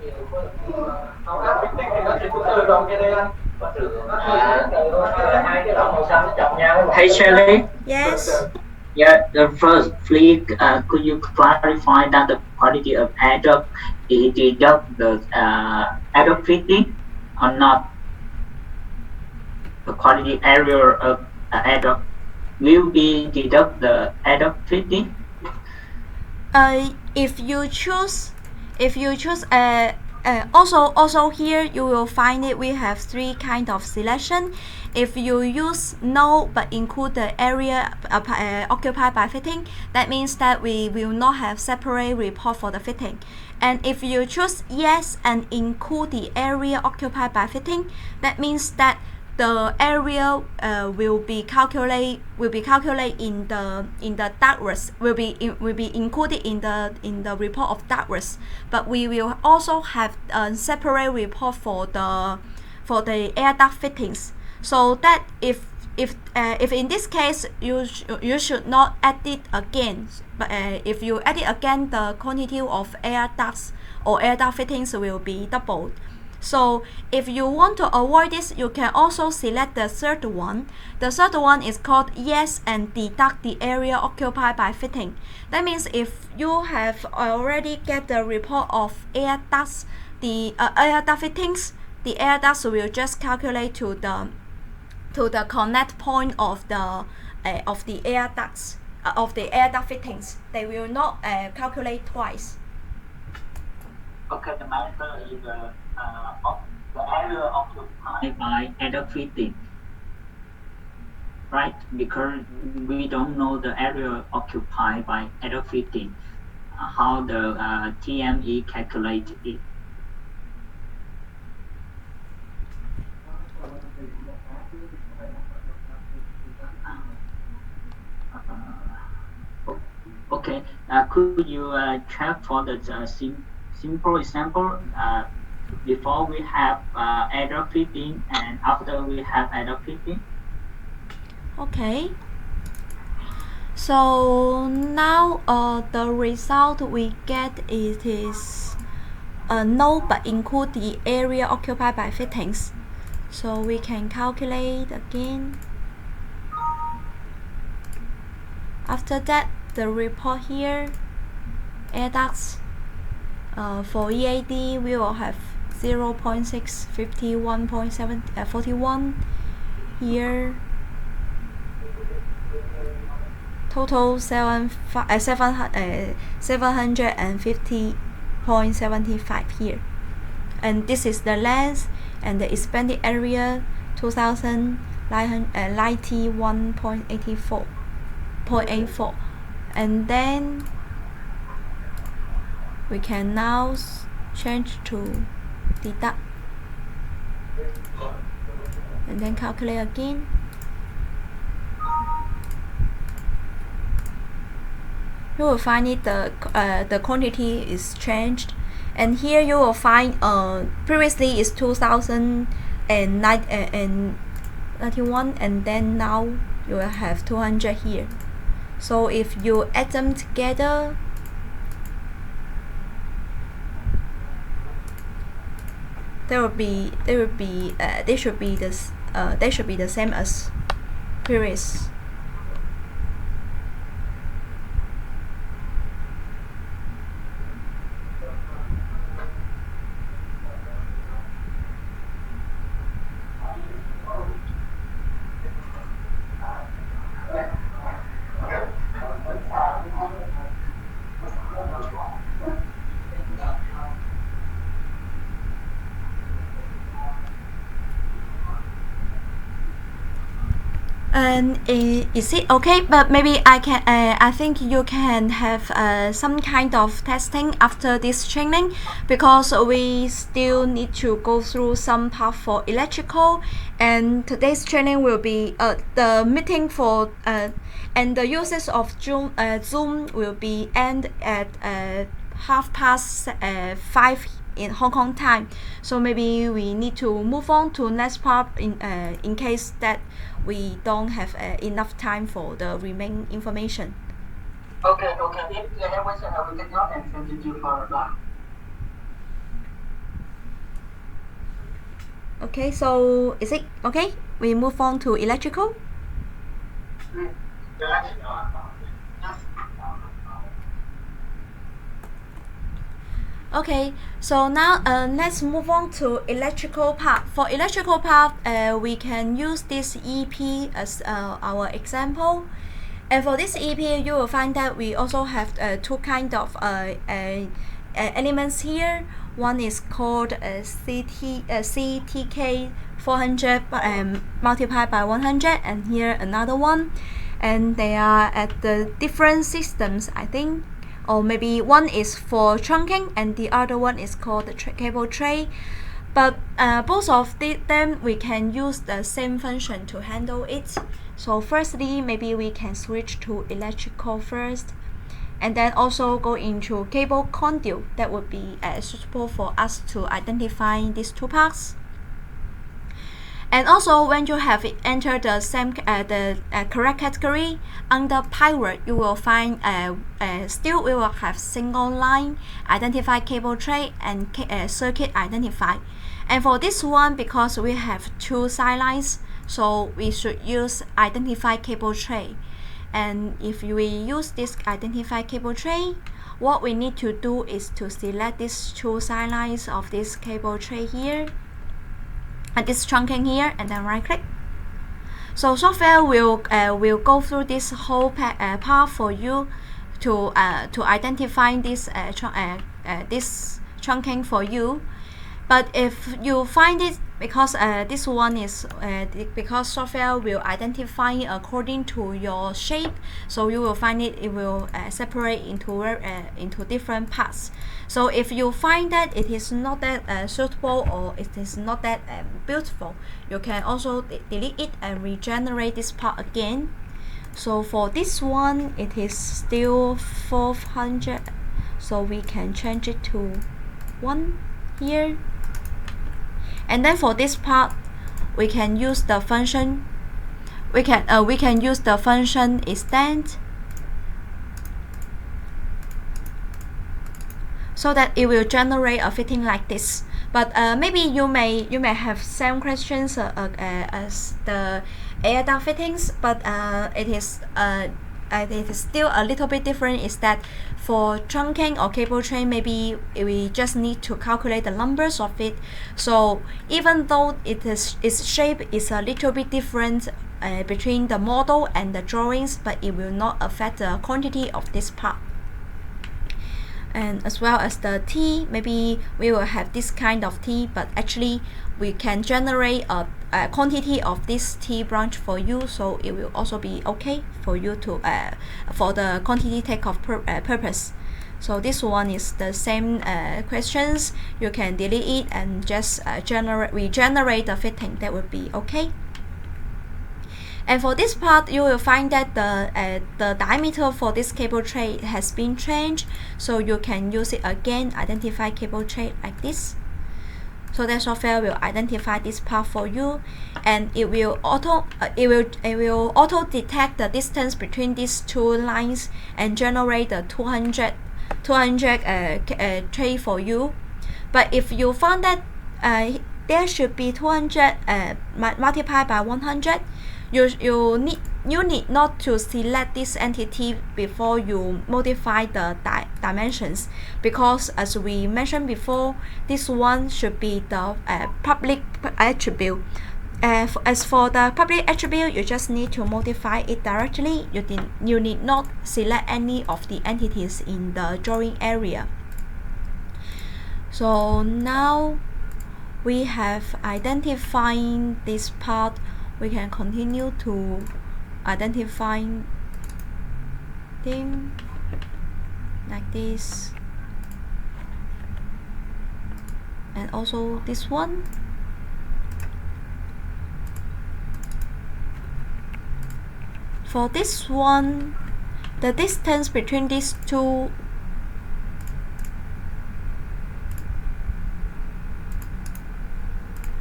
nhiều không áp dụng thì nó chỉ có tự động cái đây anh có sự hai cái đồng màu xanh nó chồng nhau. Hey Shirley. Yes. Yeah, the first, please, could you clarify that the quantity of air duct is deduct the air duct fitting or not? The quantity area of air duct will be deduct the air duct fitting. If you choose if you choose also here you will find it we have 3 kind of selection. If you use no but include the area occupied by fitting, that means that we will not have separate report for the fitting. And if you choose yes and include the area occupied by fitting, that means that the area will be calculated in the ductwork, will be included in the report of ductwork, but we will also have a separate report for the air duct fittings. So that if in this case you should not add it again, but if you add it again, the quantity of air ducts or air duct fittings will be doubled. So if you want to avoid this, you can also select the third one. The third one is called yes and deduct the area occupied by fitting. That means if you have already get the report of air ducts, the air duct fittings, the air ducts will just calculate to the connect point of the air ducts of the air duct fittings. They will not calculate twice. Okay, the matter is the area occupied by air fitting, right? Because we don't know the area occupied by air fitting, how the TME calculate it. Okay, could you check for the simple example before we have air fitting and after we have air fitting? Okay. So now the result we get is no but include the area occupied by fittings. So we can calculate again. After that, the report here, air ducts for EAD we will have 0.6, 51.7, 41 here. Total 750.75 here, and this is the length, and the expanded area 2091.84, and then we can now change to deduct and then calculate again. You will find it the quantity is changed, and here you will find previously is 2091, and then now you will have 200 here. So if you add them together, they should be the same as previous. And is it okay? But maybe I think you can have some kind of testing after this training, because we still need to go through some part for electrical, and today's training will be the meeting for and the usage of Zoom will be end at 5:30 in Hong Kong time. So maybe we need to move on to next part in case that we don't have enough time for the remaining information. Okay. If you have question, I will take note and send it to you for reply. Okay, so is it okay? We move on to electrical. Okay, so now let's move on to electrical part. For electrical part, we can use this EP as our example. And for this EP, you will find that we also have two kind of elements here. One is called CTK 400 multiplied by 100, and here another one, and they are at the different systems, I think, or maybe one is for trunking and the other one is called the cable tray. But both of them we can use the same function to handle it. So firstly, maybe we can switch to electrical first, and then also go into cable conduit. That would be suitable for us to identify these two parts. And also, when you have entered the same correct category under pivot, you will find still we will have single line identify cable tray and circuit identify. And for this one, because we have two side lines, so we should use identify cable tray. And if we use this identify cable tray, what we need to do is to select these two side lines of this cable tray here, and this trunking here, and then right click. So software will go through this whole path for you to identify this this trunking for you. But if you find it, because this one is because software will identify according to your shape, so you will find it will separate into different parts. So if you find that it is not that suitable, or it is not that beautiful, you can also delete it and regenerate this part again. So for this one, it is still 400, so we can change it to 1 here. And then for this part, we can use the function. We can use the function extend, so that it will generate a fitting like this. But maybe you may have some questions as the air duct fittings, but it is still a little bit different. Is that for trunking or cable tray, maybe we just need to calculate the numbers of it. So even though its shape is a little bit different between the model and the drawings, but it will not affect the quantity of this part. And as well as the T, maybe we will have this kind of T, but actually we can generate a quantity of this T branch for you, so it will also be okay for you to for the quantity takeoff purpose. So this one is the same questions. You can delete it and just regenerate the fitting. That would be okay. And for this part, you will find that the diameter for this cable tray has been changed, so you can use it again, identify cable tray like this. So the software will identify this part for you, and it will auto detect the distance between these two lines and generate the 200 tray for you. But if you found that there should be 200 multiplied by 100, you need not to select this entity before you modify the dimensions, because as we mentioned before, this one should be the public attribute. As for the public attribute, you just need to modify it directly. You need not select any of the entities in the drawing area. So now we have identified this part. We can continue to identify them like this, and also this one. For this one, the distance between these two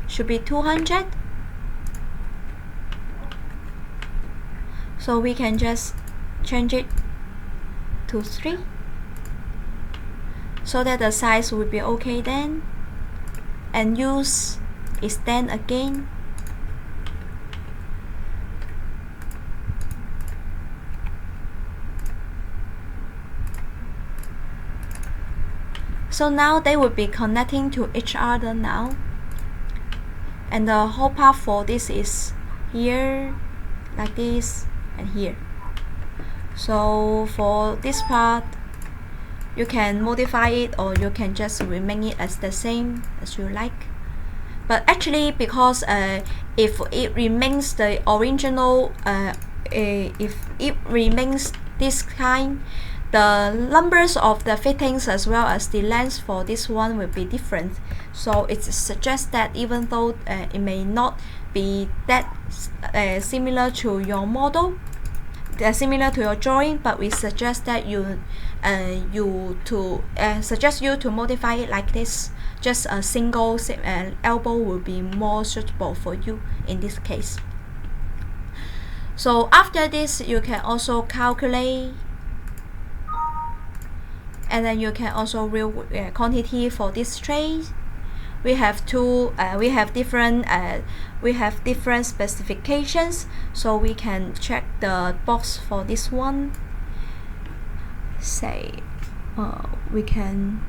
should be 200. So we can just change it to 3, so that the size will be okay then, and use extend again. So now they will be connecting to each other now, and the whole part for this is here like this and here. So for this part, You can modify it, or you can just remain it as the same as you like. But actually, because if it remains the original, if it remains this kind, the numbers of the fittings as well as the length for this one will be different. So it suggests that even though it may not be that similar to your model, similar to your drawing, but we suggest that suggest you to modify it like this. Just a single elbow will be more suitable for you in this case. So after this, you can also calculate, and then you can also real quantity for this tray. We have different specifications, so we can check the box for this one. Say we can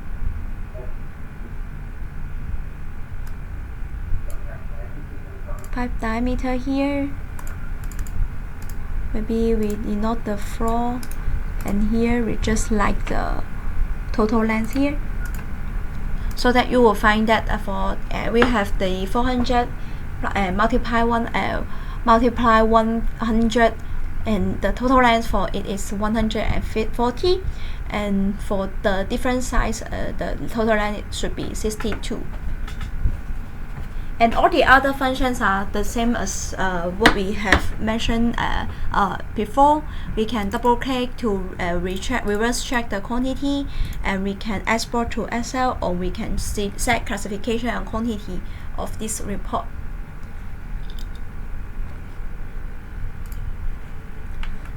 pipe diameter here. Maybe we denote the floor, and here we just like the total length here, so that you will find that for we have the 400 multiply 100, and the total length for it is 140, and for the different size the total length should be 62. And all the other functions are the same as what we have mentioned before. We can double click to reverse check the quantity, and we can export to Excel, or we can set classification and quantity of this report.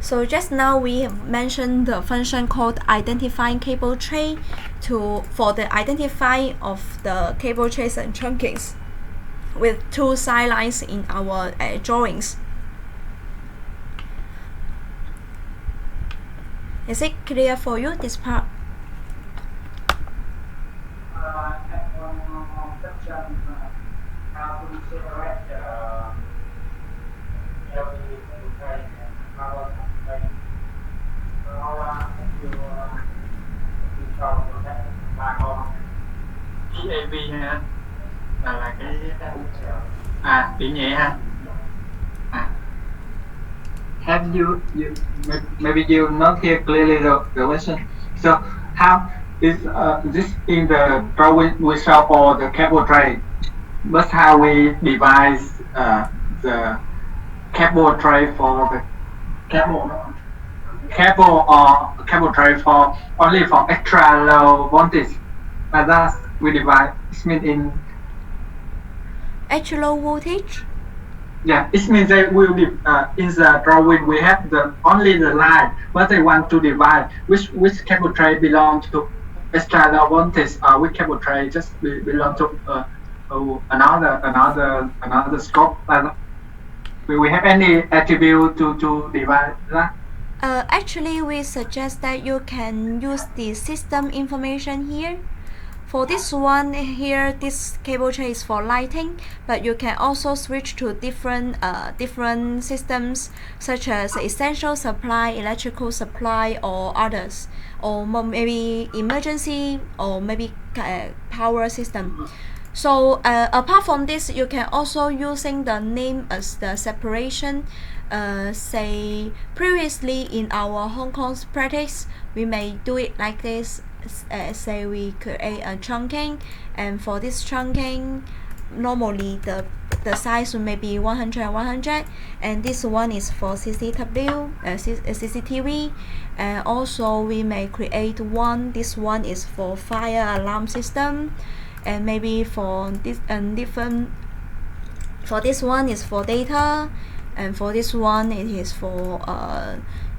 So just now we have mentioned the function called identifying cable tray for the identify of the cable trays and trunkings with two side lines in our drawings. Is it clear for you, this part? Section how to separate the LED and power supply. AV ha, là cái tỉ nhẹ ha. Have you maybe you not hear clearly the question? So how is this in the drawing we show all the cable tray, but how we devise the cable tray for the cable or cable tray for only for extra low voltage, and thus we divide. It means in extra low voltage. Yeah, it means that will be in the drawing we have only the line, but they want to divide which cable tray belong to extra low voltage, or which cable tray just belong to another scope. Will we have any attribute to divide that? Actually, we suggest that you can use the system information here. For this one here, this cable tray is for lighting, but you can also switch to different systems, such as essential supply, electrical supply, or others, or maybe emergency, or maybe power system. So apart from this, you can also using the name as the separation. Say previously in our Hong Kong's practice, we may do it like this. Say we create a trunking, and for this trunking, normally the size may be 100 and 100, and this one is for CCTV, and also we may create one. This one is for fire alarm system, and maybe for this different. For this one is for data, and for this one it is for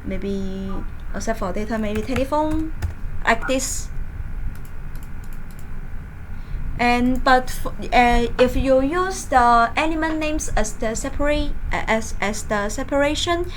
maybe except for data, maybe telephone, like this. And if you use the element names as the separate as the separation,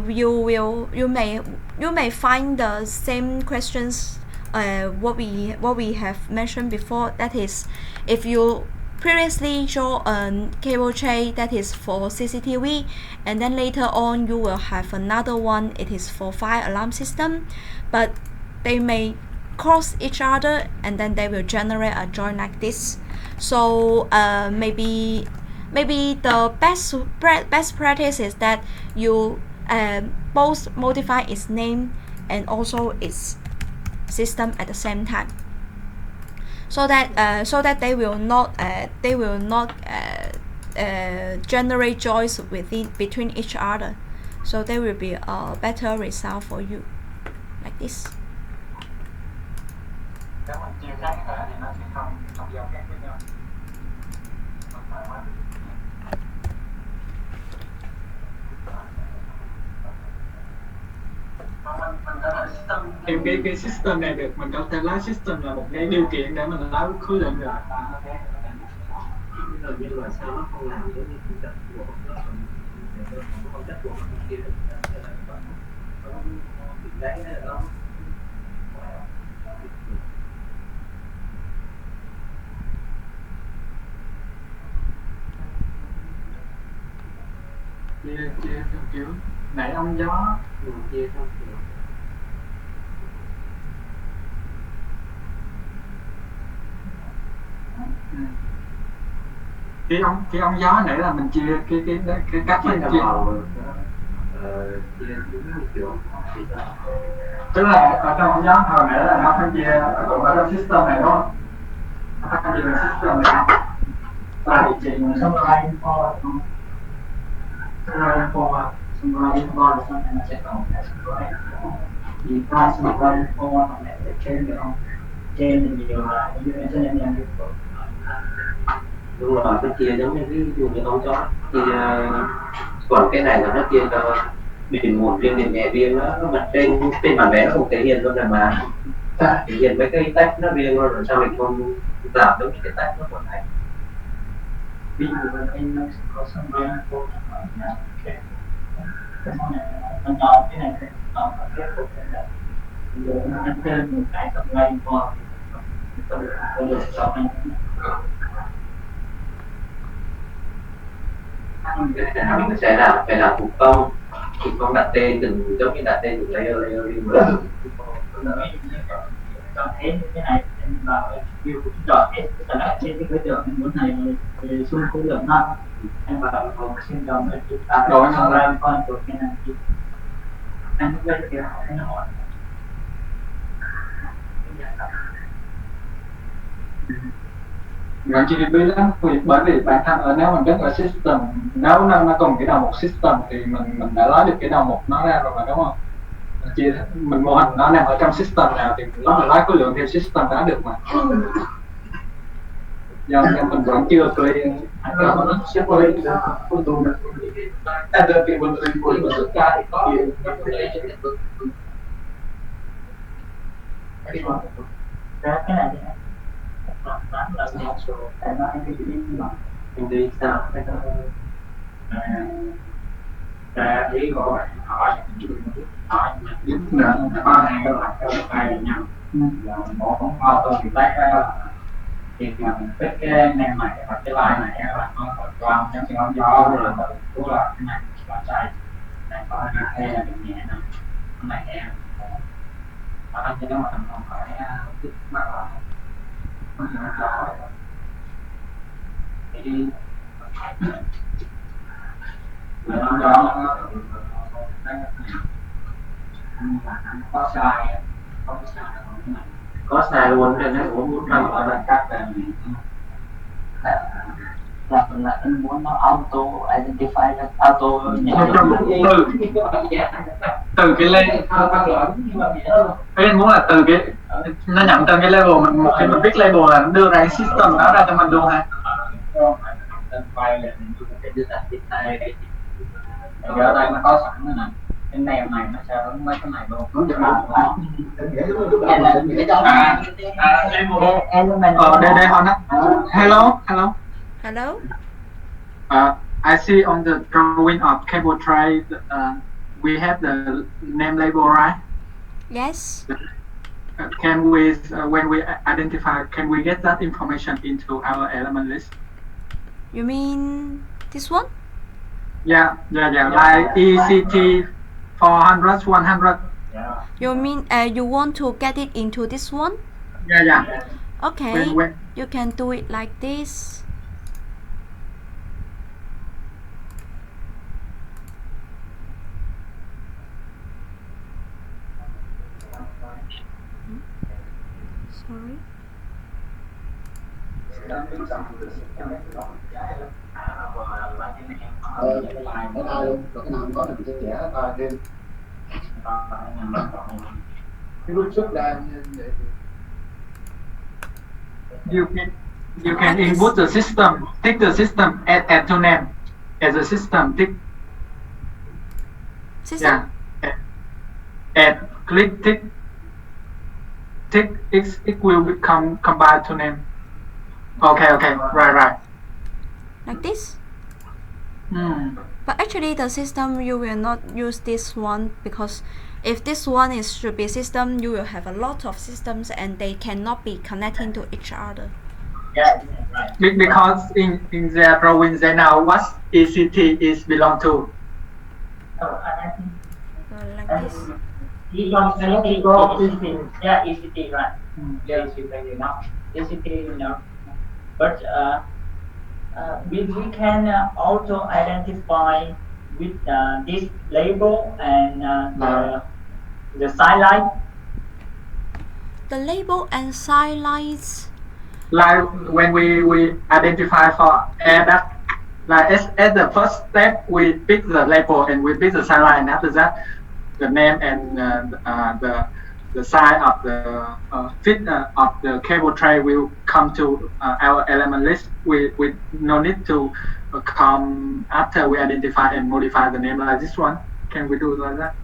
you may find the same questions what we have mentioned before. That is, if you previously show a cable tray that is for CCTV, and then later on you will have another one, it is for fire alarm system, but they may cross each other, and then they will generate a joint like this. So maybe the best practice is that you both modify its name and also its system at the same time, so that they will not generate joints between each other. So there will be a better result for you, like this. Nếu mình chia các thể thì nó sẽ không giao kết với nhau. Cái system này được, mình có thể lấy system là một cái điều kiện để mình lấy khối lượng được. Nhưng mà sao nó không làm giống như quy trình của không chất của nó kia đấy nó chia theo kiểu nãy ông gió chia theo kiểu cái ống gió nãy là mình chia cái cách mình chia kiểu tức là ở trong ống gió hồi nãy là nó phải chia cũng ở trong system này đúng không? Nó phải chia system này tại chị mình xong rồi info là something nó sẽ còn thì price mà info nó sẽ trên được không? Trên thì nhiều là như thế nên em được. đúng rồi, cái chia giống như ví dụ như ống gió chia còn cái này là nó chia cho điền một riêng điền nhẹ riêng, nó mặt trên bản vẽ nó không thể hiện luôn là mà thể hiện mấy cái tách nó riêng luôn, rồi sao mình không làm giống như cái tách nó còn thành. Ví dụ là em nó có sân bay cô cái món này nó nhỏ, cái này nó kết cục này giờ nó ăn thêm một cái sân bay qua tôi được cho anh Mình sẽ phải làm thủ công đặt tên từng giống như đặt tên từng layer riêng rồi. Chọn hết cái này em vào view chọn hết tất cả trên cái đối tượng em muốn này về xung khối lượng năm em vào phòng xin đồng để chúng ta rồi xong ra con của cái này anh bây giờ anh hỏi ngành GDP đó bởi vì bản thân ở nếu mình đứng ở system, nếu nó còn cái đầu mục system thì mình đã lấy được cái đầu mục nó ra rồi mà đúng không? Mình mô hình nó nằm ở trong system nào thì nó mình lấy khối lượng theo system đã được mà. Do mình vẫn chưa clear nó sẽ quay con tù được được thì mình của xuất ra thì có cái này là số tại nó anh đi sao ý gọi hỏi ba này các bạn hai nhau là một con auto thì tách ra thì mình biết cái nem này hoặc cái line này là nó còn quang trong cái ống gió rồi cũng là cái này là chạy này có hai là nhẹ này cái này em anh chỉ nếu mà mình không phải mặc là thì nó có sai Có sai luôn cho nên cũng muốn làm ở là cắt là anh muốn nó auto identify auto từ cái level anh muốn là từ cái nó nhận từ cái level mình khi mình biết label là nó đưa ra cái system đó ra cho mình luôn ha. Ở đây nó có sẵn rồi nè, cái nèm này nó sẽ ứng mấy cái này luôn. Đây họ nó. Hello. I see on the drawing of cable tray, we have the name label, right? Yes. Can we, when we identify, can we get that information into our element list? You mean this one? Yeah. Like ECT 400, 100. You mean you want to get it into this one? Yeah. Okay, When you can do it like this. Sorry. Cái nào luôn, rồi cái nào không có thì mình sẽ vẽ bài thêm. Cái rút xuất ra như vậy. you can input the system, take the system, add to name as a system, tick. System? Yeah. Add, click, tick. Tick, it will become combined to name. Okay, right. Like this? But actually the system, you will not use this one, because if this one should be system, you will have a lot of systems and they cannot be connecting to each other. Yeah, right. Because in their drawing they know what ECT is belong to. I think Like this. this one ECT. Yeah, ECT, right. Yeah, ECT, you know. But we can also identify with this label and the sidelight. The label and sidelights. Like when we identify for air duct, like as the first step we pick the label and we pick the sideline, and after that the name and the size of the fit of the cable tray will come to our element list. We no need to come after we identify and modify the name like this one. Can we do like that?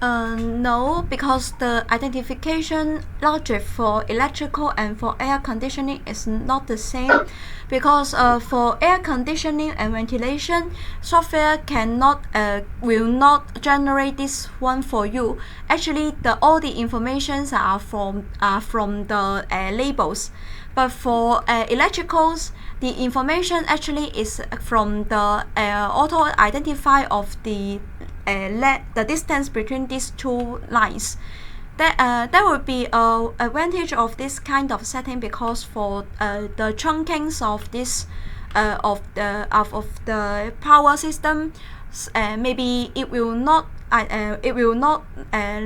No, because the identification logic for electrical and for air conditioning is not the same. Because for air conditioning and ventilation, software will not generate this one for you. Actually, all the informations are from the labels. But for electricals, the information actually is from the auto identify of the distance between these two lines. That would be a advantage of this kind of setting, because for the trunkings of this of the power system, maybe it will not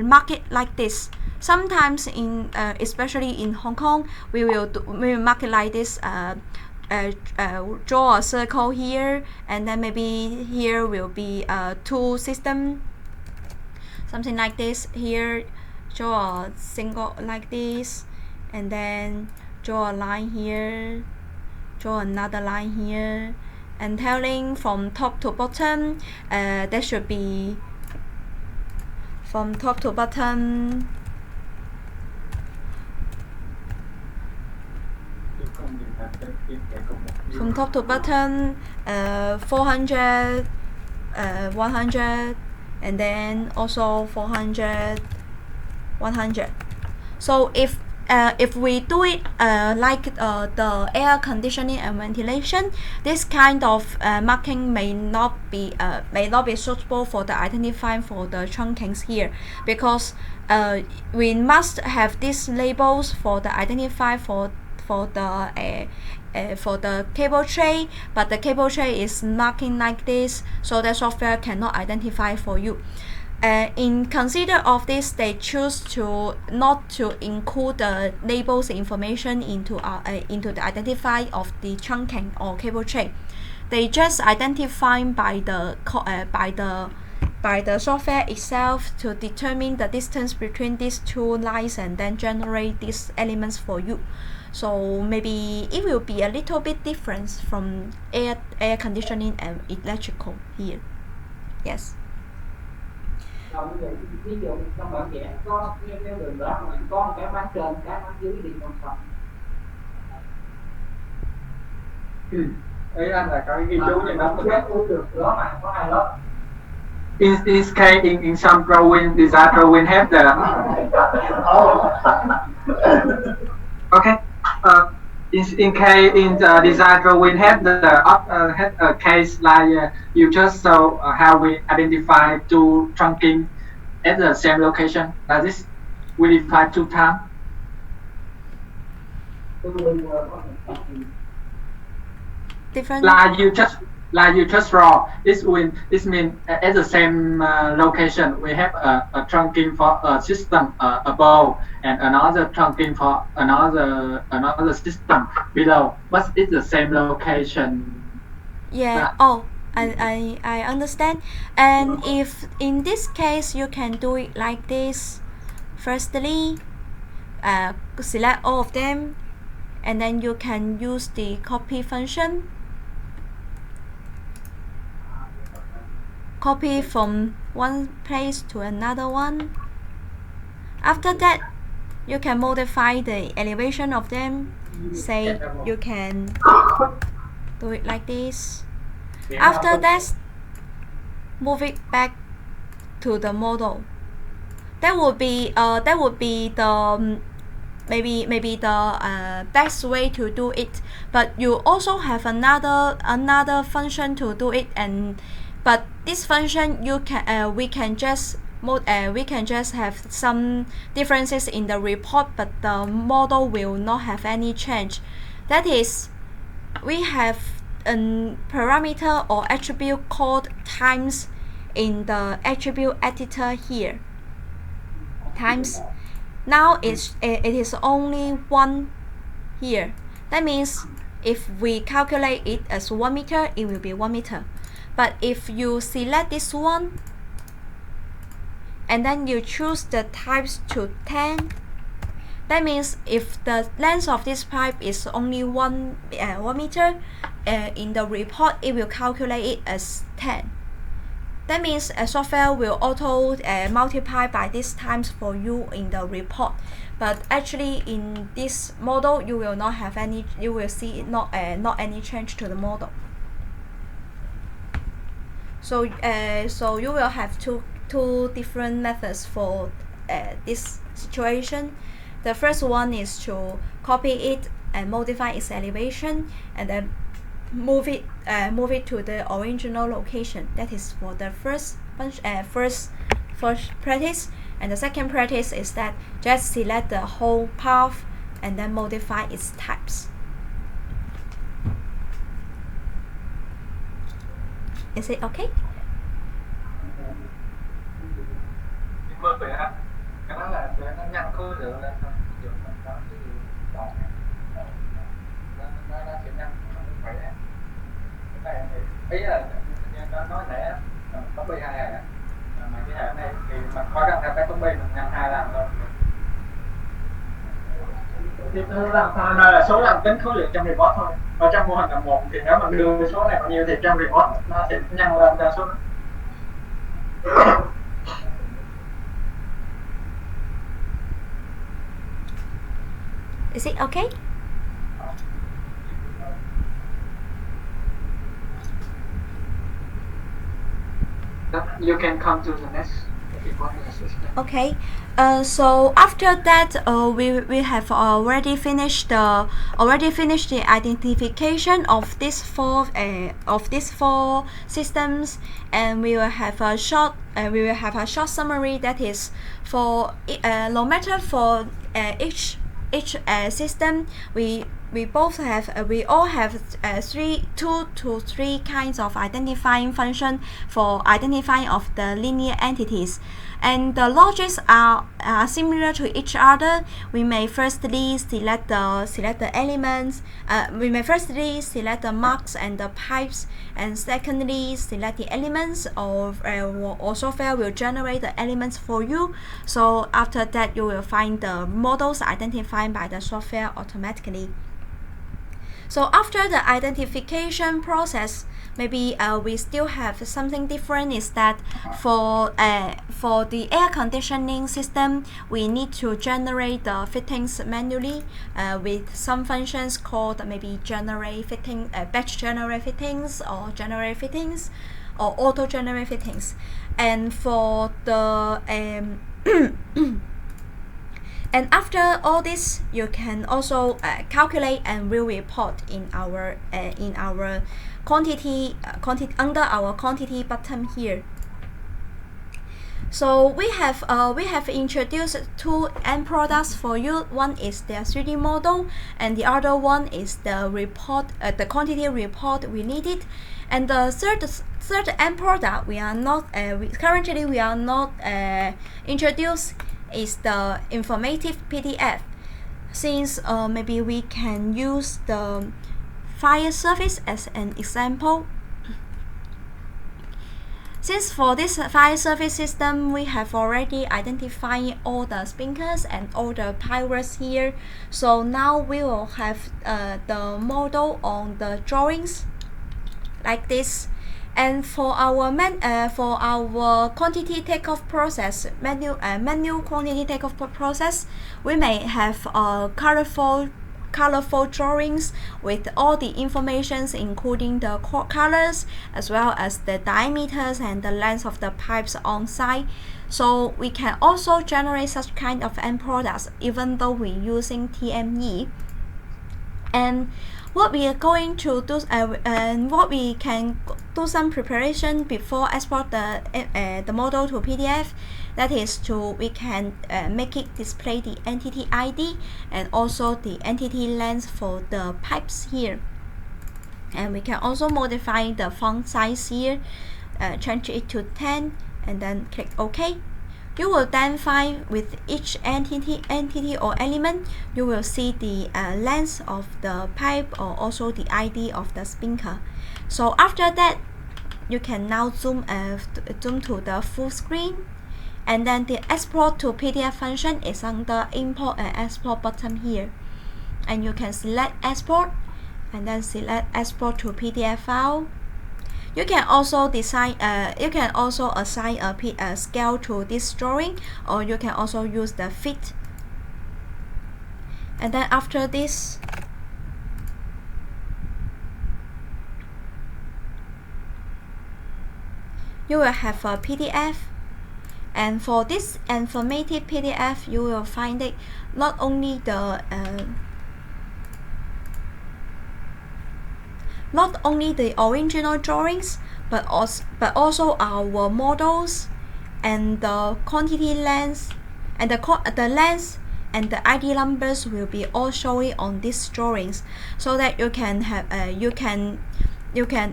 mark it like this. Sometimes especially in Hong Kong, we will mark it like this. Draw a circle here, and then maybe here will be two system, something like this. Here draw a single like this, and then draw a line here, draw another line here, and telling from top to bottom, there should be from top to bottom. From top to bottom, 400, 100, and then also 400, 100. So if we do it like the air conditioning and ventilation, this kind of marking may not be suitable for the identifying for the trunkings here, because we must have these labels for the identify for the cable tray, but the cable tray is marking like this, so the software cannot identify for you. In consider of this, they choose to not to include the labels information into the identify of the trunking or cable tray. They just identify by the software itself to determine the distance between these two lines and then generate these elements for you. So maybe it will be a little bit different from air conditioning and electrical here. Yes. Ví dụ trong bản vẽ có theo đường đó mà có cái bán trên cái bán dưới đi một phần. Ấy anh là có ghi chú vậy đó. Được đó mà có hai lớp. In this case, in some drawing, design drawing have the. Okay. In case in the design drawing have a case like you just saw how we identify two trunking at the same location. Like this, we define 2 times. Different. Like you just draw. This means at the same location we have a trunking for a system above and another trunking for another system below. But it's the same location. Yeah. Oh, I understand. And if in this case you can do it like this. Firstly, select all of them, and then you can use the copy function. Copy from one place to another one. After that, you can modify the elevation of them. Say you can do it like this. After that, move it back to the model. That would be the maybe the best way to do it. But you also have another function to do it, but this function we can just have some differences in the report, but the model will not have any change. That is, we have a parameter or attribute called times in the attribute editor here. Times. Now it is only 1 here. That means if we calculate it as 1 meter, it will be 1 meter. But if you select this one and then you choose the types to 10, that means if the length of this pipe is only 1 meter, in the report it will calculate it as 10. That means a software will auto multiply by this times for you in the report. But actually in this model you will not have any. You will see not any change to the model. So you will have two different methods for this situation. The first one is to copy it and modify its elevation, and then move it to the original location. That is for the first practice. And the second practice is that just select the whole path and then modify its types. Is it okay? Cái đó là nó nhanh khối lượng lên thôi. Dùng mình có cái gì còn nó sẽ nhanh không phải đấy. Cái này thì ý là nó nói lẽ có bi 2 à, mà cái hệ này thì mình khó khăn theo cái bi mình nhanh 2 lần thôi. Thì tôi làm sao là số lần tính khối lượng trong report thôi. Ở trong mô hình là 1 thì nếu mình đưa số này bao nhiêu thì trong report nó sẽ nhân lên ra số đó. Is it okay? You can come to the next. Okay. So after that, we have already finished the identification of these four systems, and we will have a short summary. That is for no matter for each system, we all have 2 to 3 kinds of identifying function for identifying of the linear entities, and the logics are similar to each other. We may firstly select the elements. We may firstly select the marks and the pipes, and secondly select the elements, or software will generate the elements for you. So after that, you will find the models identified by the software automatically. So after the identification process, maybe we still have something different, is that for the air conditioning system, we need to generate the fittings manually with some functions called maybe generate fitting, batch generate fittings, or generate fittings, or auto generate fittings. And for the and after all this, you can also calculate and will report in our quantity under our quantity button here. So we have introduced two end products for you. One is the 3D model, and the other one is the report, the quantity report we needed. And the third end product we are not currently introduced is the informative PDF. Since maybe we can use the fire service as an example. Since for this fire service system, we have already identified all the spinkers and all the pipes here. So now we will have the model on the drawings like this. And for our quantity takeoff process, manual quantity takeoff process, we may have colorful drawings with all the informations, including the colors as well as the diameters and the length of the pipes on site. So we can also generate such kind of end products even though we're using TME. And what we are going to do, and what we can do some preparation before export the model to PDF. That is we can make it display the entity ID and also the entity length for the pipes here. And we can also modify the font size here, change it to 10, and then click OK. You will then find with each entity or element, you will see the length of the pipe or also the ID of the spinker. So after that, you can now zoom to the full screen, and then the export to PDF function is under import and export button here, and you can select export and then select export to PDF file. You can also assign a scale to this drawing, or you can also use the fit. And then after this, you will have a PDF. And for this informative PDF, you will find it not only the original drawings, but also our models and the quantity length and the length and the ID numbers will be all showing on these drawings, so that you can have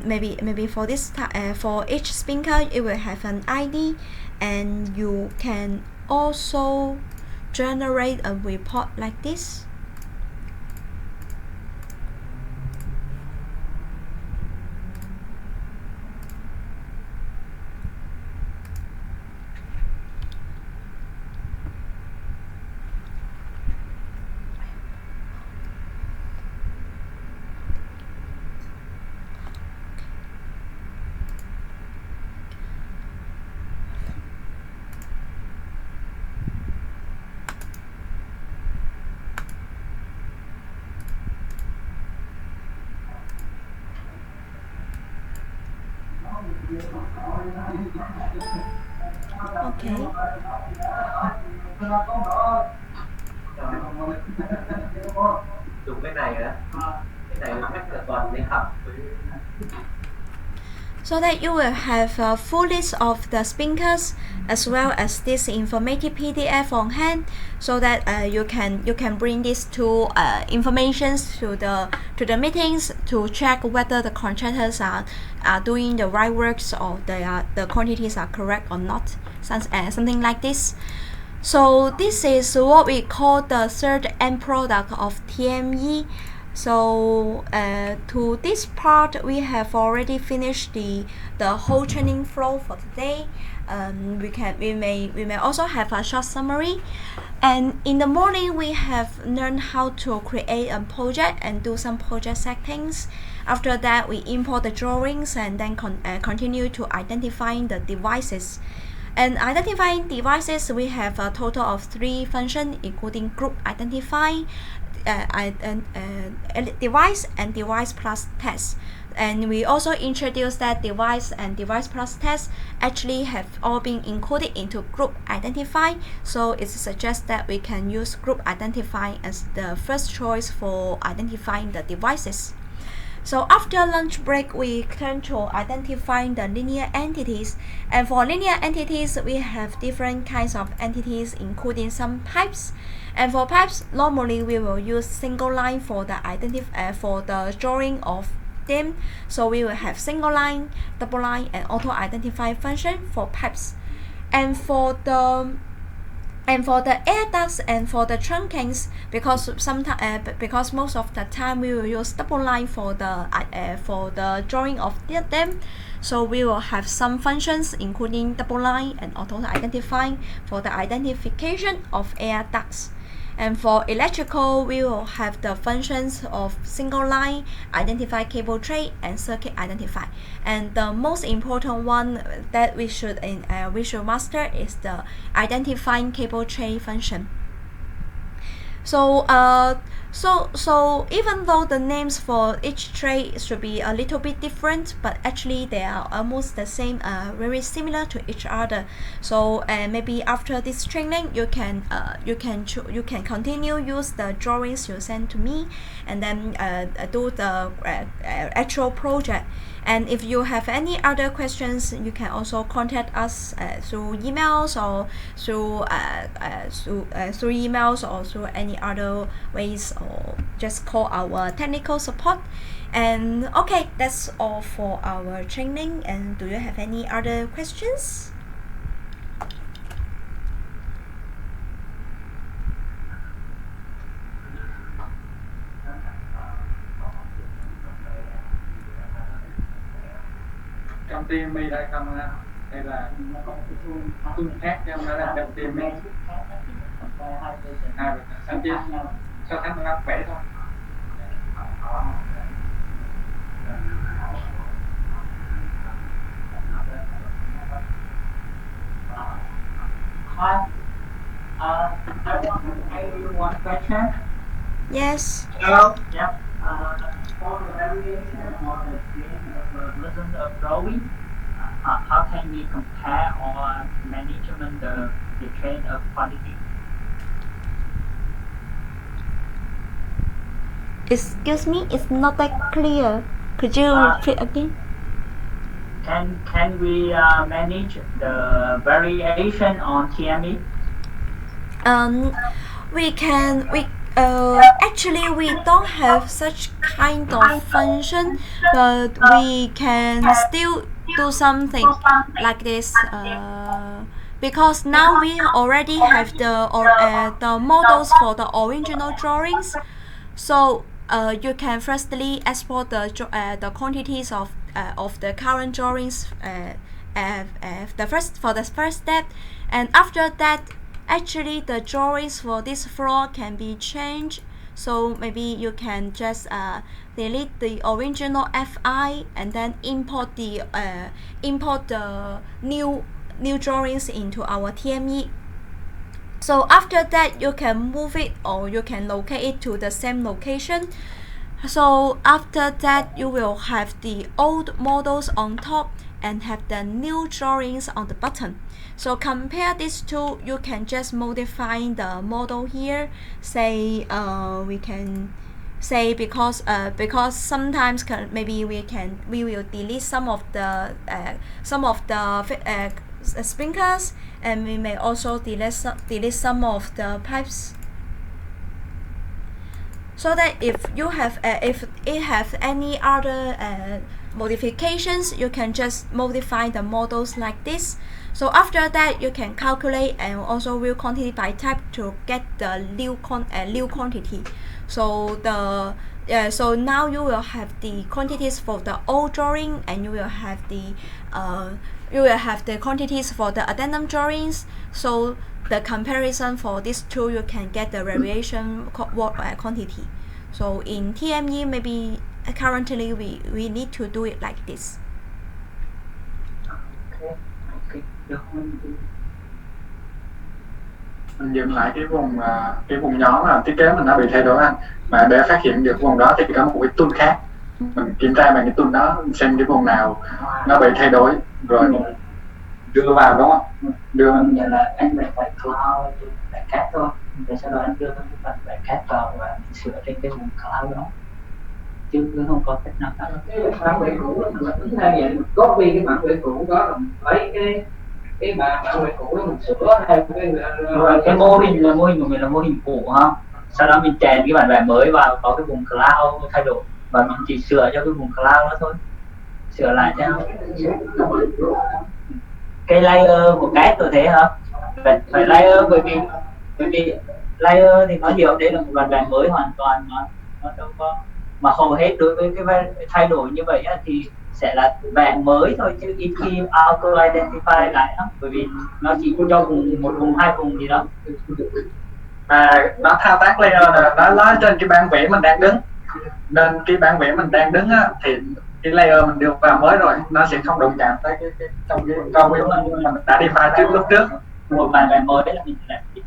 maybe for this for each spinker it will have an ID, and you can also generate a report like this. Okay. Dùng cái này á, cái này chắc là toàn đi học. So that you will have a full list of the spinkers as well as this informative PDF on hand, so that you can bring these two informations to the meetings to check whether the contractors are doing the right works or the quantities are correct or not, something like this. So this is what we call the third end product of TME. So to this part, we have already finished the whole training flow for today. We may also have a short summary. And in the morning, we have learned how to create a project and do some project settings. After that, we import the drawings and then continue to identifying the devices. And identifying devices, we have a total of 3 functions, including group identify, device, and device plus test. And we also introduced that device and device plus test actually have all been included into group identify. So it suggests that we can use group identify as the first choice for identifying the devices. So after lunch break, we turn to identifying the linear entities. And for linear entities, we have different kinds of entities, including some pipes. And for pipes, normally we will use single line for the for the drawing of them. So we will have single line, double line, and auto identify function for pipes. And for the air ducts and for the trunkings, because most of the time we will use double line for the drawing of them, so we will have some functions including double line and auto identifying for the identification of air ducts. And for electrical, we will have the functions of single line, identify cable tray, and circuit identify. And the most important one that we should master is the identifying cable tray function. So even though the names for each tray should be a little bit different, but actually they are almost the same, very similar to each other. So maybe after this training, you can continue use the drawings you send to me, and then do the actual project. And if you have any other questions, you can also contact us through emails or through emails or through any other ways, or just call our technical support. And okay, that's all for our training. And do you have any other questions? Trong TME đây không ha? Hay là tool khác chứ không phải là trong TME? Sao chứ? Sao thấy nó vẽ thôi? Hi. I want to ask you one question. Yes. Hello. Yeah. For the variation or the change of the version of drawing, how can we compare or management the change of quantity? Excuse me, it's not that clear. Could you repeat again? Can we manage the variation on TME? Actually we don't have such kind of function, but we can still do something like this, because now we already have the models for the original drawings. So you can firstly export the quantities of the current drawings for the first step, and after that, actually the drawings for this floor can be changed. So maybe you can just delete the original FI and then import the new drawings into our TME. So after that, you can move it or you can locate it to the same location. So after that, you will have the old models on top and have the new drawings on the bottom. So compare these two, you can just modify the model here. Say we can say because sometimes maybe we will delete some of the sprinklers, and we may also delete some of the pipes, so that if it has any other modifications, you can just modify the models like this. So after that, you can calculate and also view quantity by type to get the new quantity. So so now you will have the quantities for the old drawing, and you will have the quantities for the addendum drawings. So the comparison for these two, you can get the variation quantity. So in TME, maybe currently we need to do it like this. Mình dừng lại cái vùng nhóm mà thiết kế mình đã bị thay đổi anh, mà để phát hiện được vùng đó thì có một cái tool khác, mình kiểm tra bằng cái tool đó, mình xem cái vùng nào nó bị thay đổi rồi đưa vào, đúng không? Đưa Giờ là anh phải cloud bài CAD thôi, rồi sau đó anh đưa cái phần bài CAD vào và sửa trên cái vùng cloud đó. chứ không có cách nào khác. Cái bản vẽ cũ đó mình tính theo vậy, copy cái bản vẽ cũ đó rồi lấy cái bản vẽ cũ đó mình sửa theo cái mô hình của mình là mô hình cũ ha, sau đó mình chèn cái bản vẽ mới vào có cái vùng cloud thay đổi và mình chỉ sửa cho cái vùng cloud đó thôi, sửa lại theo cái layer của CAD tôi thế hả, phải layer bởi vì layer thì nó hiểu đấy là một bản vẽ mới hoàn toàn, nó đâu có, mà hầu hết đối với cái thay đổi như vậy á, thì sẽ là vẽ mới thôi chứ ít khi auto identify lại lắm, bởi vì nó chỉ cho một vùng hai vùng gì đó. Mà nó thao tác layer là nó trên cái bản vẽ mình đang đứng, nên cái bản vẽ mình đang đứng á thì cái layer mình đưa vào mới rồi nó sẽ không đụng chạm tới cái trong cái câu của mình đã define trước lúc trước. Một bản vẽ mới là mình làm gì.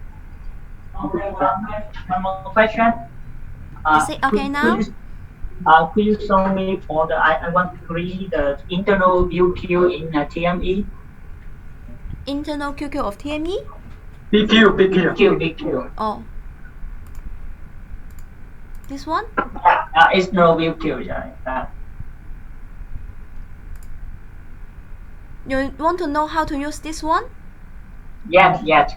One more question. Is it okay now? Could you show me for the I want to create the internal view queue in TME? Internal QQ of TME? PQ. Oh. This one? External view queue, yeah. You want to know how to use this one? Yes.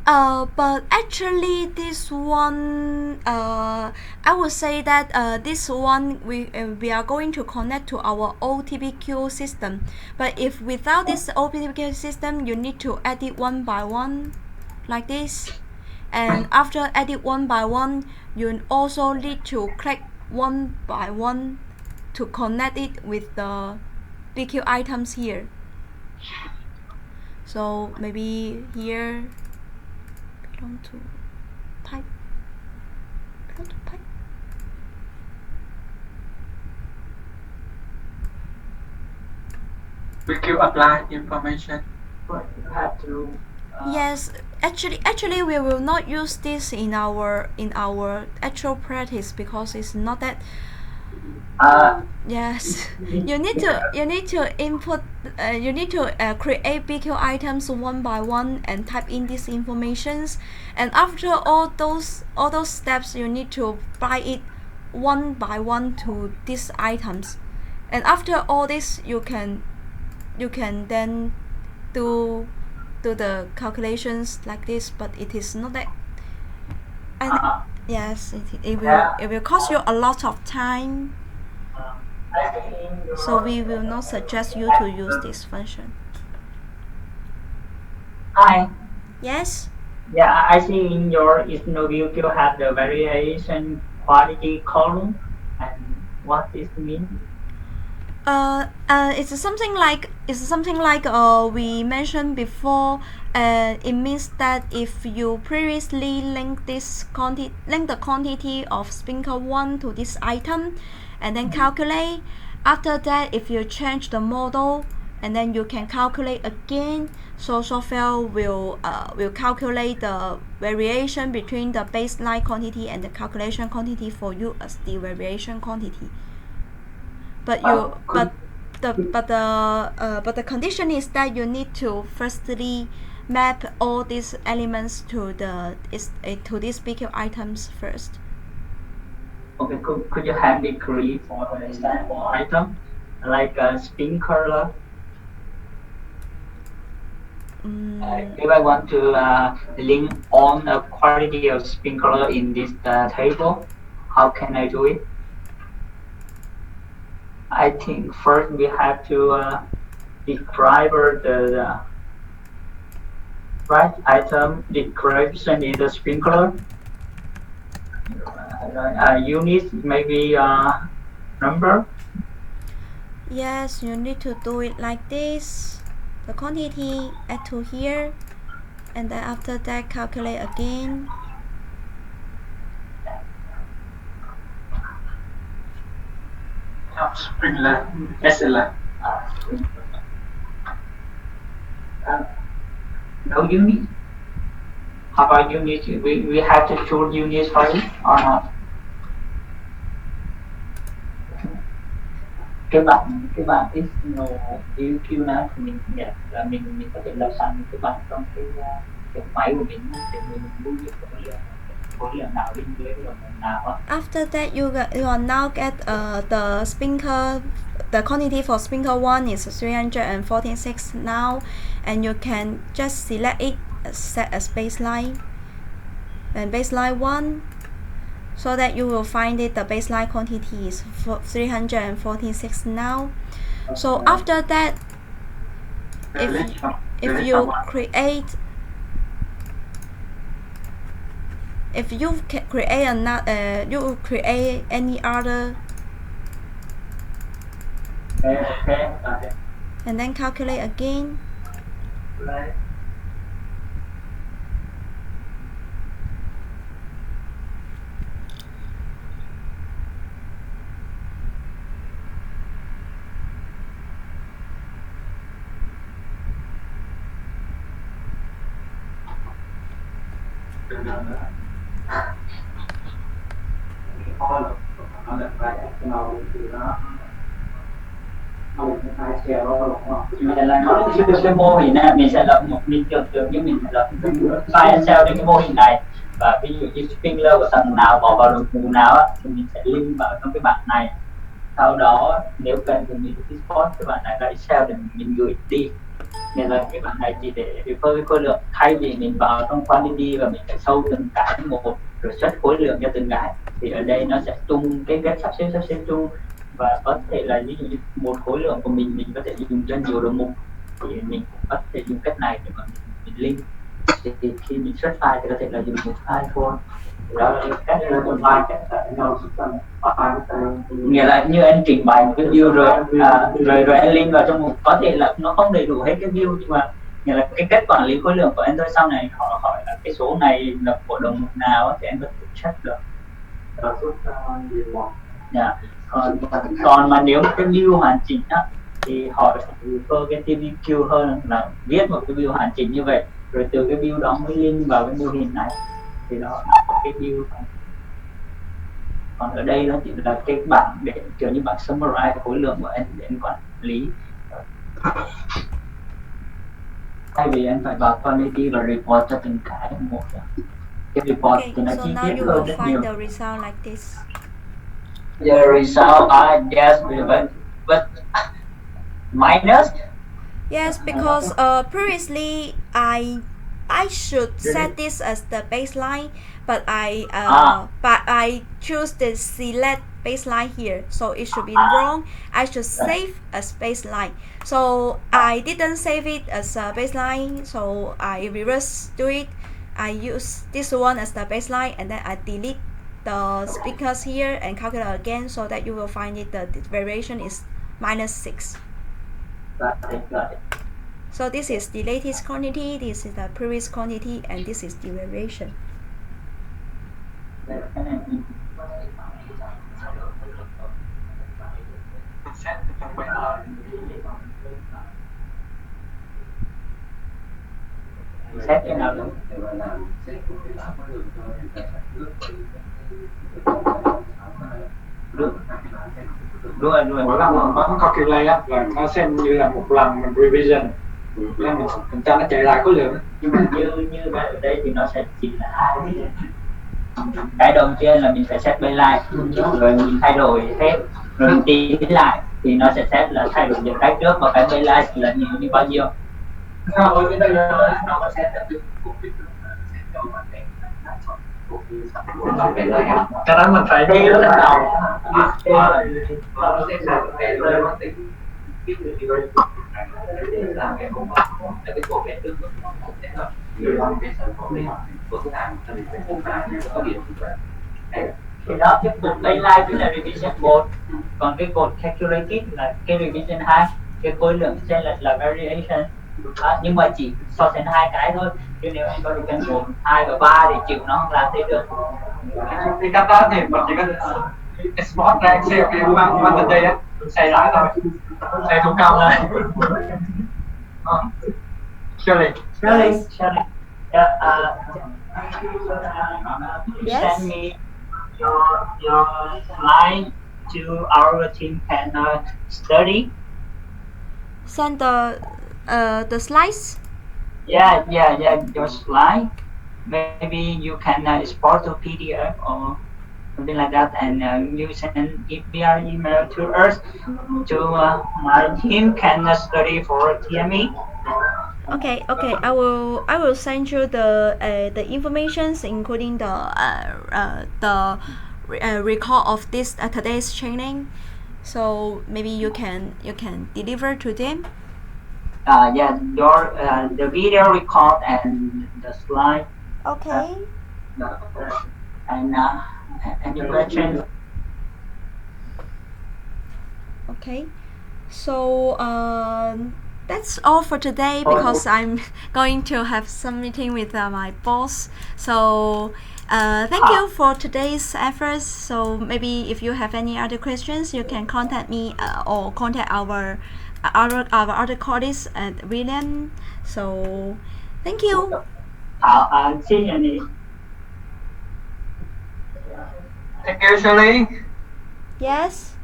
But actually this one, I would say that this one we are going to connect to our OTBQ system. But if without this OTBQ system, you need to edit one by one, like this. And after edit one by one, you also need to click one by one to connect it with the BQ items here. So maybe here. Belong to pipe. PQ apply information. You have to. Yes, actually we will not use this in our actual practice because it's not that. Yes, you need to input. You need to create BQ items one by one and type in these informations. And after all those steps, you need to apply it one by one to these items. And after all this, you can then do the calculations like this. But it is not that. And yes, it will cost you a lot of time. So we will not suggest you to use this function. Hi. Yes? Yeah, I see in your external view you have the variation quality column. And what does it mean? It's something like we mentioned before. It means that if you previously link the quantity of sprinkler 1 to this item, and then calculate. After that, if you change the model, and then you can calculate again. So software will calculate the variation between the baseline quantity and the calculation quantity for you as the variation quantity. But the condition is that you need to firstly map all these elements to these BQ items first. Okay, could you have me create for the example item like a sprinkler? If I want to link on a quality of sprinkler in this table, how can I do it? I think first we have to describe the right item description in the sprinkler. Unit maybe number. Yes, you need to do it like this. The quantity add to here, and then after that calculate again. Sprinkler, SLR. No unit. How about unit? We have to choose units for it or not? Cái bạn external view nào thì mình nhận là mình có thể lập sẵn cái bạn trong cái máy của mình để mình lưu nhập khối lượng nào liên với cái đồng hồ nào á. After that, you will now get the sprinkler. The quantity for sprinkler 1 is 346 now, and you can just select it, set as baseline, and baseline 1, so that you will find it. The baseline quantity is 346 now. So after that, if you create another, you create any other, Okay. and then calculate again. Right. Cái mô hình này mình sẽ lập mình tưởng tượng như mình sẽ lập file Excel đến cái mô hình này, và ví dụ như sprinkler của tầng nào bỏ vào đồng hồ nào á, thì mình sẽ link vào trong cái bảng này. Sau đó nếu cần thì mình export cái bảng này ra Excel để mình gửi đi. Nên là cái bảng này chỉ để refer cái khối lượng, thay vì mình vào trong quantity và mình phải sâu từng cái một rồi xuất khối lượng cho từng cái, thì ở đây nó sẽ chung cái sắp xếp chung, và có thể là ví dụ như một khối lượng của mình có thể dùng cho nhiều đồng mục, thì mình cũng có thể dùng cách này để mà mình link. Thì khi mình xuất file thì có thể là dùng một file thôi. Đó là cách một file nghĩa là như anh trình bày một cái view rồi anh link vào trong một, có thể là nó không đầy đủ hết cái view, nhưng mà nghĩa là cái cách quản lý khối lượng của anh thôi. Sau này họ hỏi là cái số này là của đồng mục nào thì anh có thể check được. Yeah. Còn mà nếu cái view hoàn chỉnh á, thì họ sẽ prefer cái TVQ hơn là viết một cái view hoàn chỉnh như vậy, rồi từ cái view đó mới link vào cái mô hình này, thì đó là cái view. Còn ở đây nó chỉ là cái bảng để kiểu như bảng summarize khối lượng của anh để anh quản lý, thay vì anh phải vào quantity và report cho từng cái một. Cái report thì nó chi tiết hơn rất nhiều. The result like this. The result are yes, but minus. Yes, because previously I should set this as the baseline, but I choose the select baseline here, so it should be wrong. I should save as baseline, so I didn't save it as a baseline, so I reverse do it. I use this one as the baseline, and then I delete the speakers here and calculate again, so that you will find it the variation is -6. Got it. So this is the latest quantity, this is the previous quantity, and this is the variation. Xét cái nào luôn. Đúng rồi. Mỗi lần mình bấm calculate á, là nó xem như là một lần mình revision, là mình cho nó chạy lại khối lượng. Nhưng mà như vậy ở đây thì nó sẽ chỉ là hai cái đầu tiên là mình phải set baseline, rồi mình thay đổi hết, rồi mình tính lại thì nó sẽ set là thay đổi những cái trước và cái baseline là như bao nhiêu. Cái đây nó có set được Cho nên mình phải đi lúc đầu. Thì đó, tiếp tục baseline chính là revision 1, còn cái cột calculated là cái revision 2, cái khối lượng trên là variation. Nhưng mà chỉ so sánh hai cái thôi, chứ nếu anh có điều kiện 1, 2 và 3 thì chịu nó không làm thế được. Cái cách đó thì mình chỉ có export ra Excel cái quantity đây á, xây lại thôi, xây thủ công thôi. Shirley. Yes. Send me your slide to our team can study. Send the slides. Yeah, your slide. maybe you can export to PDF or something like that, and you send it via email to us. To my team can study for TME. Okay, okay. I will send you the informations, including the record of this today's training. So maybe you can deliver to them. Yeah, your the video record and the slide. Okay. And any questions? Okay. So that's all for today because I'm going to have some meeting with my boss. So thank you for today's efforts. So maybe if you have any other questions, you can contact me or contact our other colleagues at William. So thank you. See you. Thank you, Shirley. Yes.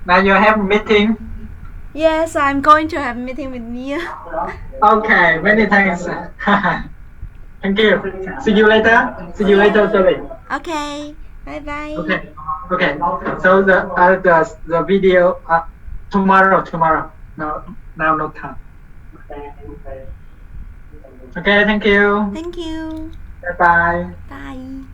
Now you have a meeting. Yes, I'm going to have a meeting with Mia. Okay, many thanks. Thank you. See you later. See you later, Shirley. Okay. Bye bye. Okay. Okay. So the video tomorrow. No, now no time. Okay. Thank you. Thank you. Bye bye. Bye.